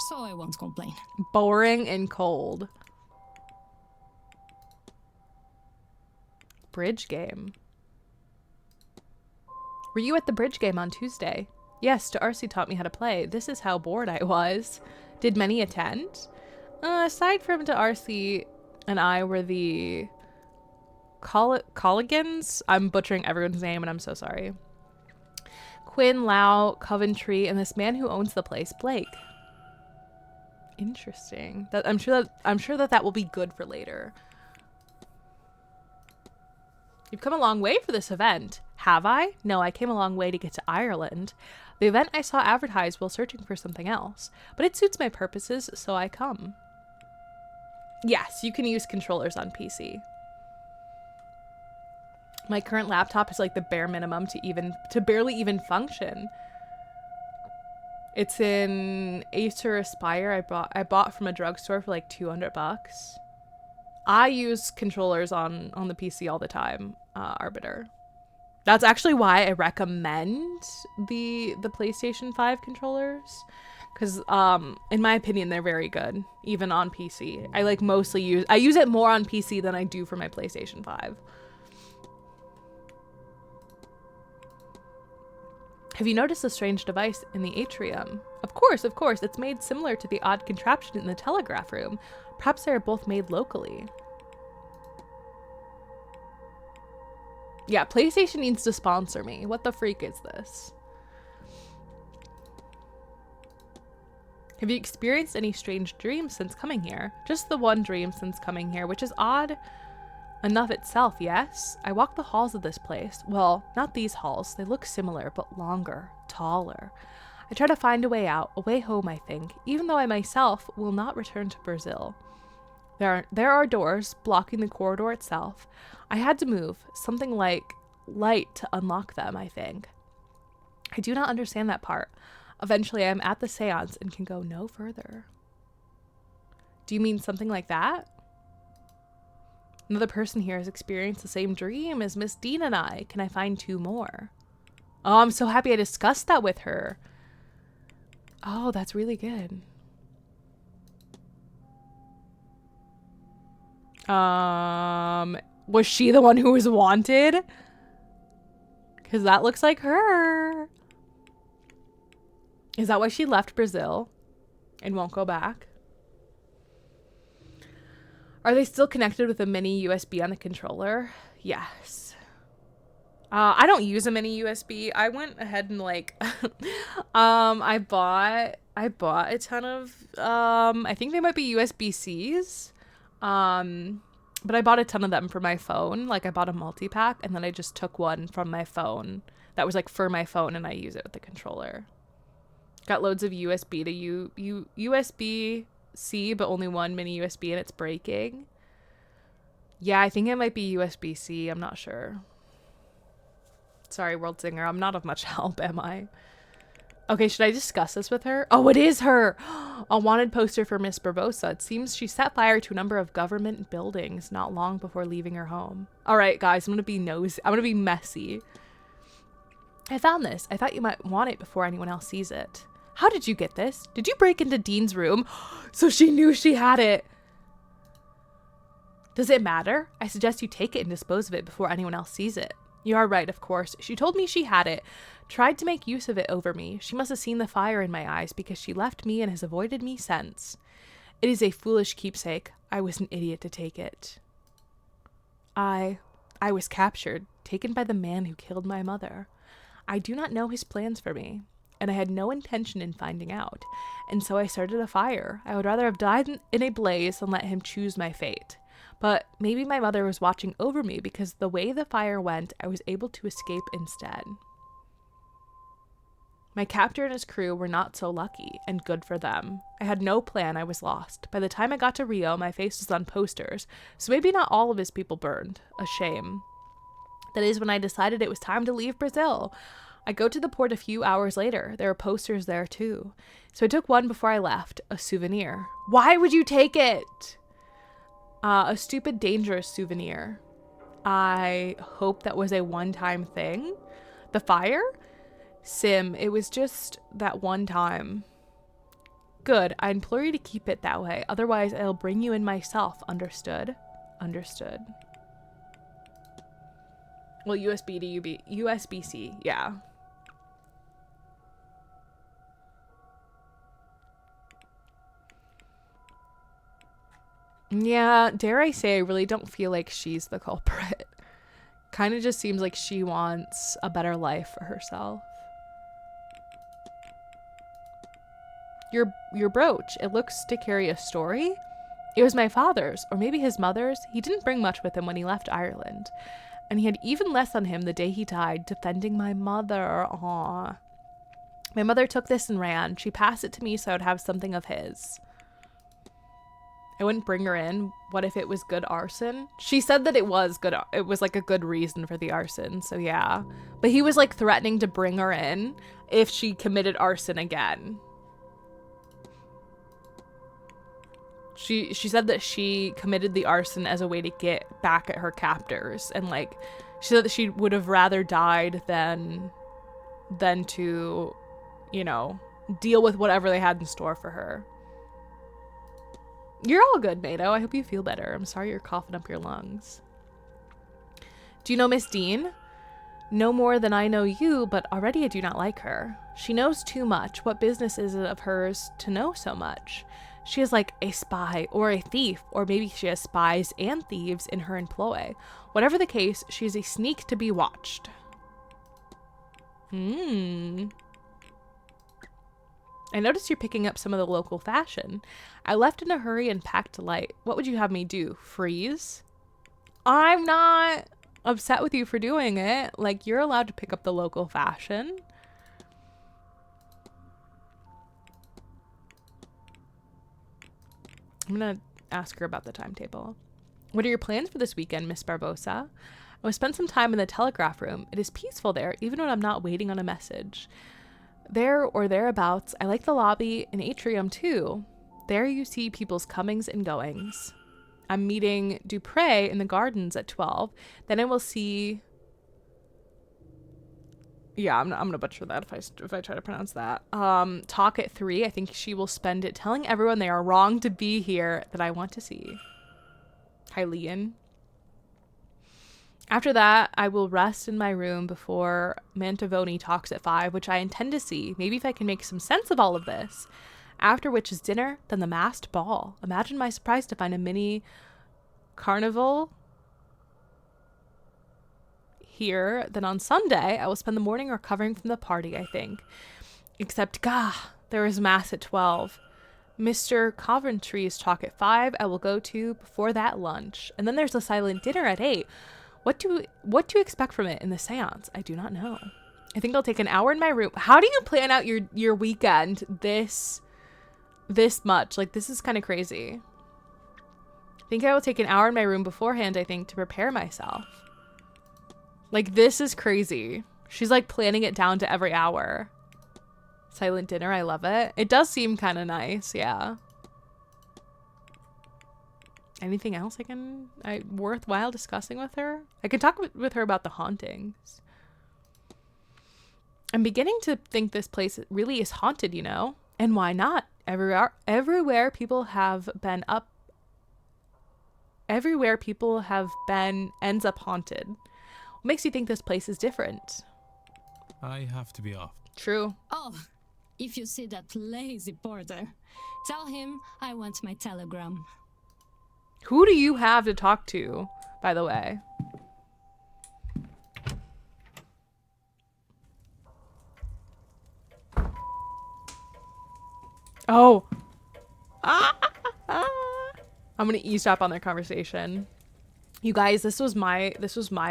H: So I won't complain.
A: Boring and cold. Bridge game. Were you at the bridge game on Tuesday? Yes, Darcy taught me how to play. This is how bored I was. Did many attend? Aside from Darcy and I were the Colligans? I'm butchering everyone's name and I'm so sorry. Quinn, Lau, Coventry, and this man who owns the place, Blake. Interesting. I'm sure that will be good for later. You've come a long way for this event. Have I? No, I came a long way to get to Ireland. The event I saw advertised while searching for something else, but it suits my purposes, so I come. Yes, you can use controllers on PC. My current laptop is like the bare minimum to barely even function. It's an Acer Aspire I bought from a drugstore for like $200. I use controllers on the PC all the time, Arbiter. That's actually why I recommend the PlayStation 5 controllers, because in my opinion they're very good, even on PC. I use it more on PC than I do for my PlayStation 5. Have you noticed a strange device in the atrium? Of course. It's made similar to the odd contraption in the telegraph room. Perhaps they are both made locally. Yeah, PlayStation needs to sponsor me. What the freak is this? Have you experienced any strange dreams since coming here? Just the one dream since coming here, which is odd enough itself, yes? I walk the halls of this place. Well, not these halls. They look similar, but longer, taller. I try to find a way out, a way home, I think, even though I myself will not return to Brazil. There are doors blocking the corridor itself. I had to move, something like light to unlock them, I think. I do not understand that part. Eventually, I am at the seance and can go no further. Do you mean something like that? Another person here has experienced the same dream as Miss Dean and I. Can I find 2 more? Oh, I'm so happy I discussed that with her. Oh, that's really good. Was she the one who was wanted? Because that looks like her. Is that why she left Brazil and won't go back? Are they still connected with a mini USB on the controller? Yes. I don't use a mini USB. I went ahead and like, I bought a ton of, I think they might be USB-Cs. But I bought a ton of them for my phone. Like I bought a multi-pack and then I just took one from my phone that was like for my phone and I use it with the controller. Got loads of USB to USB-C, but only one mini USB and it's breaking. Yeah, I think it might be USB-C. I'm not sure. Sorry, World Singer. I'm not of much help, am I? Okay, should I discuss this with her? Oh, it is her! A wanted poster for Miss Barbosa. It seems she set fire to a number of government buildings not long before leaving her home. All right, guys, I'm gonna be nosy. I'm gonna be messy. I found this. I thought you might want it before anyone else sees it. How did you get this? Did you break into Dean's room? So she knew she had it. Does it matter? I suggest you take it and dispose of it before anyone else sees it. You are right, of course. She told me she had it. Tried to make use of it over me. She must have seen the fire in my eyes because she left me and has avoided me since. It is a foolish keepsake. I was an idiot to take it. I was captured, taken by the man who killed my mother. I do not know his plans for me, and I had no intention in finding out, and so I started a fire. I would rather have died in a blaze than let him choose my fate. But maybe my mother was watching over me because the way the fire went, I was able to escape instead. My captor and his crew were not so lucky, and good for them. I had no plan, I was lost. By the time I got to Rio, my face was on posters, so maybe not all of his people burned. A shame. That is when I decided it was time to leave Brazil. I go to the port a few hours later. There were posters there too. So I took one before I left, a souvenir. Why would you take it? A stupid, dangerous souvenir. I hope that was a one-time thing. The fire? Sim, it was just that one time. Good. I implore you to keep it that way. Otherwise, I'll bring you in myself. Understood? Understood. Well, USB to USB-C. Yeah. Yeah, dare I say, I really don't feel like she's the culprit. Kind of just seems like she wants a better life for herself. Your brooch, it looks to carry a story. It was my father's, or maybe his mother's. He didn't bring much with him when he left Ireland. And he had even less on him the day he died, defending my mother. Aww. My mother took this and ran. She passed it to me so I would have something of his. I wouldn't bring her in. What if it was good arson? She said that it was good. It was like a good reason for the arson. So yeah. But he was like threatening to bring her in if she committed arson again. She said that she committed the arson as a way to get back at her captors. And like, she said that she would have rather died than to, you know, deal with whatever they had in store for her. You're all good, Mato. I hope you feel better. I'm sorry you're coughing up your lungs. Do you know Miss Dean? No more than I know you, but already I do not like her. She knows too much. What business is it of hers to know so much? She is like a spy or a thief, or maybe she has spies and thieves in her employ. Whatever the case, she is a sneak to be watched. I noticed you're picking up some of the local fashion. I left in a hurry and packed light. What would you have me do? Freeze? I'm not upset with you for doing it. Like, you're allowed to pick up the local fashion. I'm gonna ask her about the timetable. What are your plans for this weekend, Miss Barbosa? I will spend some time in the telegraph room. It is peaceful there, even when I'm not waiting on a message. There or thereabouts, I like the lobby and atrium too. There you see people's comings and goings. I'm meeting Dupre in the gardens at 12. Then I will see... Yeah, I'm gonna butcher that if I try to pronounce that. Talk at 3. I think she will spend it telling everyone they are wrong to be here that I want to see. Hylian. After that, I will rest in my room before Mantovoni talks at 5, which I intend to see. Maybe if I can make some sense of all of this. After which is dinner, then the masked ball. Imagine my surprise to find a mini carnival here. Then on Sunday, I will spend the morning recovering from the party, I think. Except, there is mass at 12. Mr. Coventry's talk at 5, I will go to before that lunch. And then there's a silent dinner at 8. What do you expect from it in the seance? I do not know. I think I'll take an hour in my room. How do you plan out your weekend this much? Like, this is kind of crazy. I think I will take an hour in my room beforehand, I think, to prepare myself. Like, this is crazy. She's like planning it down to every hour. Silent dinner, I love it. It does seem kind of nice, yeah. Anything else worthwhile discussing with her? I could talk with her about the hauntings. I'm beginning to think this place really is haunted, you know? And why not? Everywhere people have been ends up haunted. What makes you think this place is different?
P: I have to be off.
A: True.
H: Oh, if you see that lazy porter, tell him I want my telegram.
A: Who do you have to talk to, by the way? Oh. I'm gonna eavesdrop on their conversation. You guys, this was my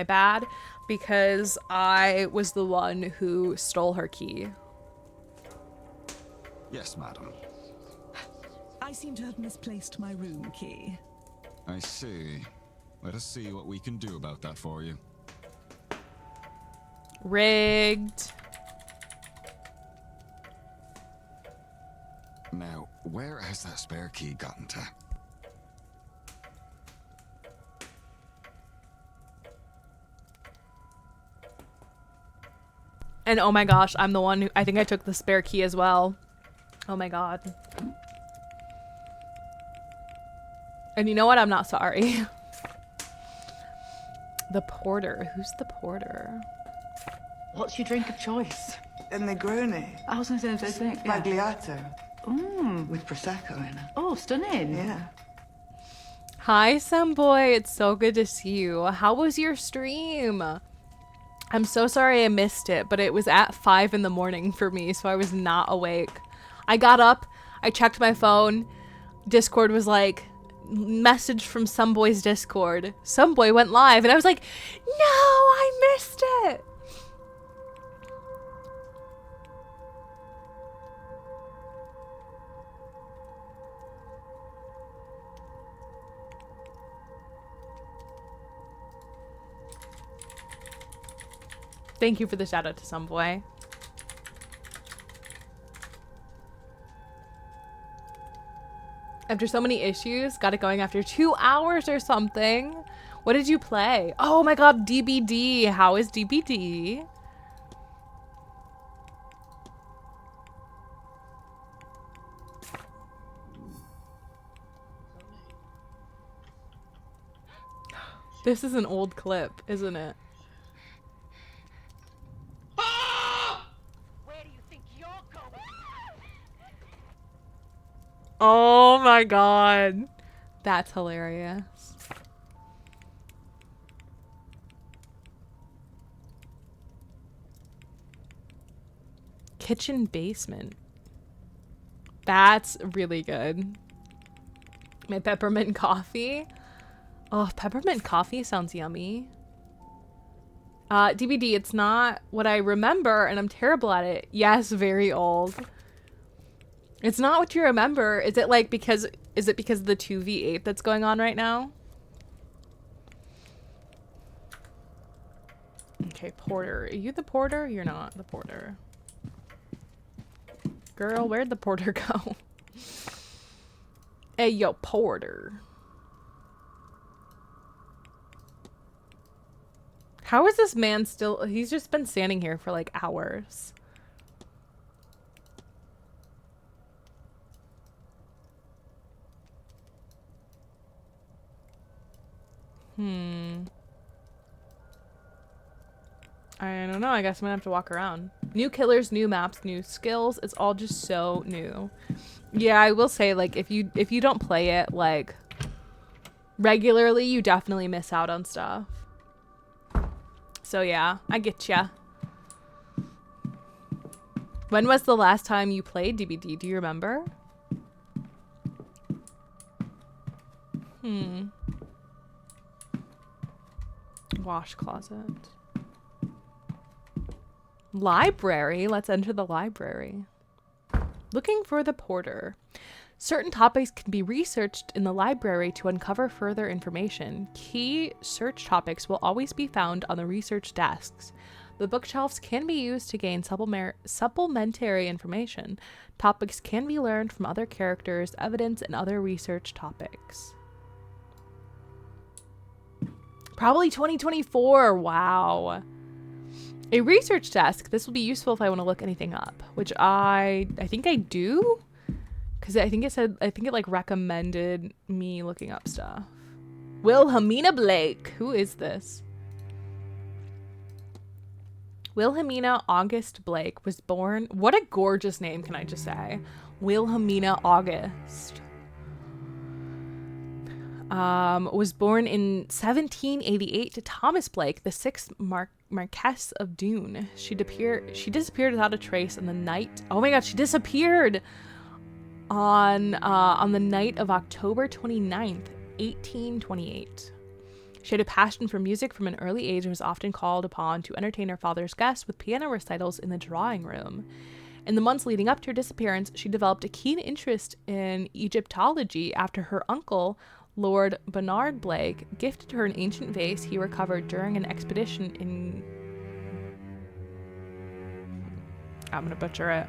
A: bad because I was the one who stole her key.
Q: Yes, madam.
R: I seem to have misplaced my room key.
Q: I see. Let us see what we can do about that for you.
A: Rigged.
Q: Now, where has that spare key gotten to?
A: And oh my gosh, I'm the one who, I think I took the spare key as well. Oh my god. And you know what? I'm not sorry. The porter. Who's the porter?
J: What's your drink of choice?
M: A Negroni.
J: I was going to say the same thing. Yeah.
M: Magliato. With Prosecco in it.
J: Oh, stunning.
M: Yeah.
A: Hi, Samboy. It's so good to see you. How was your stream? I'm so sorry I missed it, but it was at 5 in the morning for me, so I was not awake. I got up, I checked my phone. Discord was like, message from Samboy's Discord. Samboy went live, and I was like, no, I missed it. Thank you for the shout out to Samboy. After so many issues, got it going after 2 hours or something. What did you play? Oh my god, DBD. How is DBD? This is an old clip, isn't it? Oh my god. That's hilarious. Kitchen basement. That's really good. My peppermint coffee. Oh, peppermint coffee sounds yummy. DBD, it's not what I remember and I'm terrible at it. Yes, very old. It's not what you remember. Is it like because of the 2v8 that's going on right now? Okay, porter. Are you the porter? You're not the porter. Girl, where'd the porter go? Hey, yo, porter. How is this man still? He's just been standing here for like hours. I don't know. I guess I'm gonna have to walk around. New killers, new maps, new skills. It's all just so new. Yeah, I will say, like, if you don't play it like regularly, you definitely miss out on stuff. So yeah, I get ya. When was the last time you played DBD? Do you remember? Wash closet. Library. Let's enter the library. Looking for the porter. Certain topics can be researched in the library to uncover further information. Key search topics will always be found on the research desks. The bookshelves can be used to gain supplementary information. Topics can be learned from other characters, evidence, and other research topics. Probably 2024. Wow. A research desk. This will be useful if I want to look anything up, which I think I do, because I think it like recommended me looking up stuff. Wilhelmina Blake. Who is this? Wilhelmina August Blake was born. What a gorgeous name, can I just say? Wilhelmina August. Was born in 1788 to Thomas Blake, the 6th Marquess of Doon. She disappeared without a trace on the night. Oh my god, she disappeared on the night of October 29th, 1828. She had a passion for music from an early age and was often called upon to entertain her father's guests with piano recitals in the drawing room. In the months leading up to her disappearance, she developed a keen interest in Egyptology after her uncle, Lord Bernard Blake, gifted her an ancient vase he recovered during an expedition in... I'm gonna butcher it.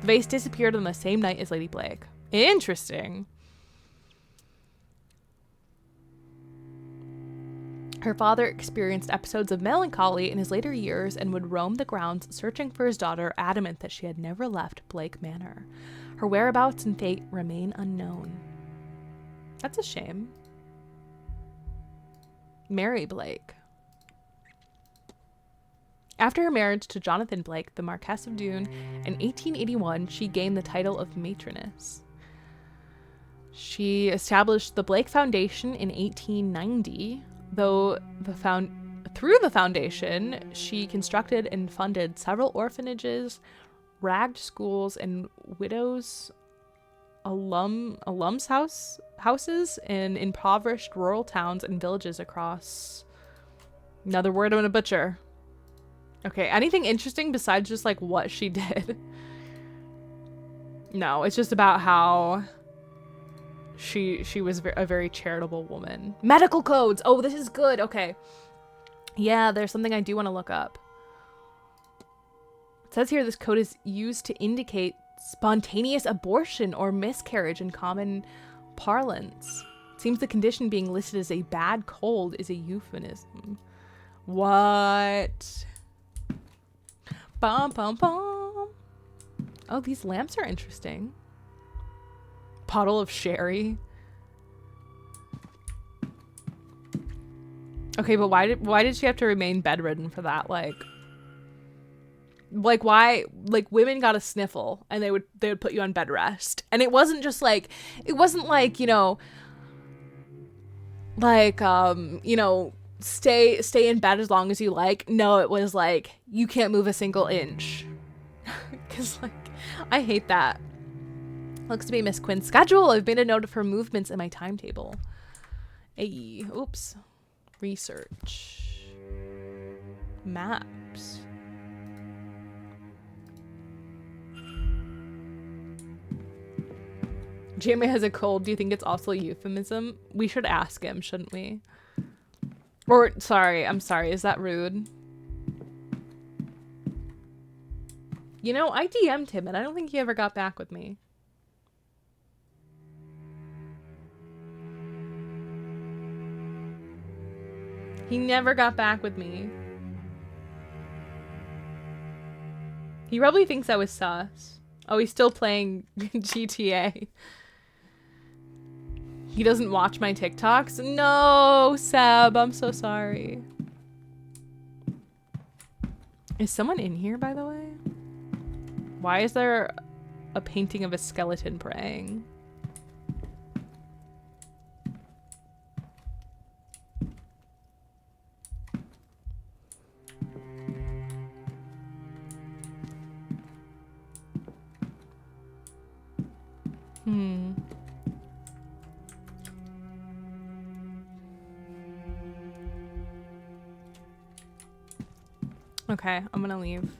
A: The vase disappeared on the same night as Lady Blake. Interesting. Her father experienced episodes of melancholy in his later years and would roam the grounds searching for his daughter, adamant that she had never left Blake Manor. Her whereabouts and fate remain unknown. That's a shame. Mary Blake. After her marriage to Jonathan Blake, the Marquess of Doon, in 1881, she gained the title of matroness. She established the Blake Foundation in 1890, though through the foundation, she constructed and funded several orphanages, ragged schools, and widows' alums houses in impoverished rural towns and villages across. Another word I'm gonna butcher. Okay, anything interesting besides just like what she did? No, it's just about how she was a very charitable woman. Medical codes. Oh, this is good. Okay. Yeah, there's something I do want to look up. It says here this code is used to indicate spontaneous abortion or miscarriage in common parlance. It seems the condition being listed as a bad cold is a euphemism. What? Bum, bum, bum. Oh, these lamps are interesting. Bottle of sherry. Okay, but why did she have to remain bedridden for that? Like why? Like, women got a sniffle and they would put you on bed rest, and it wasn't like you know, like you know, stay in bed as long as you like. No, it was like you can't move a single inch. Cause like I hate that. Looks to be Miss Quinn's schedule. I've made a note of her movements in my timetable. Hey, oops. Research. Maps. Jamie has a cold. Do you think it's also a euphemism? We should ask him, shouldn't we? Or, sorry, I'm sorry. Is that rude? You know, I DM'd him and I don't think he ever got back with me. He never got back with me. He probably thinks I was sus. Oh, he's still playing GTA. He doesn't watch my TikToks? No, Seb, I'm so sorry. Is someone in here, by the way? Why is there a painting of a skeleton praying? Okay, I'm gonna leave.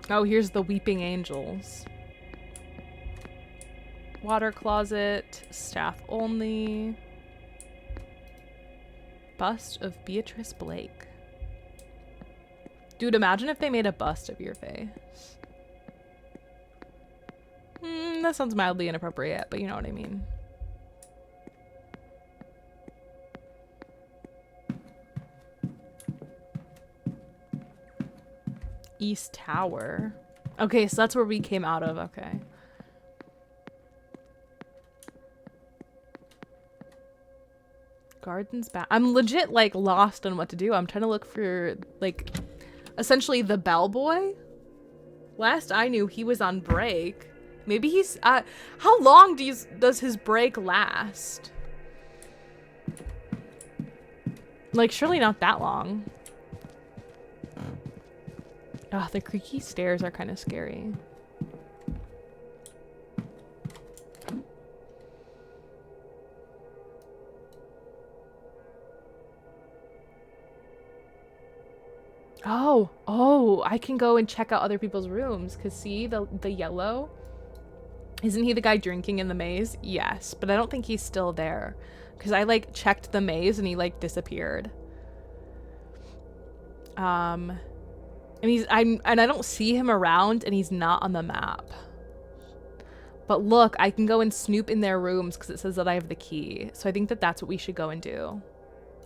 A: Oh, here's the Weeping Angels. Water closet, staff only. Bust of Beatrice Blake. Dude, imagine if they made a bust of your face. That sounds mildly inappropriate, but you know what I mean. East Tower. Okay, so that's where we came out of. Okay. Gardens back. I'm legit like lost on what to do. I'm trying to look for like essentially the bellboy. Last I knew, he was on break. Maybe he's how long does his break last? Like surely not that long. Ah, the creaky stairs are kind of scary. Oh, I can go and check out other people's rooms. Cause see the yellow? Isn't he the guy drinking in the maze? Yes, but I don't think he's still there. Cause I like checked the maze and he like disappeared. And I don't see him around, and he's not on the map. But look, I can go and snoop in their rooms because it says that I have the key. So I think that that's what we should go and do.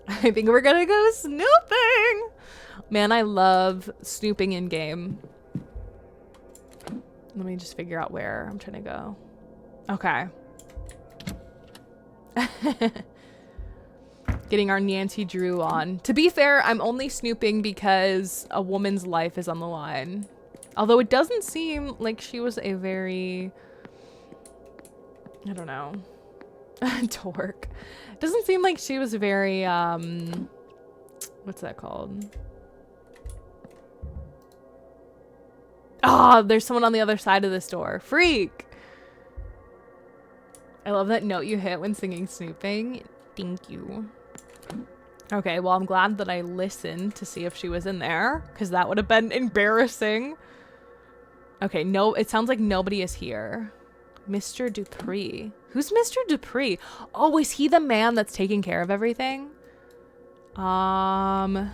A: I think we're gonna go snooping. Man, I love snooping in game. Let me just figure out where I'm trying to go. Okay. Getting our Nancy Drew on. To be fair, I'm only snooping because a woman's life is on the line. Although it doesn't seem like she was a very... I don't know. Dork. It doesn't seem like she was very, what's that called? Ah, oh, there's someone on the other side of this door. Freak! I love that note you hit when singing Snooping. Thank you. Okay, well, I'm glad that I listened to see if she was in there, because that would have been embarrassing. Okay, no, it sounds like nobody is here. Mr. Dupree. Who's Mr. Dupree? Oh, is he the man that's taking care of everything? Ground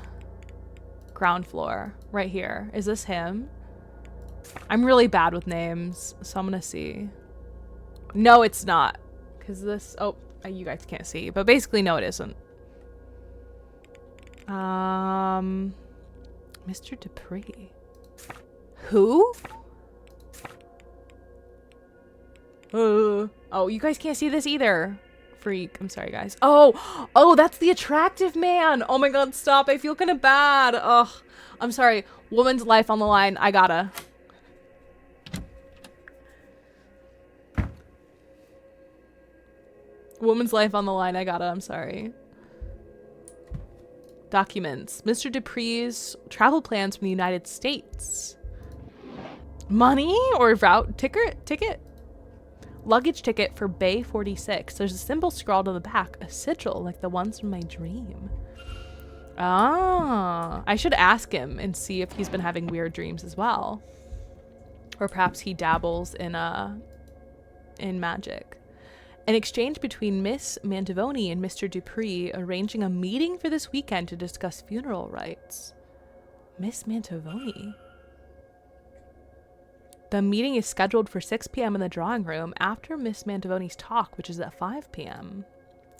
A: floor. Right here. Is this him? I'm really bad with names, so I'm gonna see. No, it's not. Because this... Oh, you guys can't see. But basically, no, it isn't. Mr. Dupree. Who? Oh, you guys can't see this either. Freak. I'm sorry, guys. Oh, that's the attractive man. Oh my god, stop. I feel kind of bad. Ugh. I'm sorry. Woman's life on the line. I gotta. Woman's life on the line. I gotta. I'm sorry. Documents. Mr. Dupree's travel plans from the United States. Money or route ticket? Luggage ticket for Bay 46. There's a symbol scrawled on the back, a sigil like the ones from my dream. Ah, I should ask him and see if he's been having weird dreams as well. Or perhaps he dabbles in magic. An exchange between Miss Mantovani and Mr. Dupree arranging a meeting for this weekend to discuss funeral rites. Miss Mantovani? The meeting is scheduled for 6 p.m. in the drawing room after Miss Mantovani's talk, which is at 5 p.m.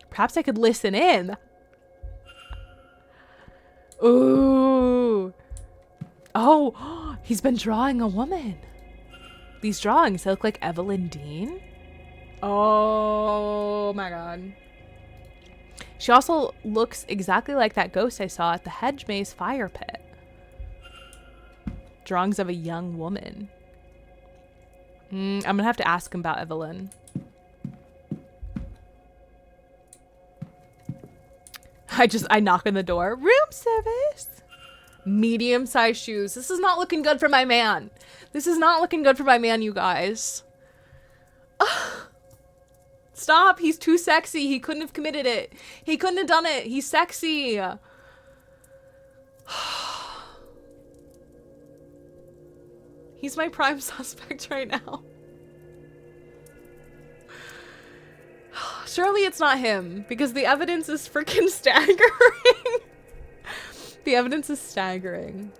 A: Perhaps I could listen in. Ooh. Oh, he's been drawing a woman. These drawings, they look like Evelyn Dean. Oh my god. She also looks exactly like that ghost I saw at the Hedge Maze fire pit. Drawings of a young woman. I'm gonna have to ask him about Evelyn. I knock on the door. Room service. Medium-sized shoes. This is not looking good for my man. This is not looking good for my man, you guys. Ugh. Stop. He's too sexy. He couldn't have committed it. He couldn't have done it. He's sexy. He's my prime suspect right now. Surely it's not him, because the evidence is freaking staggering. The evidence is staggering.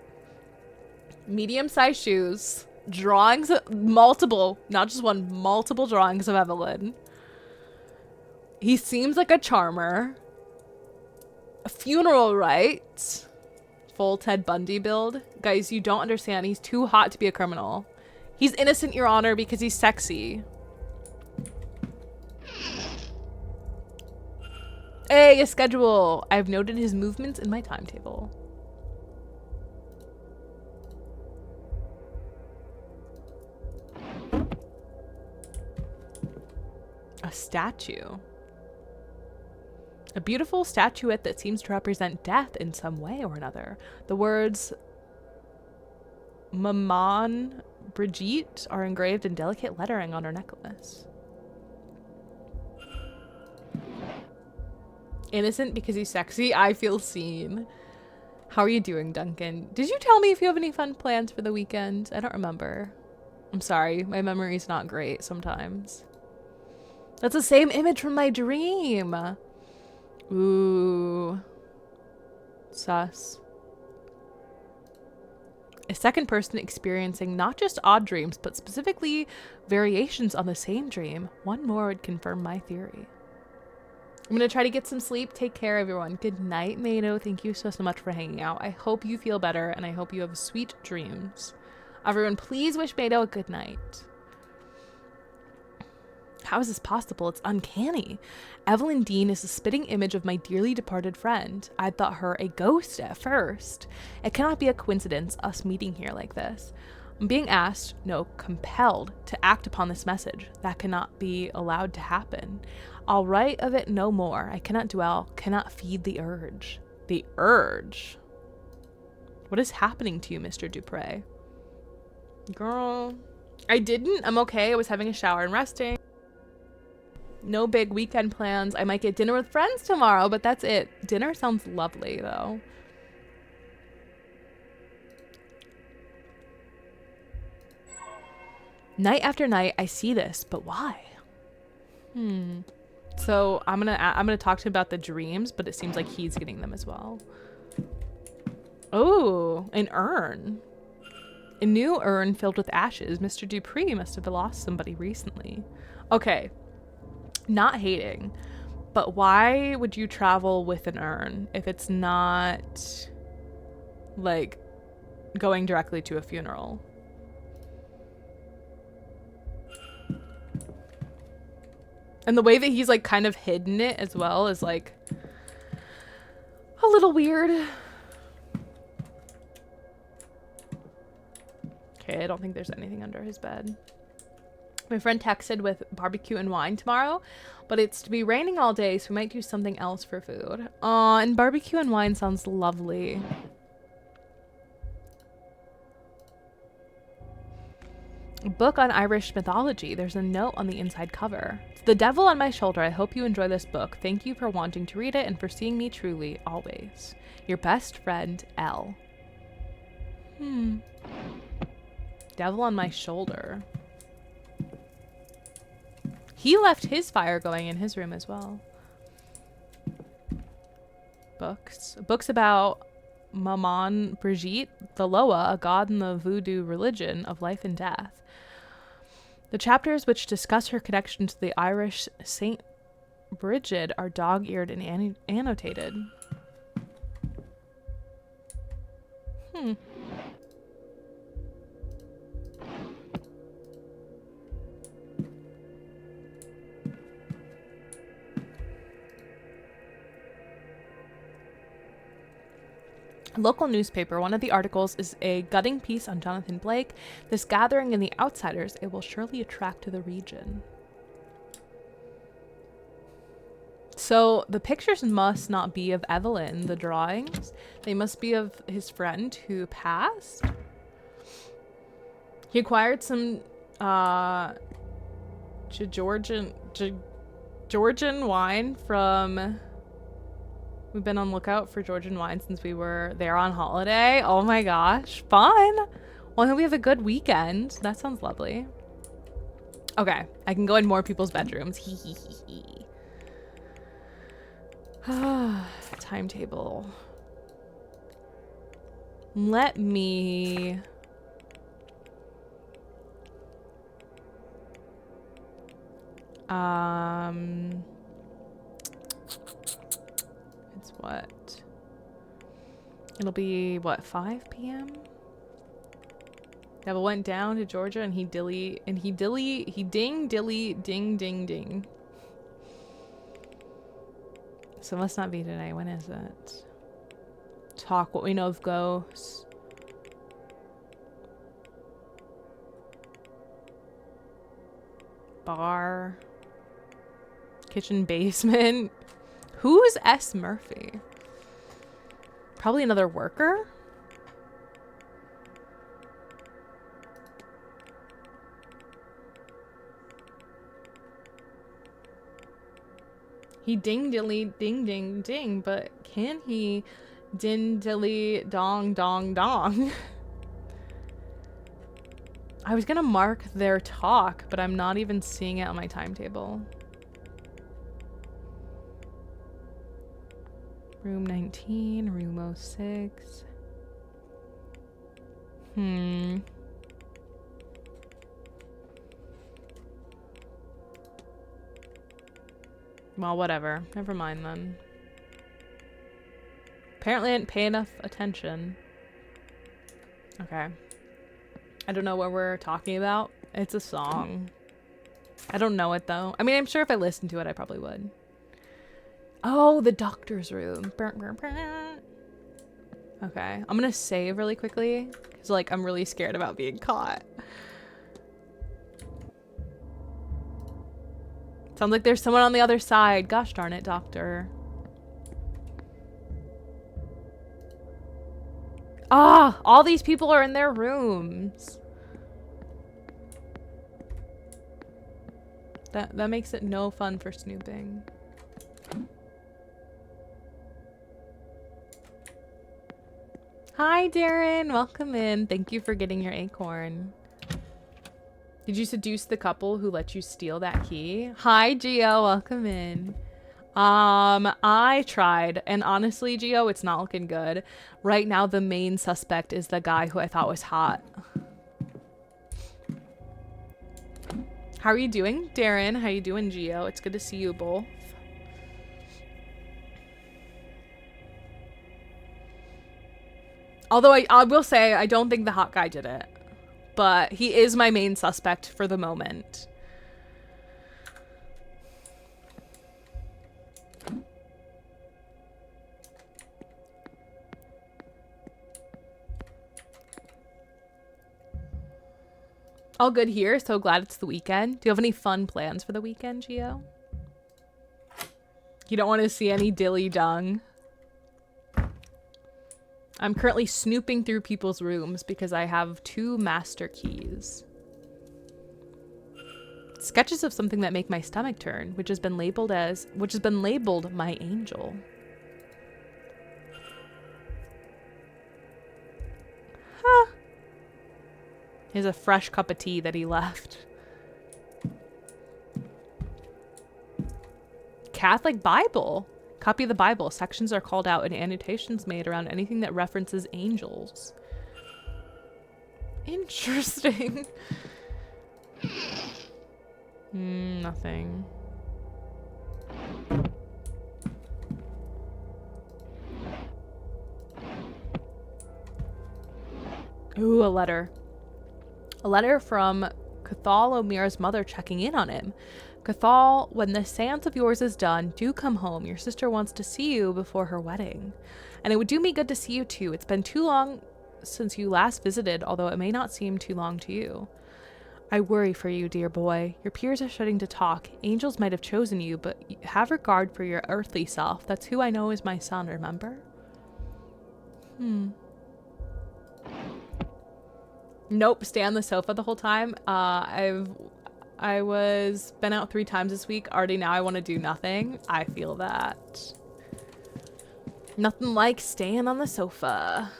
A: Medium-sized shoes. Drawings, multiple, not just one, multiple drawings of Evelyn. He seems like a charmer. A funeral rites. Full Ted Bundy build. Guys, you don't understand. He's too hot to be a criminal. He's innocent, Your Honor, because he's sexy. Hey, a schedule. I've noted his movements in my timetable. A statue. A beautiful statuette that seems to represent death in some way or another. The words Maman Brigitte are engraved in delicate lettering on her necklace. Innocent because he's sexy. I feel seen. How are you doing, Duncan? Did you tell me if you have any fun plans for the weekend? I don't remember. I'm sorry. My memory's not great sometimes. That's the same image from my dream. Ooh. Sus. A second person experiencing not just odd dreams, but specifically variations on the same dream. One more would confirm my theory. I'm going to try to get some sleep. Take care, everyone. Good night, Mano. Thank you so much for hanging out. I hope you feel better, and I hope you have sweet dreams. Everyone, please wish Mano a good night. How is this possible? It's uncanny. Evelyn Dean is a spitting image of my dearly departed friend. I thought her a ghost at first. It cannot be a coincidence, us meeting here like this. I'm being asked, no, compelled, to act upon this message. That cannot be allowed to happen. I'll write of it no more. I cannot dwell, cannot feed the urge. The urge? What is happening to you, Mr. Dupre? Girl, I didn't. I'm okay. I was having a shower and resting. No big weekend plans. I might get dinner with friends tomorrow, but that's it. Dinner sounds lovely, though. Night after night, I see this, but why? So I'm gonna talk to him about the dreams, but it seems like he's getting them as well. Oh, an urn. A new urn filled with ashes. Mr. Dupree must have lost somebody recently. Okay. Not hating, but why would you travel with an urn if it's not like going directly to a funeral? And the way that he's like kind of hidden it as well is like a little weird. Okay, I don't think there's anything under his bed. My friend texted with barbecue and wine tomorrow, but it's to be raining all day, so we might do something else for food. And barbecue and wine sounds lovely. A book on Irish mythology. There's a note on the inside cover. It's the devil on my shoulder. I hope you enjoy this book. Thank you for wanting to read it and for seeing me truly, always. Your best friend, Elle. Devil on my shoulder. He left his fire going in his room as well. Books. Books about Maman Brigitte, the Loa, a god in the voodoo religion of life and death. The chapters which discuss her connection to the Irish Saint Bridget are dog-eared and annotated. Local newspaper. One of the articles is a gutting piece on Jonathan Blake. This gathering in the outsiders, it will surely attract to the region. So the pictures must not be of Evelyn, the drawings. They must be of his friend who passed. He acquired some Georgian wine from... We've been on lookout for Georgian wine since we were there on holiday. Oh my gosh, fun. Well, I hope we have a good weekend. That sounds lovely. Okay, I can go in more people's bedrooms. Timetable. Let me... It's what? It'll be, what, 5 p.m.? Devil went down to Georgia and he ding dilly ding ding ding. So it must not be today. When is it? Talk what we know of ghosts. Bar. Kitchen basement. Who's S. Murphy? Probably another worker? He ding dilly ding ding ding, but can he din dilly dong dong dong? I was gonna mark their talk, but I'm not even seeing it on my timetable. Room 19, room 06. Well, whatever. Never mind then. Apparently I didn't pay enough attention. Okay. I don't know what we're talking about. It's a song. I don't know it though. I mean, I'm sure if I listened to it, I probably would. Oh, the doctor's room. Okay, I'm gonna save really quickly because like I'm really scared about being caught. Sounds like there's someone on the other side. Gosh darn it, doctor. Ah, all these people are in their rooms. That makes it no fun for snooping. Hi, Darren. Welcome in. Thank you for getting your acorn. Did you seduce the couple who let you steal that key? Hi, Gio. Welcome in. I tried, and honestly, Gio, it's not looking good. Right now, the main suspect is the guy who I thought was hot. How are you doing, Darren? How you doing, Gio? It's good to see you both. Although I will say, I don't think the hot guy did it. But he is my main suspect for the moment. All good here. So glad it's the weekend. Do you have any fun plans for the weekend, Gio? You don't want to see any dilly dung? I'm currently snooping through people's rooms because I have 2 master keys. Sketches of something that make my stomach turn, which has been labeled my angel. Huh. Here's a fresh cup of tea that he left. Catholic Bible. Copy of the Bible. Sections are called out and annotations made around anything that references angels. Interesting. Nothing. Ooh, a letter. A letter from Cathal O'Meara's mother checking in on him. Cathal, when this seance of yours is done, do come home. Your sister wants to see you before her wedding. And it would do me good to see you too. It's been too long since you last visited, although it may not seem too long to you. I worry for you, dear boy. Your peers are starting to talk. Angels might have chosen you, but have regard for your earthly self. That's who I know is my son, remember? Nope, stay on the sofa the whole time. I was been out 3 times this week. Already now I want to do nothing. I feel that. Nothing like staying on the sofa.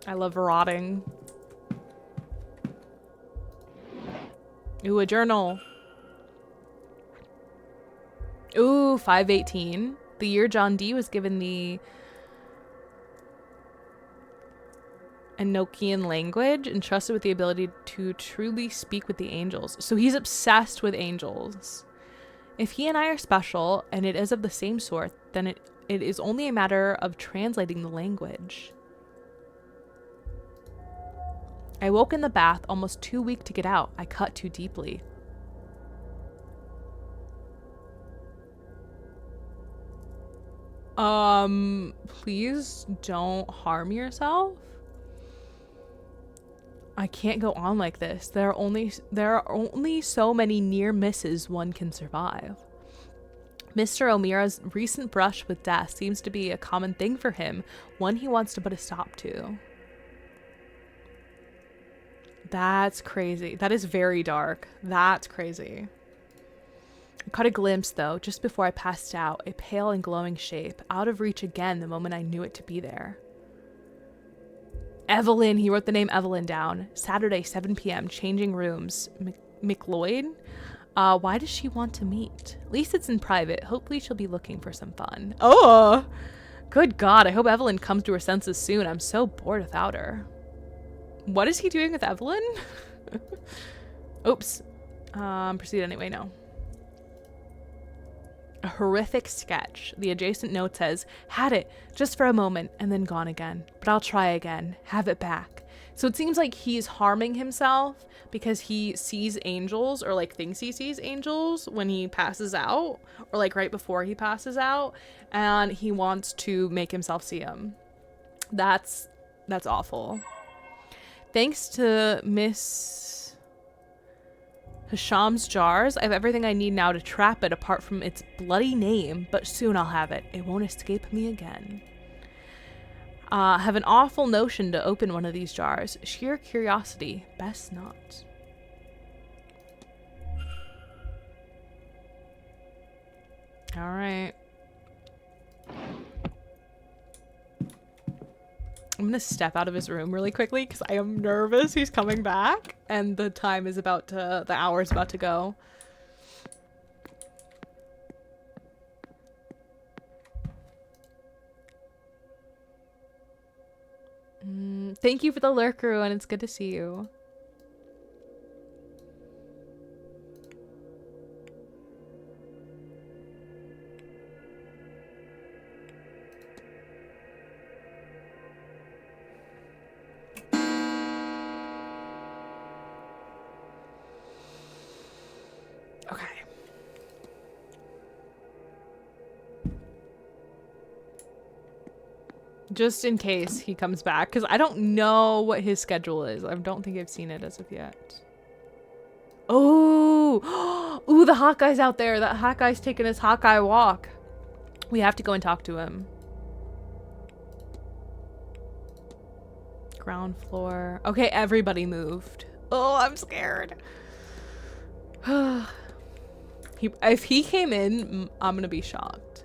A: I love rotting. Ooh, a journal. Ooh, 518. The year John Dee was given the Enochian language, entrusted with the ability to truly speak with the angels. So he's obsessed with angels. If he and I are special, and it is of the same sort, then it is only a matter of translating the language. I woke in the bath, almost too weak to get out. I cut too deeply. Please don't harm yourself. I can't go on like this. There are only so many near misses one can survive. Mr. O'Meara's recent brush with death seems to be a common thing for him, one he wants to put a stop to. That's crazy. That is very dark. That's crazy. I caught a glimpse, though, just before I passed out, a pale and glowing shape, out of reach again the moment I knew it to be there. Evelyn, he wrote the name Evelyn down. Saturday, 7 p.m., changing rooms. McLeod? Why does she want to meet? At least it's in private. Hopefully she'll be looking for some fun. Oh! Good God, I hope Evelyn comes to her senses soon. I'm so bored without her. What is he doing with Evelyn? Oops. Proceed anyway, no. A horrific sketch. The adjacent note says, had it, just for a moment, and then gone again. But I'll try again. Have it back. So it seems like he's harming himself because he sees angels, or like thinks he sees angels when he passes out, or like right before he passes out, and he wants to make himself see them. That's awful. Thanks to Miss Hisham's jars, I have everything I need now to trap it apart from its bloody name, but soon I'll have it. It won't escape me again. Have an awful notion to open one of these jars. Sheer curiosity. Best not. All right. I'm gonna step out of his room really quickly because I am nervous he's coming back and the hour is about to go. Thank you for the lurker, and it's good to see you. Okay. Just in case he comes back, because I don't know what his schedule is. I don't think I've seen it as of yet. Oh, ooh, the hot guy's out there. That hot guy's taking his hot guy walk. We have to go and talk to him. Ground floor. Okay, everybody moved. Oh, I'm scared. If he came in, I'm gonna be shocked.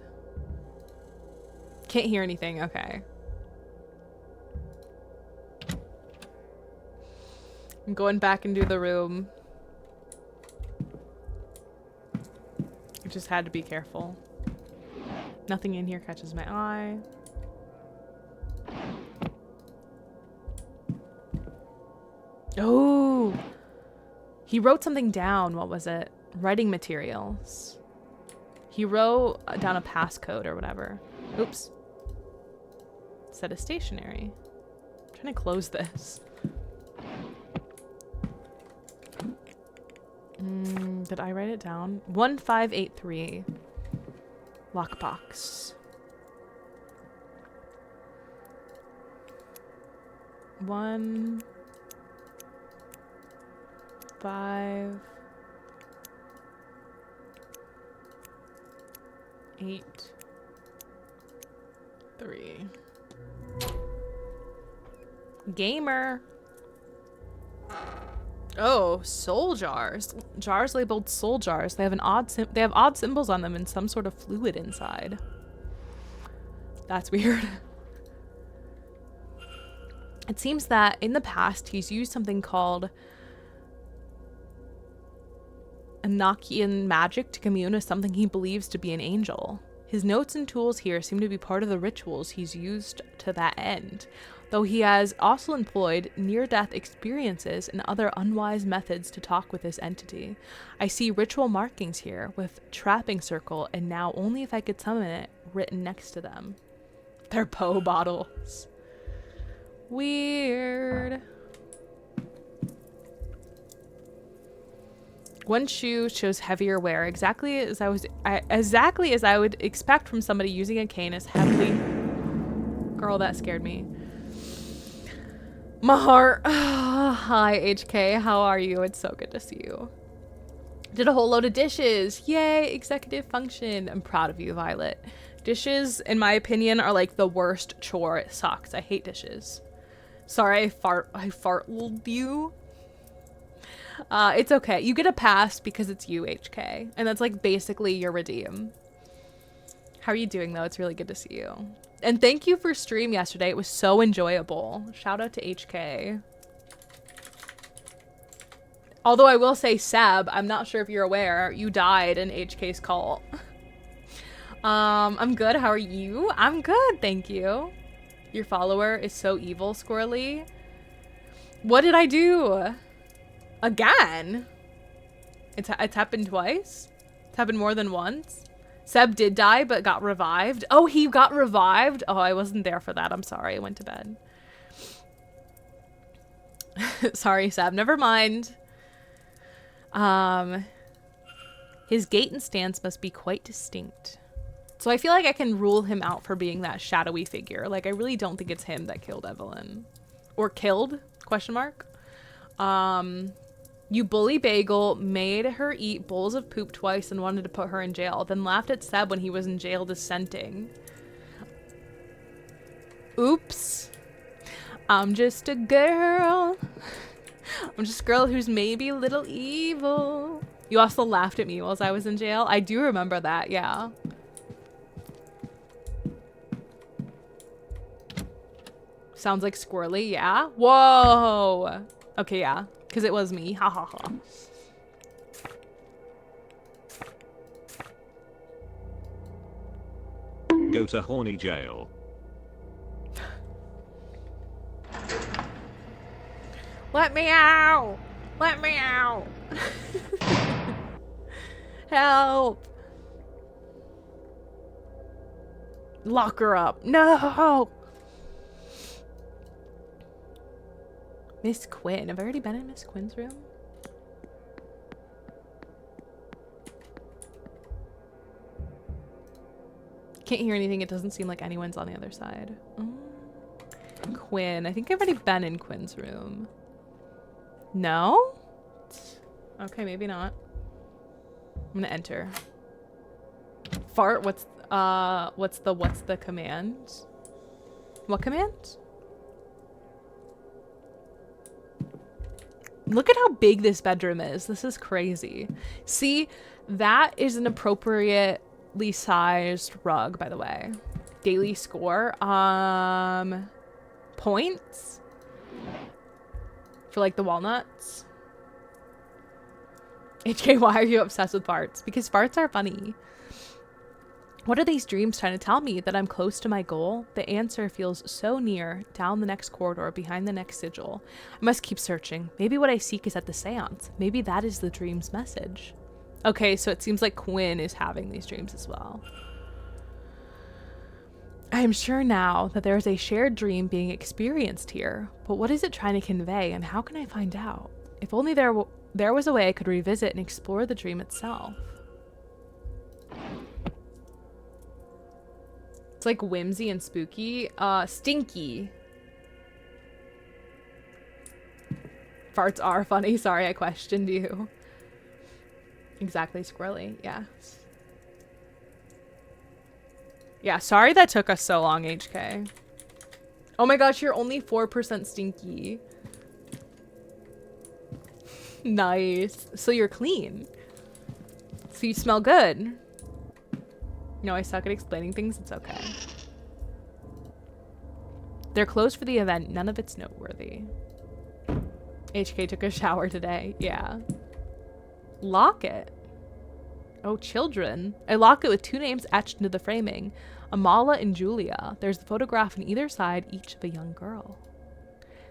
A: Can't hear anything. Okay. I'm going back into the room. I just had to be careful. Nothing in here catches my eye. Oh! He wrote something down. What was it? Writing materials. He wrote down a passcode or whatever. Oops. Set a stationery. I'm trying to close this. Did I write it down? 1583. Lockbox. 1 5 8 3. Gamer. Oh, soul jars. Jars labeled soul jars. They have odd symbols on them and some sort of fluid inside. That's weird. It seems that in the past he's used something called Enochian magic to commune with something he believes to be an angel. His notes and tools here seem to be part of the rituals he's used to that end, though he has also employed near-death experiences and other unwise methods to talk with this entity. I see ritual markings here with trapping circle and now only if I could summon it written next to them. They're Poe bottles. Weird. One shoe shows heavier wear, exactly as I would expect from somebody using a cane as heavily. Girl, that scared me. My heart. Hi, HK. How are you? It's so good to see you. Did a whole load of dishes. Yay, executive function. I'm proud of you, Violet. Dishes, in my opinion, are like the worst chore. It sucks. I hate dishes. Sorry, I fartled you. It's okay. You get a pass because it's you, HK. And that's like basically your redeem. How are you doing though? It's really good to see you. And thank you for stream yesterday. It was so enjoyable. Shout out to HK. Although I will say, Seb, I'm not sure if you're aware, you died in HK's cult. I'm good. How are you? I'm good, thank you. Your follower is so evil, Squirrely. What did I do? Again? It's happened twice? It's happened more than once? Seb did die, but got revived. Oh, he got revived? Oh, I wasn't there for that. I'm sorry. I went to bed. Sorry, Seb. Never mind. His gait and stance must be quite distinct. So I feel like I can rule him out for being that shadowy figure. Like, I really don't think it's him that killed Evelyn. Or killed? Question mark. You bully Bagel, made her eat bowls of poop twice and wanted to put her in jail, then laughed at Seb when he was in jail dissenting. Oops. I'm just a girl. I'm just a girl who's maybe a little evil. You also laughed at me whilst I was in jail. I do remember that, yeah. Sounds like squirrely, yeah? Whoa! Okay, yeah. Because it was me. Ha ha ha.
B: Go to horny jail.
A: Let me out! Let me out! Help! Lock her up. No! Miss Quinn. Have I already been in Miss Quinn's room? Can't hear anything. It doesn't seem like anyone's on the other side. Quinn. I think I've already been in Quinn's room. No? Okay, maybe not. I'm gonna enter. Fart, what's the command? What command? Look at how big this bedroom is. This is crazy. See, that is an appropriately sized rug, by the way. Daily score. Points? For like the walnuts? HK, why are you obsessed with farts? Because farts are funny. What are these dreams trying to tell me? That I'm close to my goal? The answer feels so near, down the next corridor, behind the next sigil. I must keep searching. Maybe what I seek is at the seance. Maybe that is the dream's message. Okay, so it seems like Quinn is having these dreams as well. I am sure now that there is a shared dream being experienced here, but what is it trying to convey and how can I find out? If only there was a way I could revisit and explore the dream itself. It's like whimsy and spooky. Stinky. Farts are funny. Sorry, I questioned you. Exactly, squirrely. Yeah. Yeah, sorry that took us so long, HK. Oh my gosh, you're only 4% stinky. Nice. So you're clean. So you smell good. No, I suck at explaining things. It's okay. They're closed for the event. None of it's noteworthy. HK took a shower today. Yeah. Locket. Oh, children. A locket with 2 names etched into the framing. Amala and Julia. There's the photograph on either side, each of a young girl.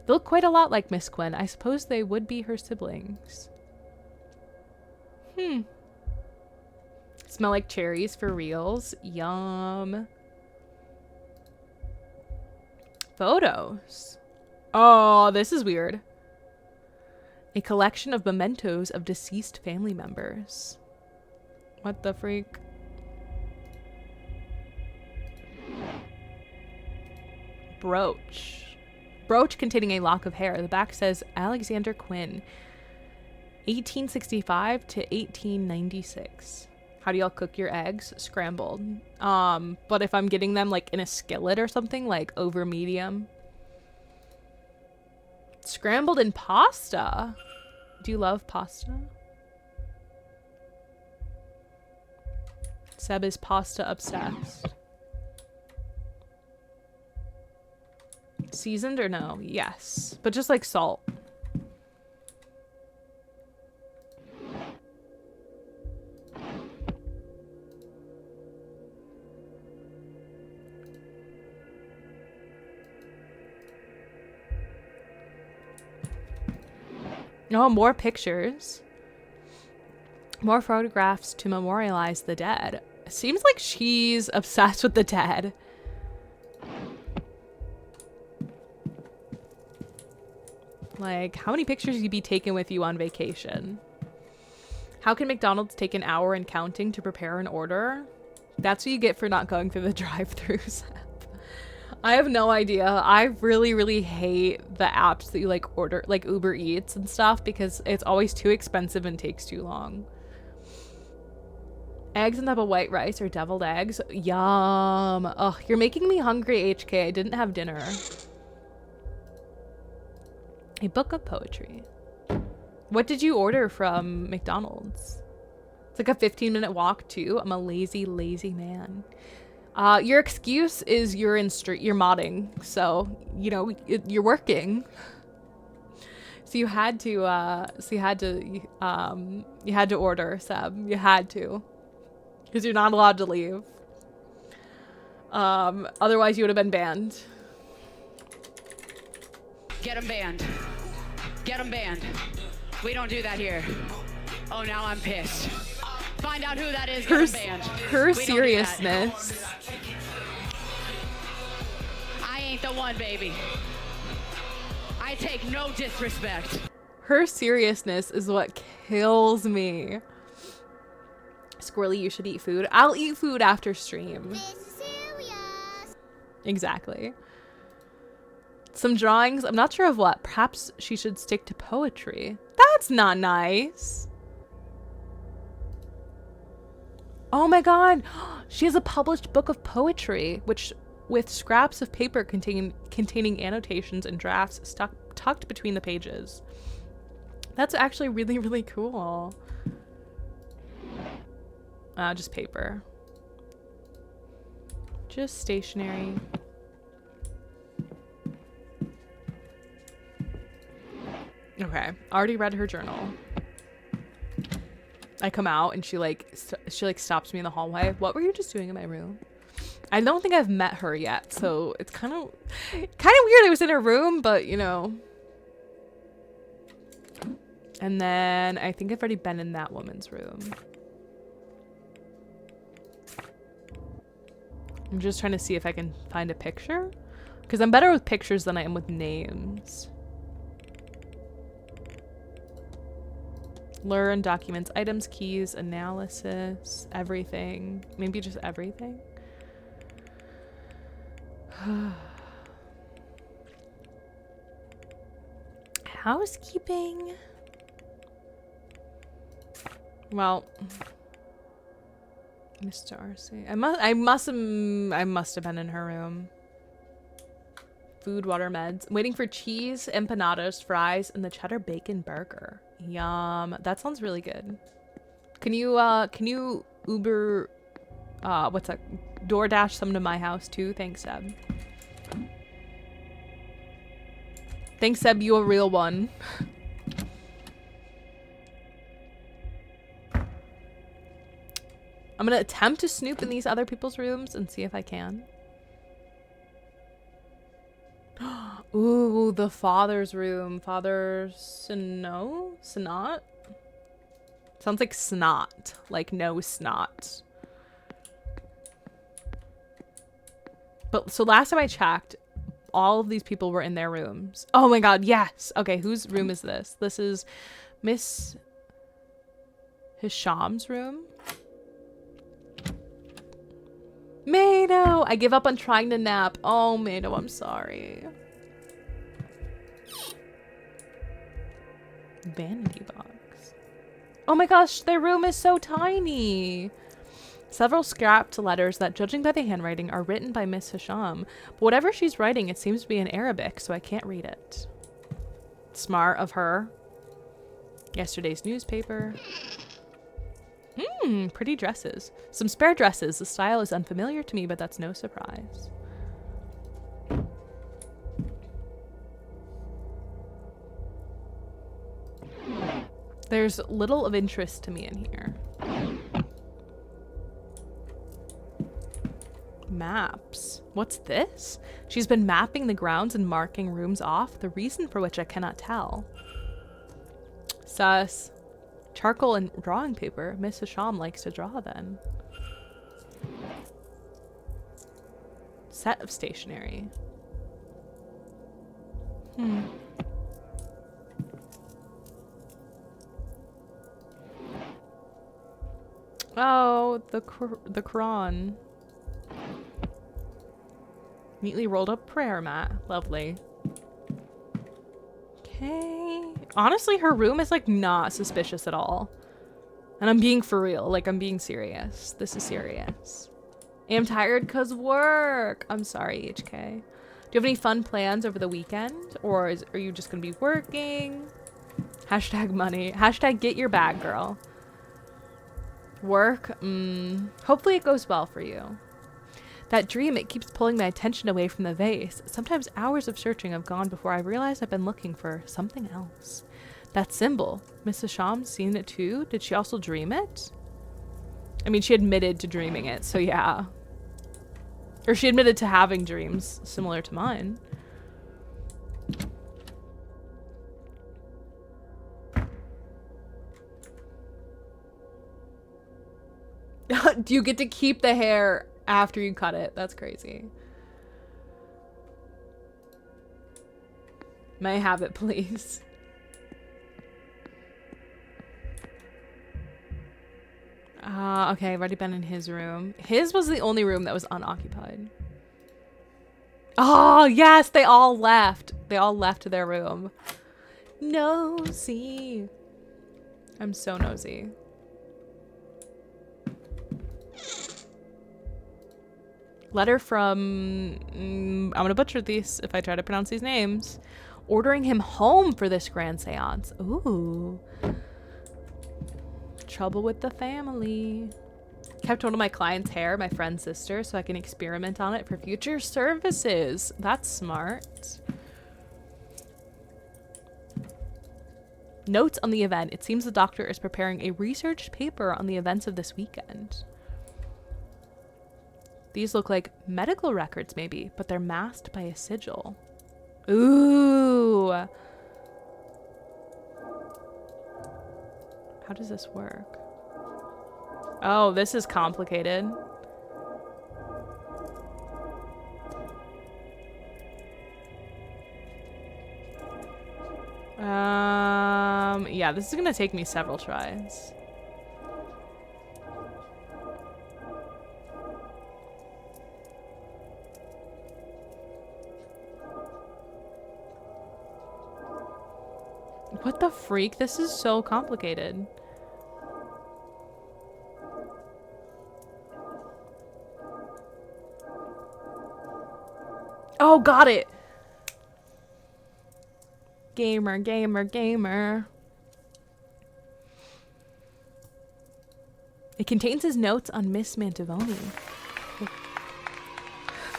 A: They look quite a lot like Miss Quinn. I suppose they would be her siblings. Smell like cherries for reals. Yum. Photos. Oh, this is weird. A collection of mementos of deceased family members. What the freak? Brooch. Brooch containing a lock of hair. The back says Alexander Quinn, 1865 to 1896. How do y'all cook your eggs? Scrambled. But if I'm getting them like in a skillet or something, like over medium. Scrambled in pasta. Do you love pasta? Seb is pasta obsessed. Seasoned or no? Yes. But just like salt. Oh, more pictures. More photographs to memorialize the dead. Seems like she's obsessed with the dead. Like, how many pictures you be taking with you on vacation? How can McDonald's take an hour and counting to prepare an order? That's what you get for not going through the drive-thrus app. I have no idea. I really, really hate the apps that you like order, like Uber Eats and stuff, because it's always too expensive and takes too long. Eggs on top of white rice or deviled eggs. Yum. Ugh, you're making me hungry, HK. I didn't have dinner. A book of poetry. What did you order from McDonald's? It's like a 15-minute walk too. I'm a lazy, lazy man. Your excuse is you're modding, so you know you're working. So you had to order, Seb. You had to, because you're not allowed to leave. Otherwise you would have been banned.
S: Get him banned. Get him banned. We don't do that here. Oh, now I'm pissed. Find out who that is. Get him banned.
A: Her seriousness.
S: I ain't the one, baby. I take no disrespect.
A: Her seriousness is what kills me. Squirrely, you should eat food. I'll eat food after stream. Exactly. Some drawings. I'm not sure of what. Perhaps she should stick to poetry. That's not nice. Oh my god. She has a published book of poetry, which with scraps of paper containing annotations and drafts tucked between the pages. That's actually really, really cool. Just paper. Just stationery. Okay, already read her journal. I come out and she stops me in the hallway. What were you just doing in my room? I don't think I've met her yet, so it's kind of weird I was in her room, but you know. And then I think I've already been in that woman's room. I'm just trying to see if I can find a picture, because I'm better with pictures than I am with names. Learn, documents, items, keys, analysis, everything. Maybe just everything. Housekeeping. Well, Mr. RC. I must have been in her room. Food, water, meds. I'm waiting for cheese, empanadas, fries, and the cheddar bacon burger. Yum. That sounds really good. Can you Uber, what's that? DoorDash some to my house too? Thanks, Seb. Thanks, Seb. You a real one. I'm gonna attempt to snoop in these other people's rooms and see if I can. Ooh, the father's room. Father Snot? Sounds like snot. Like no snot. But so last time I checked, all of these people were in their rooms. Oh my god, yes! Okay, whose room is this? This is Miss Hisham's room. Mado! I give up on trying to nap. Oh, Mado, I'm sorry. Vanity box. Oh my gosh, their room is so tiny. Several scrapped letters that, judging by the handwriting, are written by Miss Hisham. But whatever she's writing, it seems to be in Arabic, so I can't read it. Smart of her. Yesterday's newspaper. Pretty dresses. Some spare dresses. The style is unfamiliar to me, but that's no surprise. There's little of interest to me in here. Maps. What's this? She's been mapping the grounds and marking rooms off, the reason for which I cannot tell. Sus. Charcoal and drawing paper. Miss Hisham likes to draw then. Set of stationery. Oh, the Quran. Neatly rolled up prayer mat. Lovely. Okay. Honestly, her room is like not suspicious at all. And I'm being for real. Like, I'm being serious. This is serious. I'm tired because work. I'm sorry, HK. Do you have any fun plans over the weekend? Or are you just going to be working? Hashtag money. Hashtag get your bag, girl. Work? Hopefully it goes well for you. That dream, it keeps pulling my attention away from the vase. Sometimes hours of searching have gone before I realize I've been looking for something else. That symbol. Miss Hisham seen it too? Did she also dream it? I mean, she admitted to dreaming it, so yeah. Or she admitted to having dreams similar to mine. Do you get to keep the hair after you cut it? That's crazy. May I have it, please? Okay, I've already been in his room. His was the only room that was unoccupied. Oh, yes, they all left. They all left their room. Nosy. I'm so nosy. Letter from... I'm gonna butcher these if I try to pronounce these names. Ordering him home for this grand seance. Ooh. Trouble with the family. Kept one of my clients' hair, my friend's sister, so I can experiment on it for future services. That's smart. Notes on the event. It seems the doctor is preparing a research paper on the events of this weekend. These look like medical records maybe, but they're masked by a sigil. Ooh. How does this work? Oh, this is complicated. Yeah, this is gonna take me several tries. What the freak? This is so complicated. Oh, got it. Gamer, gamer, gamer. It contains his notes on Miss Mantivoni.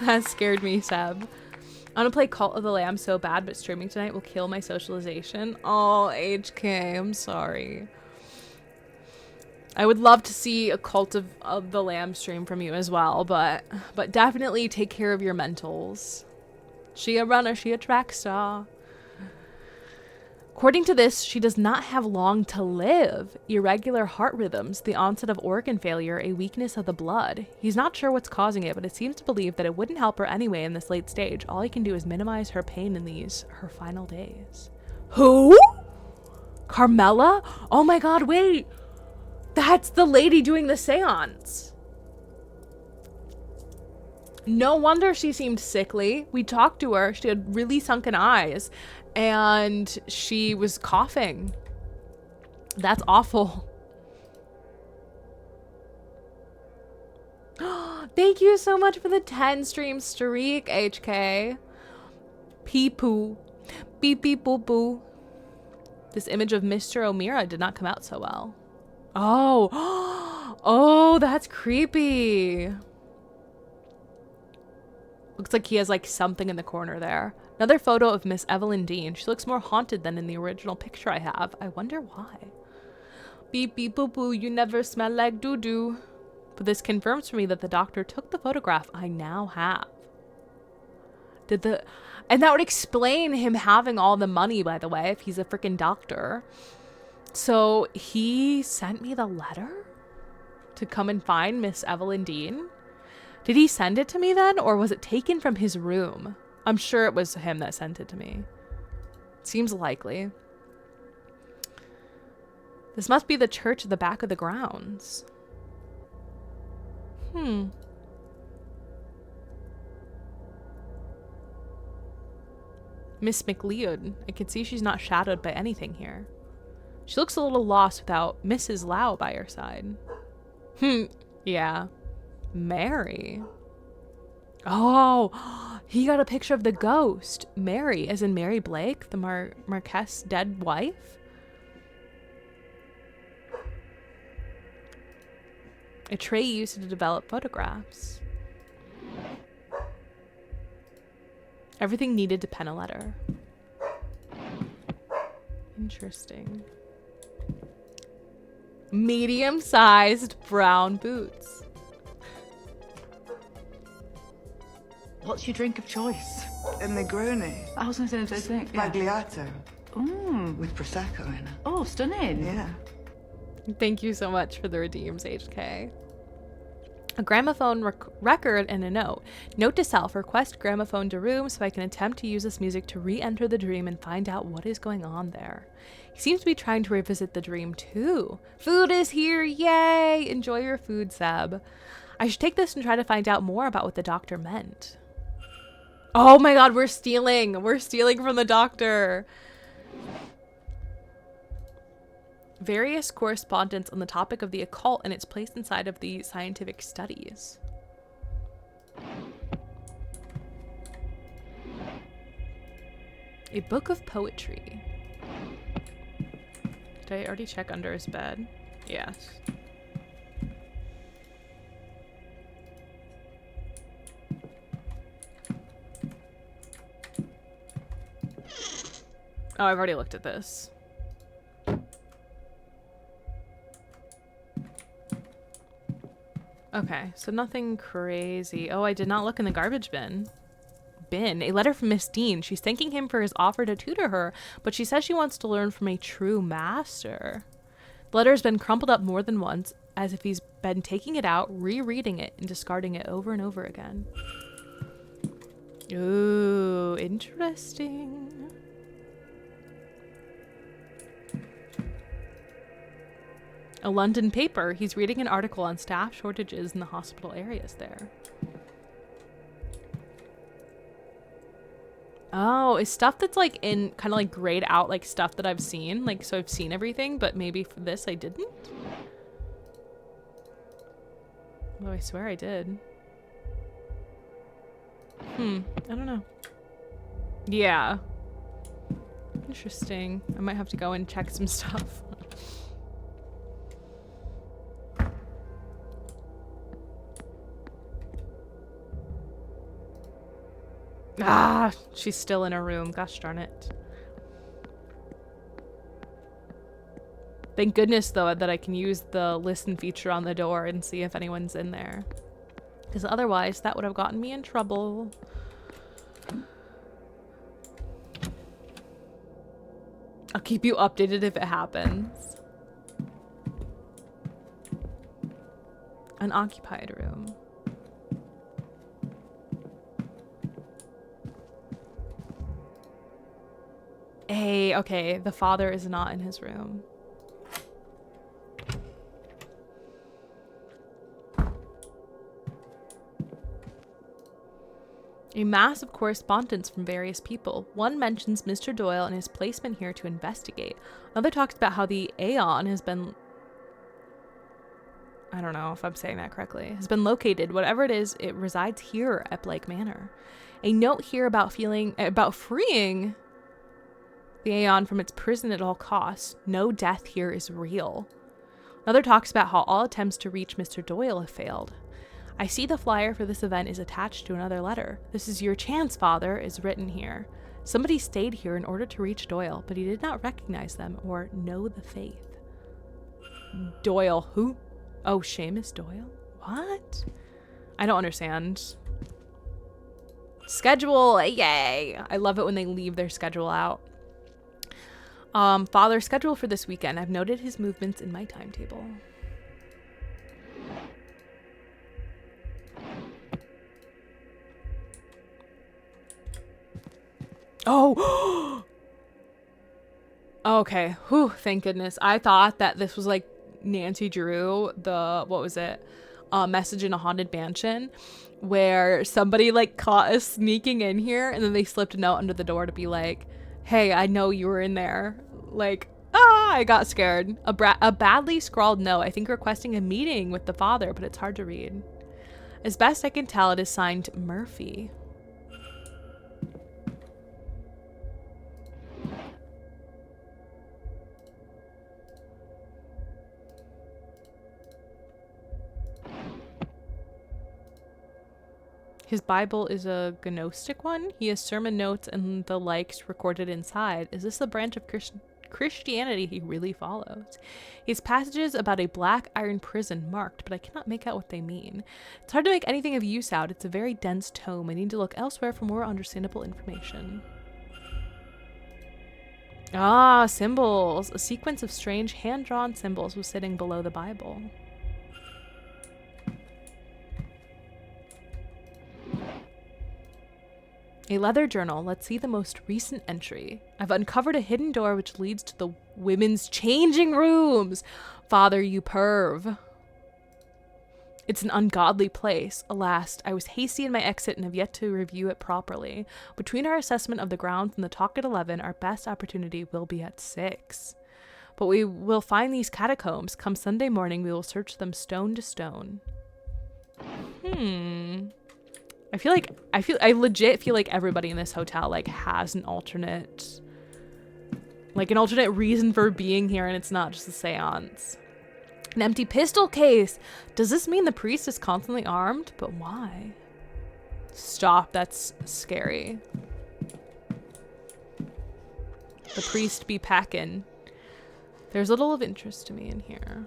A: That scared me, Seb. I want to play Cult of the Lamb so bad, but streaming tonight will kill my socialization. Oh, HK, I'm sorry. I would love to see a Cult of the Lamb stream from you as well, but definitely take care of your mentals. She a runner, she a track star. According to this, she does not have long to live. Irregular heart rhythms, the onset of organ failure, a weakness of the blood. He's not sure what's causing it, but it seems to believe that it wouldn't help her anyway in this late stage. All he can do is minimize her pain in these, her final days. Who? Carmela? Oh my god, wait. That's the lady doing the seance. No wonder she seemed sickly. We talked to her. She had really sunken eyes. And she was coughing. That's awful. Thank you so much for the 10 stream streak, HK. Pee-poo. Beep-beep-boo-boo. This image of Mr. O'Meara did not come out so well. Oh. Oh, that's creepy. Looks like he has like something in the corner there. Another photo of Miss Evelyn Dean. She looks more haunted than in the original picture I have. I wonder why. Beep beep boo boo, you never smell like doo doo. But this confirms for me that the doctor took the photograph I now have. And that would explain him having all the money, by the way, if he's a freaking doctor. So he sent me the letter to come and find Miss Evelyn Dean. Did he send it to me then, or was it taken from his room? I'm sure it was him that sent it to me. Seems likely. This must be the church at the back of the grounds. Miss McLeod. I can see she's not shadowed by anything here. She looks a little lost without Mrs. Lau by her side. Yeah. Mary. Oh, he got a picture of the ghost. Mary, as in Mary Blake, the Marquess' dead wife. A tray used to develop photographs. Everything needed to pen a letter. Interesting. Medium-sized brown boots.
J: What's your drink of choice?
M: A Negroni.
J: I was going to say the same thing. Yeah.
M: Magliato.
J: Ooh.
M: With Prosecco in it.
J: Oh, stunning.
M: Yeah.
A: Thank you so much for the redeems, HK. A gramophone record and a note. Note to self, request gramophone to room so I can attempt to use this music to re-enter the dream and find out what is going on there. He seems to be trying to revisit the dream too. Food is here, yay! Enjoy your food, Seb. I should take this and try to find out more about what the doctor meant. Oh my god, we're stealing! We're stealing from the doctor! Various correspondence on the topic of the occult and its place inside of the scientific studies. A book of poetry. Did I already check under his bed? Yes. Oh, I've already looked at this. Okay, so nothing crazy. Oh, I did not look in the garbage bin. A letter from Miss Dean. She's thanking him for his offer to tutor her, but she says she wants to learn from a true master. The letter has been crumpled up more than once, as if he's been taking it out, rereading it, and discarding it over and over again. Ooh, interesting. A London paper. He's reading an article on staff shortages in the hospital areas there. Oh, is stuff that's like in kind of like grayed out like stuff that I've seen. Like, so I've seen everything, but maybe for this I didn't? Although I swear I did. I don't know. Yeah. Interesting. I might have to go and check some stuff. Ah, she's still in her room. Gosh darn it. Thank goodness, though, that I can use the listen feature on the door and see if anyone's in there. Because otherwise, that would have gotten me in trouble. I'll keep you updated if it happens. An occupied room. Hey, okay, the father is not in his room. A mass of correspondence from various people. One mentions Mr. Doyle and his placement here to investigate. Another talks about how the Aeon has been... I don't know if I'm saying that correctly. Has been located. Whatever it is, it resides here at Blake Manor. A note here about freeing the Aeon from its prison at all costs. No death here is real. Another talks about how all attempts to reach Mr. Doyle have failed. I see the flyer for this event is attached to another letter. This is your chance, Father, is written here. Somebody stayed here in order to reach Doyle, but he did not recognize them or know the faith. Doyle who? Oh, Seamus Doyle? What? I don't understand. Schedule, yay! I love it when they leave their schedule out. Father's schedule for this weekend. I've noted his movements in my timetable. Oh! Okay. Whew, thank goodness. I thought that this was like Nancy Drew, what was it? Message in a Haunted Mansion, where somebody like caught us sneaking in here and then they slipped a note under the door to be like, hey, I know you were in there. Like, I got scared. A badly scrawled note, I think requesting a meeting with the father, but it's hard to read. As best I can tell, it is signed Murphy. His Bible is a Gnostic one. He has sermon notes and the likes recorded inside. Is this the branch of Christianity he really follows? He has passages about a black iron prison marked, but I cannot make out what they mean. It's hard to make anything of use out. It's a very dense tome. I need to look elsewhere for more understandable information. Ah, symbols. A sequence of strange hand-drawn symbols was sitting below the Bible. A leather journal. Let's see the most recent entry. I've uncovered a hidden door which leads to the women's changing rooms. Father, you perv. It's an ungodly place. Alas, I was hasty in my exit and have yet to review it properly. Between our assessment of the grounds and the talk at 11, our best opportunity will be at 6. But we will find these catacombs. Come Sunday morning, we will search them stone to stone. I legit feel like everybody in this hotel like has an alternate reason for being here, and it's not just a seance. An empty pistol case. Does this mean the priest is constantly armed? But why? Stop, that's scary. The priest be packin'. There's little of interest to me in here.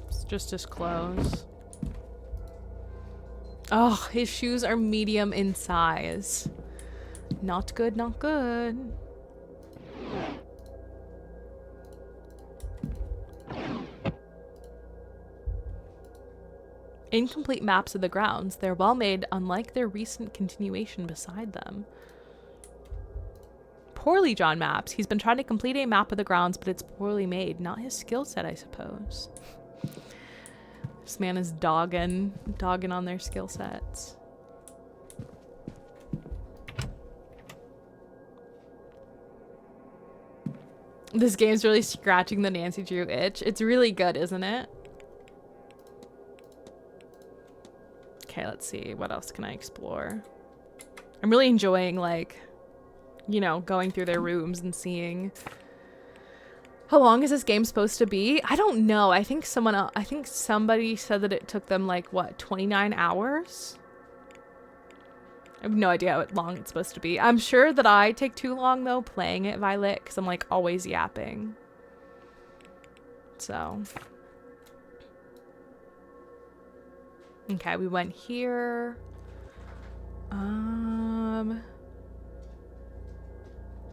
A: It's just his clothes. Oh, his shoes are medium in size. Not good, not good. Incomplete maps of the grounds. They're well made, unlike their recent continuation beside them. Poorly drawn maps. He's been trying to complete a map of the grounds, but it's poorly made. Not his skill set, I suppose. This man is dogging on their skill sets. This game's really scratching the Nancy Drew itch. It's really good, isn't it? Okay, let's see. What else can I explore? I'm really enjoying, like, you know, going through their rooms and seeing. How long is this game supposed to be? I don't know. I think somebody said that it took them like, what, 29 hours? I have no idea how long it's supposed to be. I'm sure that I take too long though playing it, Violet, because I'm like always yapping. So. Okay, we went here.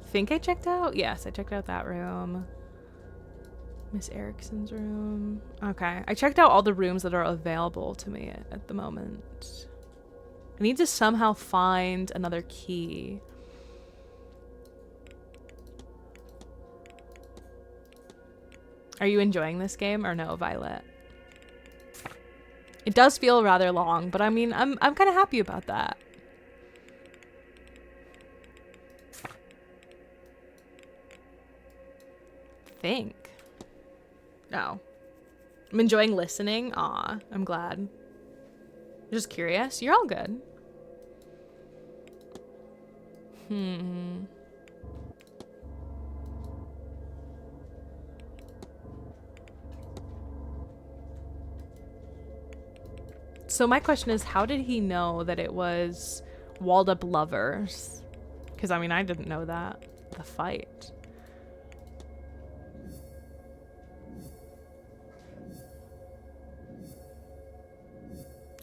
A: Think I checked out? Yes, I checked out that room. Miss Erickson's room. Okay, I checked out all the rooms that are available to me at the moment. I need to somehow find another key. Are you enjoying this game or no, Violet? It does feel rather long, but I mean, I'm kind of happy about that. Think. No. I'm enjoying listening. Aw, I'm glad. Just curious. You're all good. So my question is, how did he know that it was walled up lovers? Because I mean, I didn't know that. The fight.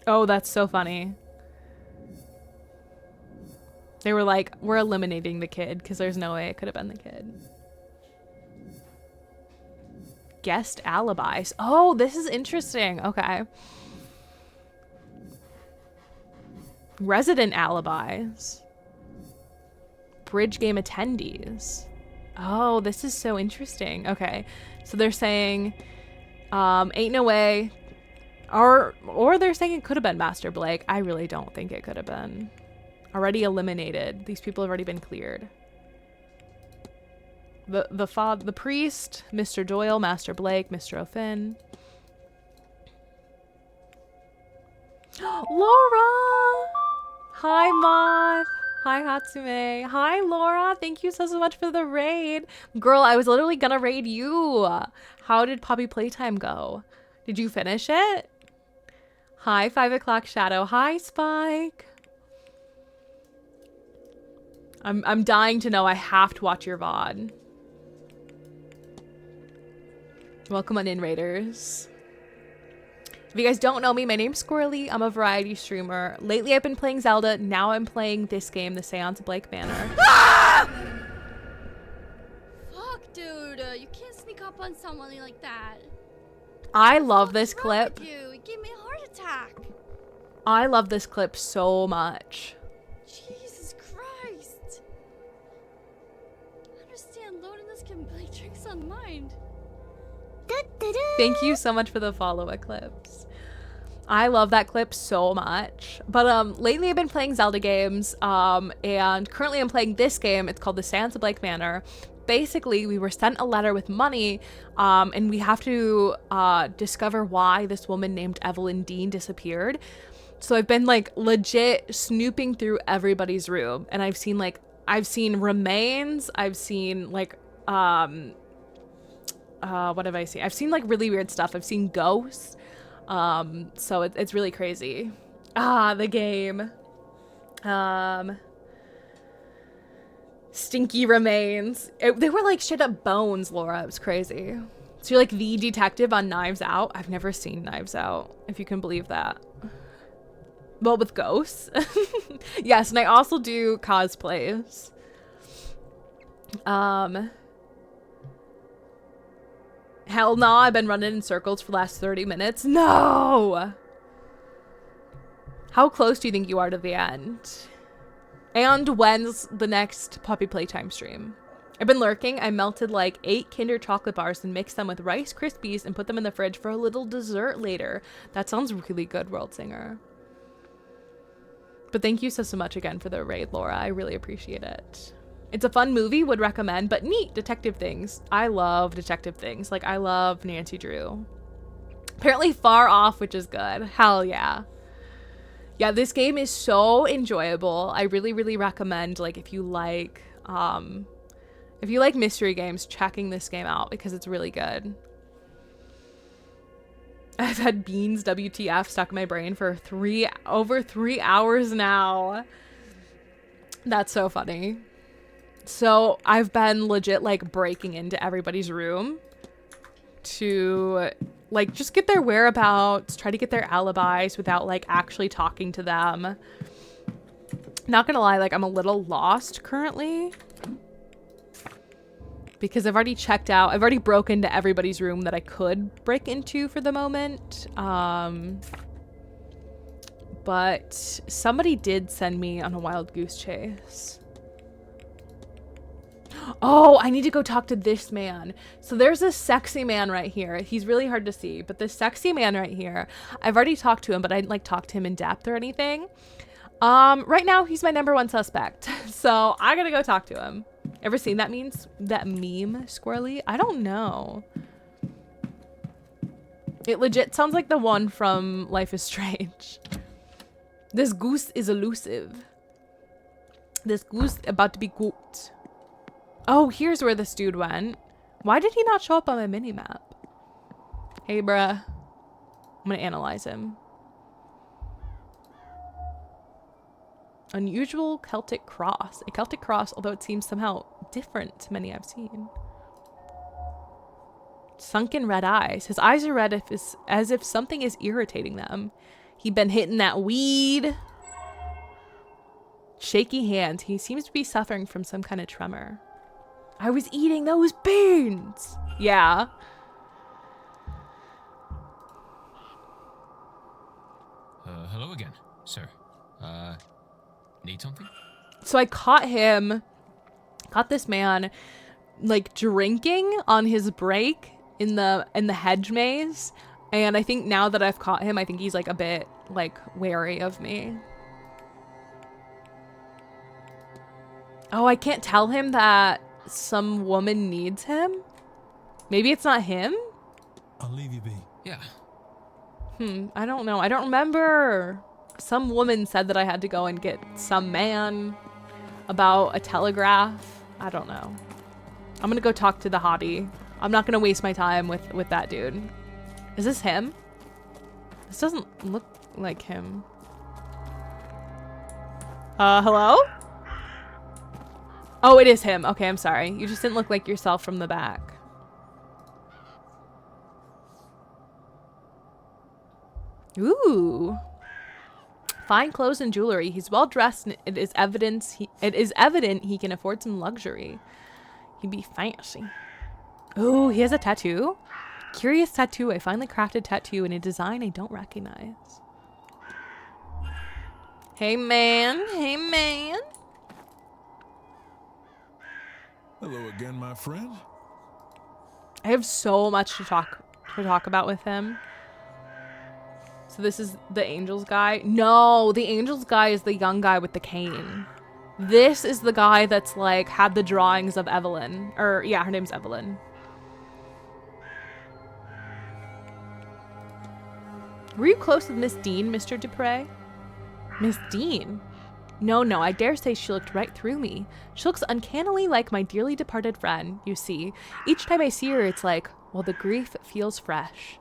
A: Oh, that's so funny. They were like, we're eliminating the kid because there's no way it could have been the kid. Guest alibis. Oh, this is interesting. Okay. Resident alibis. Bridge game attendees. Oh, this is so interesting. Okay. So they're saying, ain't no way. Or they're saying it could have been Master Blake. I really don't think it could have been. Already eliminated. These people have already been cleared. The priest, Mr. Doyle, Master Blake, Mr. O'Finn. Laura! Hi, Moth. Hi, Hatsume. Hi, Laura. Thank you so much for the raid. Girl, I was literally gonna raid you. How did Poppy Playtime go? Did you finish it? Hi, 5 o'clock Shadow. Hi, Spike. I'm dying to know. I have to watch your VOD. Welcome on in, Raiders. If you guys don't know me, my name's Squirrely. I'm a variety streamer. Lately, I've been playing Zelda. Now I'm playing this game, the Seance Blake Manor.
T: Fuck, dude. You can't sneak up on someone like that.
A: I love this clip.
T: You gave me a heart attack.
A: I love this clip so much.
T: Jesus Christ. I understand loneliness can play tricks on the mind.
A: Thank you so much for the follow Eclipse. I love that clip so much. But lately I've been playing Zelda games, and currently I'm playing this game. It's called the Seance Blake Manor. Basically, we were sent a letter with money, and we have to discover why this woman named Evelyn Dean disappeared. So I've been like legit snooping through everybody's room, and I've seen remains. I've seen like what have I seen? I've seen like really weird stuff. I've seen ghosts. So it's really crazy. The game. Stinky remains. They were like shit up bones, Laura. It was crazy. So you're like the detective on Knives Out. I've never seen Knives Out, if you can believe that. Well, with ghosts. Yes, and I also do cosplays. Hell no, I've been running in circles for the last 30 minutes. No! How close do you think you are to the end? And when's the next Poppy Playtime stream? I've been lurking. I melted like 8 Kinder chocolate bars and mixed them with Rice Krispies and put them in the fridge for a little dessert later. That sounds really good, World Singer. But thank you so much again for the raid, Laura. I really appreciate it. It's a fun movie, would recommend, but neat detective things. I love detective things. Like, I love Nancy Drew. Apparently Far Off, which is good. Hell yeah. Yeah, this game is so enjoyable. I really, really recommend, like, if you like mystery games, checking this game out because it's really good. I've had Beans WTF stuck in my brain for over 3 hours now. That's so funny. So I've been legit like breaking into everybody's room to like just get their whereabouts, try to get their alibis without like actually talking to them. Not gonna lie, like I'm a little lost currently because I've already checked out. I've already broken into everybody's room that I could break into for the moment. But somebody did send me on a wild goose chase. Oh, I need to go talk to this man. So there's a sexy man right here. He's really hard to see, but this sexy man right here, I've already talked to him, but I didn't like talk to him in depth or anything. Right now he's my #1 suspect. So I gotta go talk to him. Ever seen that meme, Squirrely? I don't know. It legit sounds like the one from Life is Strange. This goose is elusive. This goose about to be cooked. Oh, here's where this dude went. Why did he not show up on my mini-map? Hey, bruh. I'm gonna analyze him. Unusual Celtic cross. A Celtic cross, although it seems somehow different to many I've seen. Sunken red eyes. His eyes are red as if something is irritating them. He been hitting that weed. Shaky hands. He seems to be suffering from some kind of tremor. I was eating those beans. Yeah.
K: Hello again, sir. Need something?
A: So I caught this man like drinking on his break in the hedge maze, and I think now that I've caught him, I think he's like a bit like wary of me. Oh, I can't tell him that some woman needs him? Maybe it's not him?
P: I'll leave you be.
K: Yeah.
A: I don't know. I don't remember. Some woman said that I had to go and get some man about a telegraph. I don't know. I'm gonna go talk to the hottie. I'm not gonna waste my time with that dude. Is this him? This doesn't look like him. Hello? Oh, it is him. Okay, I'm sorry. You just didn't look like yourself from the back. Ooh. Fine clothes and jewelry. He's well dressed, and it is evident he can afford some luxury. He'd be fancy. Ooh, he has a tattoo? Curious tattoo. I finally crafted tattoo in a design I don't recognize. Hey man. Hey man.
I: Hello again, my friend.
A: I have so much to talk about with him. So this is the Angels guy. No, the Angels guy is the young guy with the cane. This is the guy that's like had the drawings of Evelyn. Or yeah, her name's Evelyn. Were you close with Miss Dean, Mr. Dupre? Miss Dean? No, I dare say she looked right through me. She looks uncannily like my dearly departed friend, you see. Each time I see her, it's like, well, the grief feels fresh.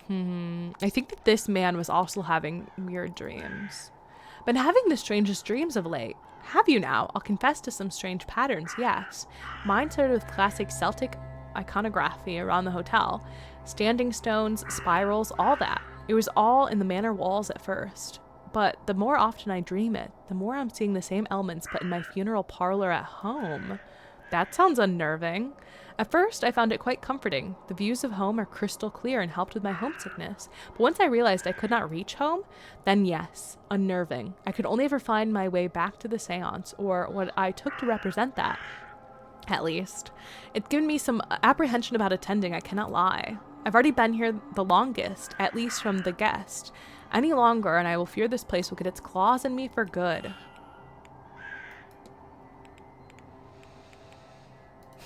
A: I think that this man was also having weird dreams. Been having the strangest dreams of late. Have you now? I'll confess to some strange patterns, yes. Mine started with classic Celtic iconography around the hotel. Standing stones, spirals, all that. It was all in the manor walls at first. But the more often I dream it, the more I'm seeing the same elements but in my funeral parlor at home. That sounds unnerving. At first, I found it quite comforting. The views of home are crystal clear and helped with my homesickness. But once I realized I could not reach home, then yes, unnerving. I could only ever find my way back to the seance, or what I took to represent that, at least. It's given me some apprehension about attending, I cannot lie. I've already been here the longest, at least from the guest. Any longer, and I will fear this place will get its claws in me for good.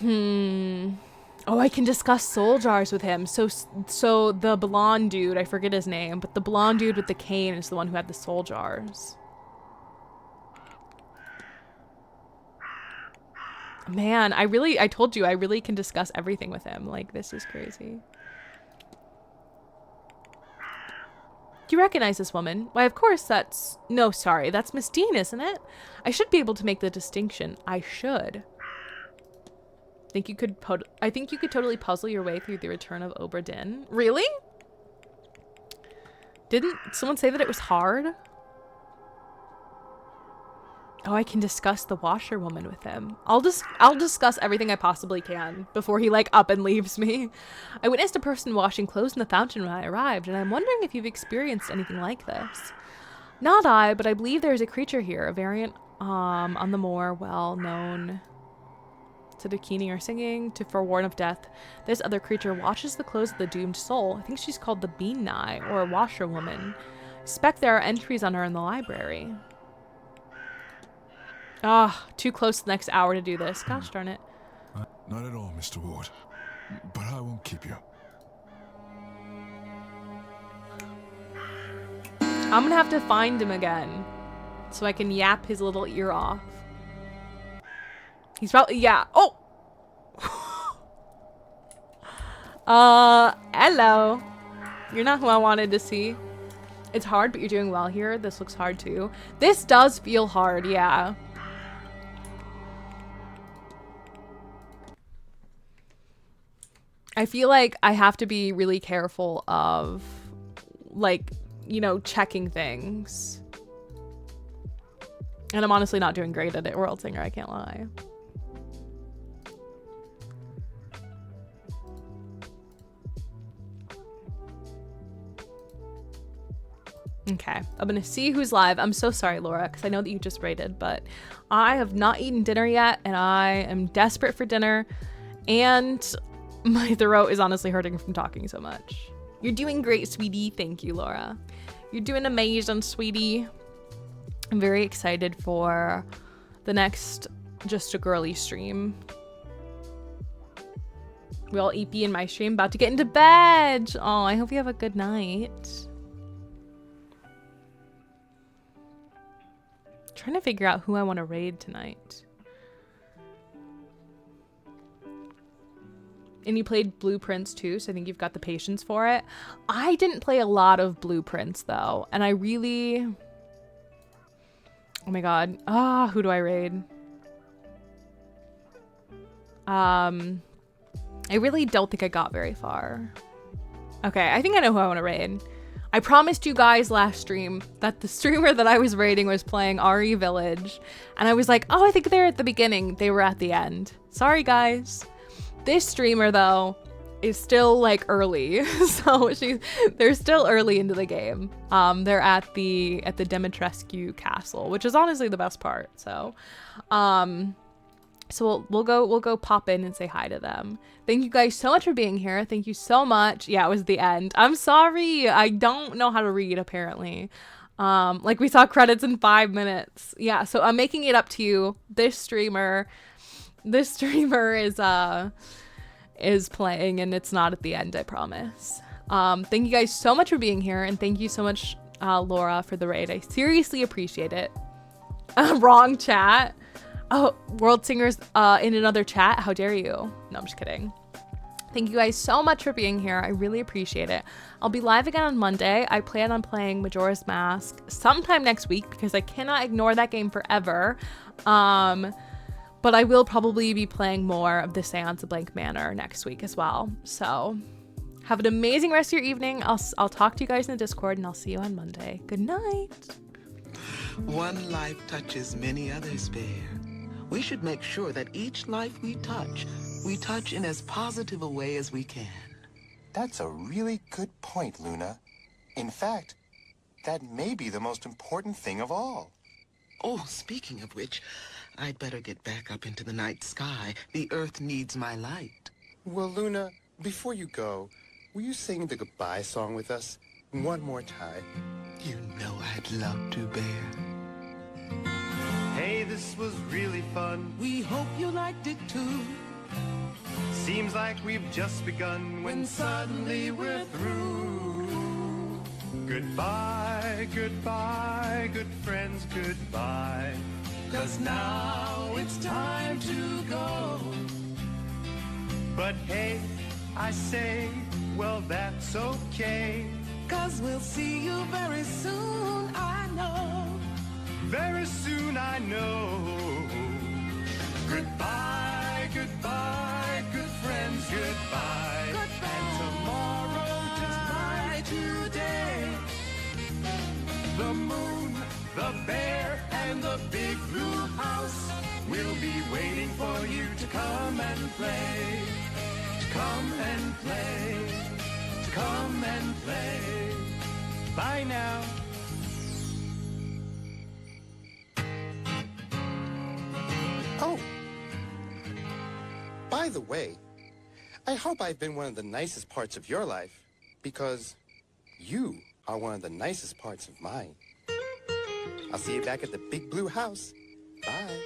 A: Oh, I can discuss soul jars with him. So the blonde dude, I forget his name, but the blonde dude with the cane is the one who had the soul jars. Man, I told you, I really can discuss everything with him. Like, this is crazy. Do you recognize this woman? Why, of course, that's... No, sorry, that's Miss Dean, isn't it? I should be able to make the distinction. I should. I think you could totally puzzle your way through the return of Obra Dinn. Really? Didn't someone say that it was hard? Oh, I can discuss the washerwoman with him. I'll discuss everything I possibly can before he like up and leaves me. I witnessed a person washing clothes in the fountain when I arrived, and I'm wondering if you've experienced anything like this. Not I, but I believe there is a creature here, a variant on the more well-known to the keening or singing, to forewarn of death. This other creature washes the clothes of the doomed soul. I think she's called the Bean Nye, or washerwoman. I suspect there are entries on her in the library. Ah, too close to the next hour to do this. Gosh darn it.
I: Not at all, Mr. Ward. But I won't keep you.
A: I'm gonna have to find him again so I can yap his little ear off. He's probably, yeah. Oh! Hello. You're not who I wanted to see. It's hard, but you're doing well here. This looks hard too. This does feel hard, yeah. I feel like I have to be really careful of like, you know, checking things. And I'm honestly not doing great at it, World Singer, I can't lie. Okay, I'm gonna see who's live. I'm so sorry, Laura, because I know that you just rated, but I have not eaten dinner yet, and I am desperate for dinner, and my throat is honestly hurting from talking so much. You're doing great, sweetie. Thank you, Laura. You're doing amazing, sweetie. I'm very excited for the next Just a Girly stream. We all EP in my stream, about to get into bed. Oh, I hope you have a good night. Trying to figure out who I want to raid tonight. And you played Blueprints too, so I think you've got the patience for it. I didn't play a lot of Blueprints though, and I really... Oh my god. Who do I raid? I really don't think I got very far. Okay, I think I know who I want to raid. I promised you guys last stream that the streamer that I was raiding was playing RE Village. And I was like, oh, I think they're at the beginning. They were at the end. Sorry, guys. This streamer, though, is still, like, early. So they're still early into the game. They're at the Dimitrescu Castle, which is honestly the best part. So, so we'll go pop in and say hi to them. Thank you guys so much for being here. Thank you so much. Yeah, it was the end. I'm sorry. I don't know how to read, apparently. Like we saw credits in 5 minutes. Yeah, so I'm making it up to you. This streamer is playing, and it's not at the end, I promise. Thank you guys so much for being here, and thank you so much, Laura, for the raid. I seriously appreciate it. Wrong chat. Oh, World Singer's in another chat. How dare you? No, I'm just kidding. Thank you guys so much for being here. I really appreciate it. I'll be live again on Monday. I plan on playing Majora's Mask sometime next week because I cannot ignore that game forever. But I will probably be playing more of the Seance of Blank Manor next week as well. So have an amazing rest of your evening. I'll talk to you guys in the Discord, and I'll see you on Monday. Good night.
U: One life touches many others, Bear. We should make sure that each life we touch in as positive a way as we can.
V: That's a really good point, Luna. In fact, that may be the most important thing of all.
U: Oh, speaking of which, I'd better get back up into the night sky. The Earth needs my light.
V: Well, Luna, before you go, will you sing the goodbye song with us one more time?
U: You know I'd love to, Bear.
W: Hey, this was really fun.
U: We hope you liked it too.
W: Seems like we've just begun when suddenly we're through. Goodbye, goodbye, good friends, goodbye. 'Cause now it's time to go. But hey, I say, well, that's okay.
U: 'Cause we'll see you very soon, I know.
W: Very soon, I know. Goodbye, goodbye, good friends, goodbye. And tomorrow, just like today, the moon, the bear, and the big blue house will be waiting for you to come and play. To come and play. To come and play. Bye now.
V: Oh, by the way, I hope I've been one of the nicest parts of your life, because you are one of the nicest parts of mine. I'll see you back at the big blue house. Bye.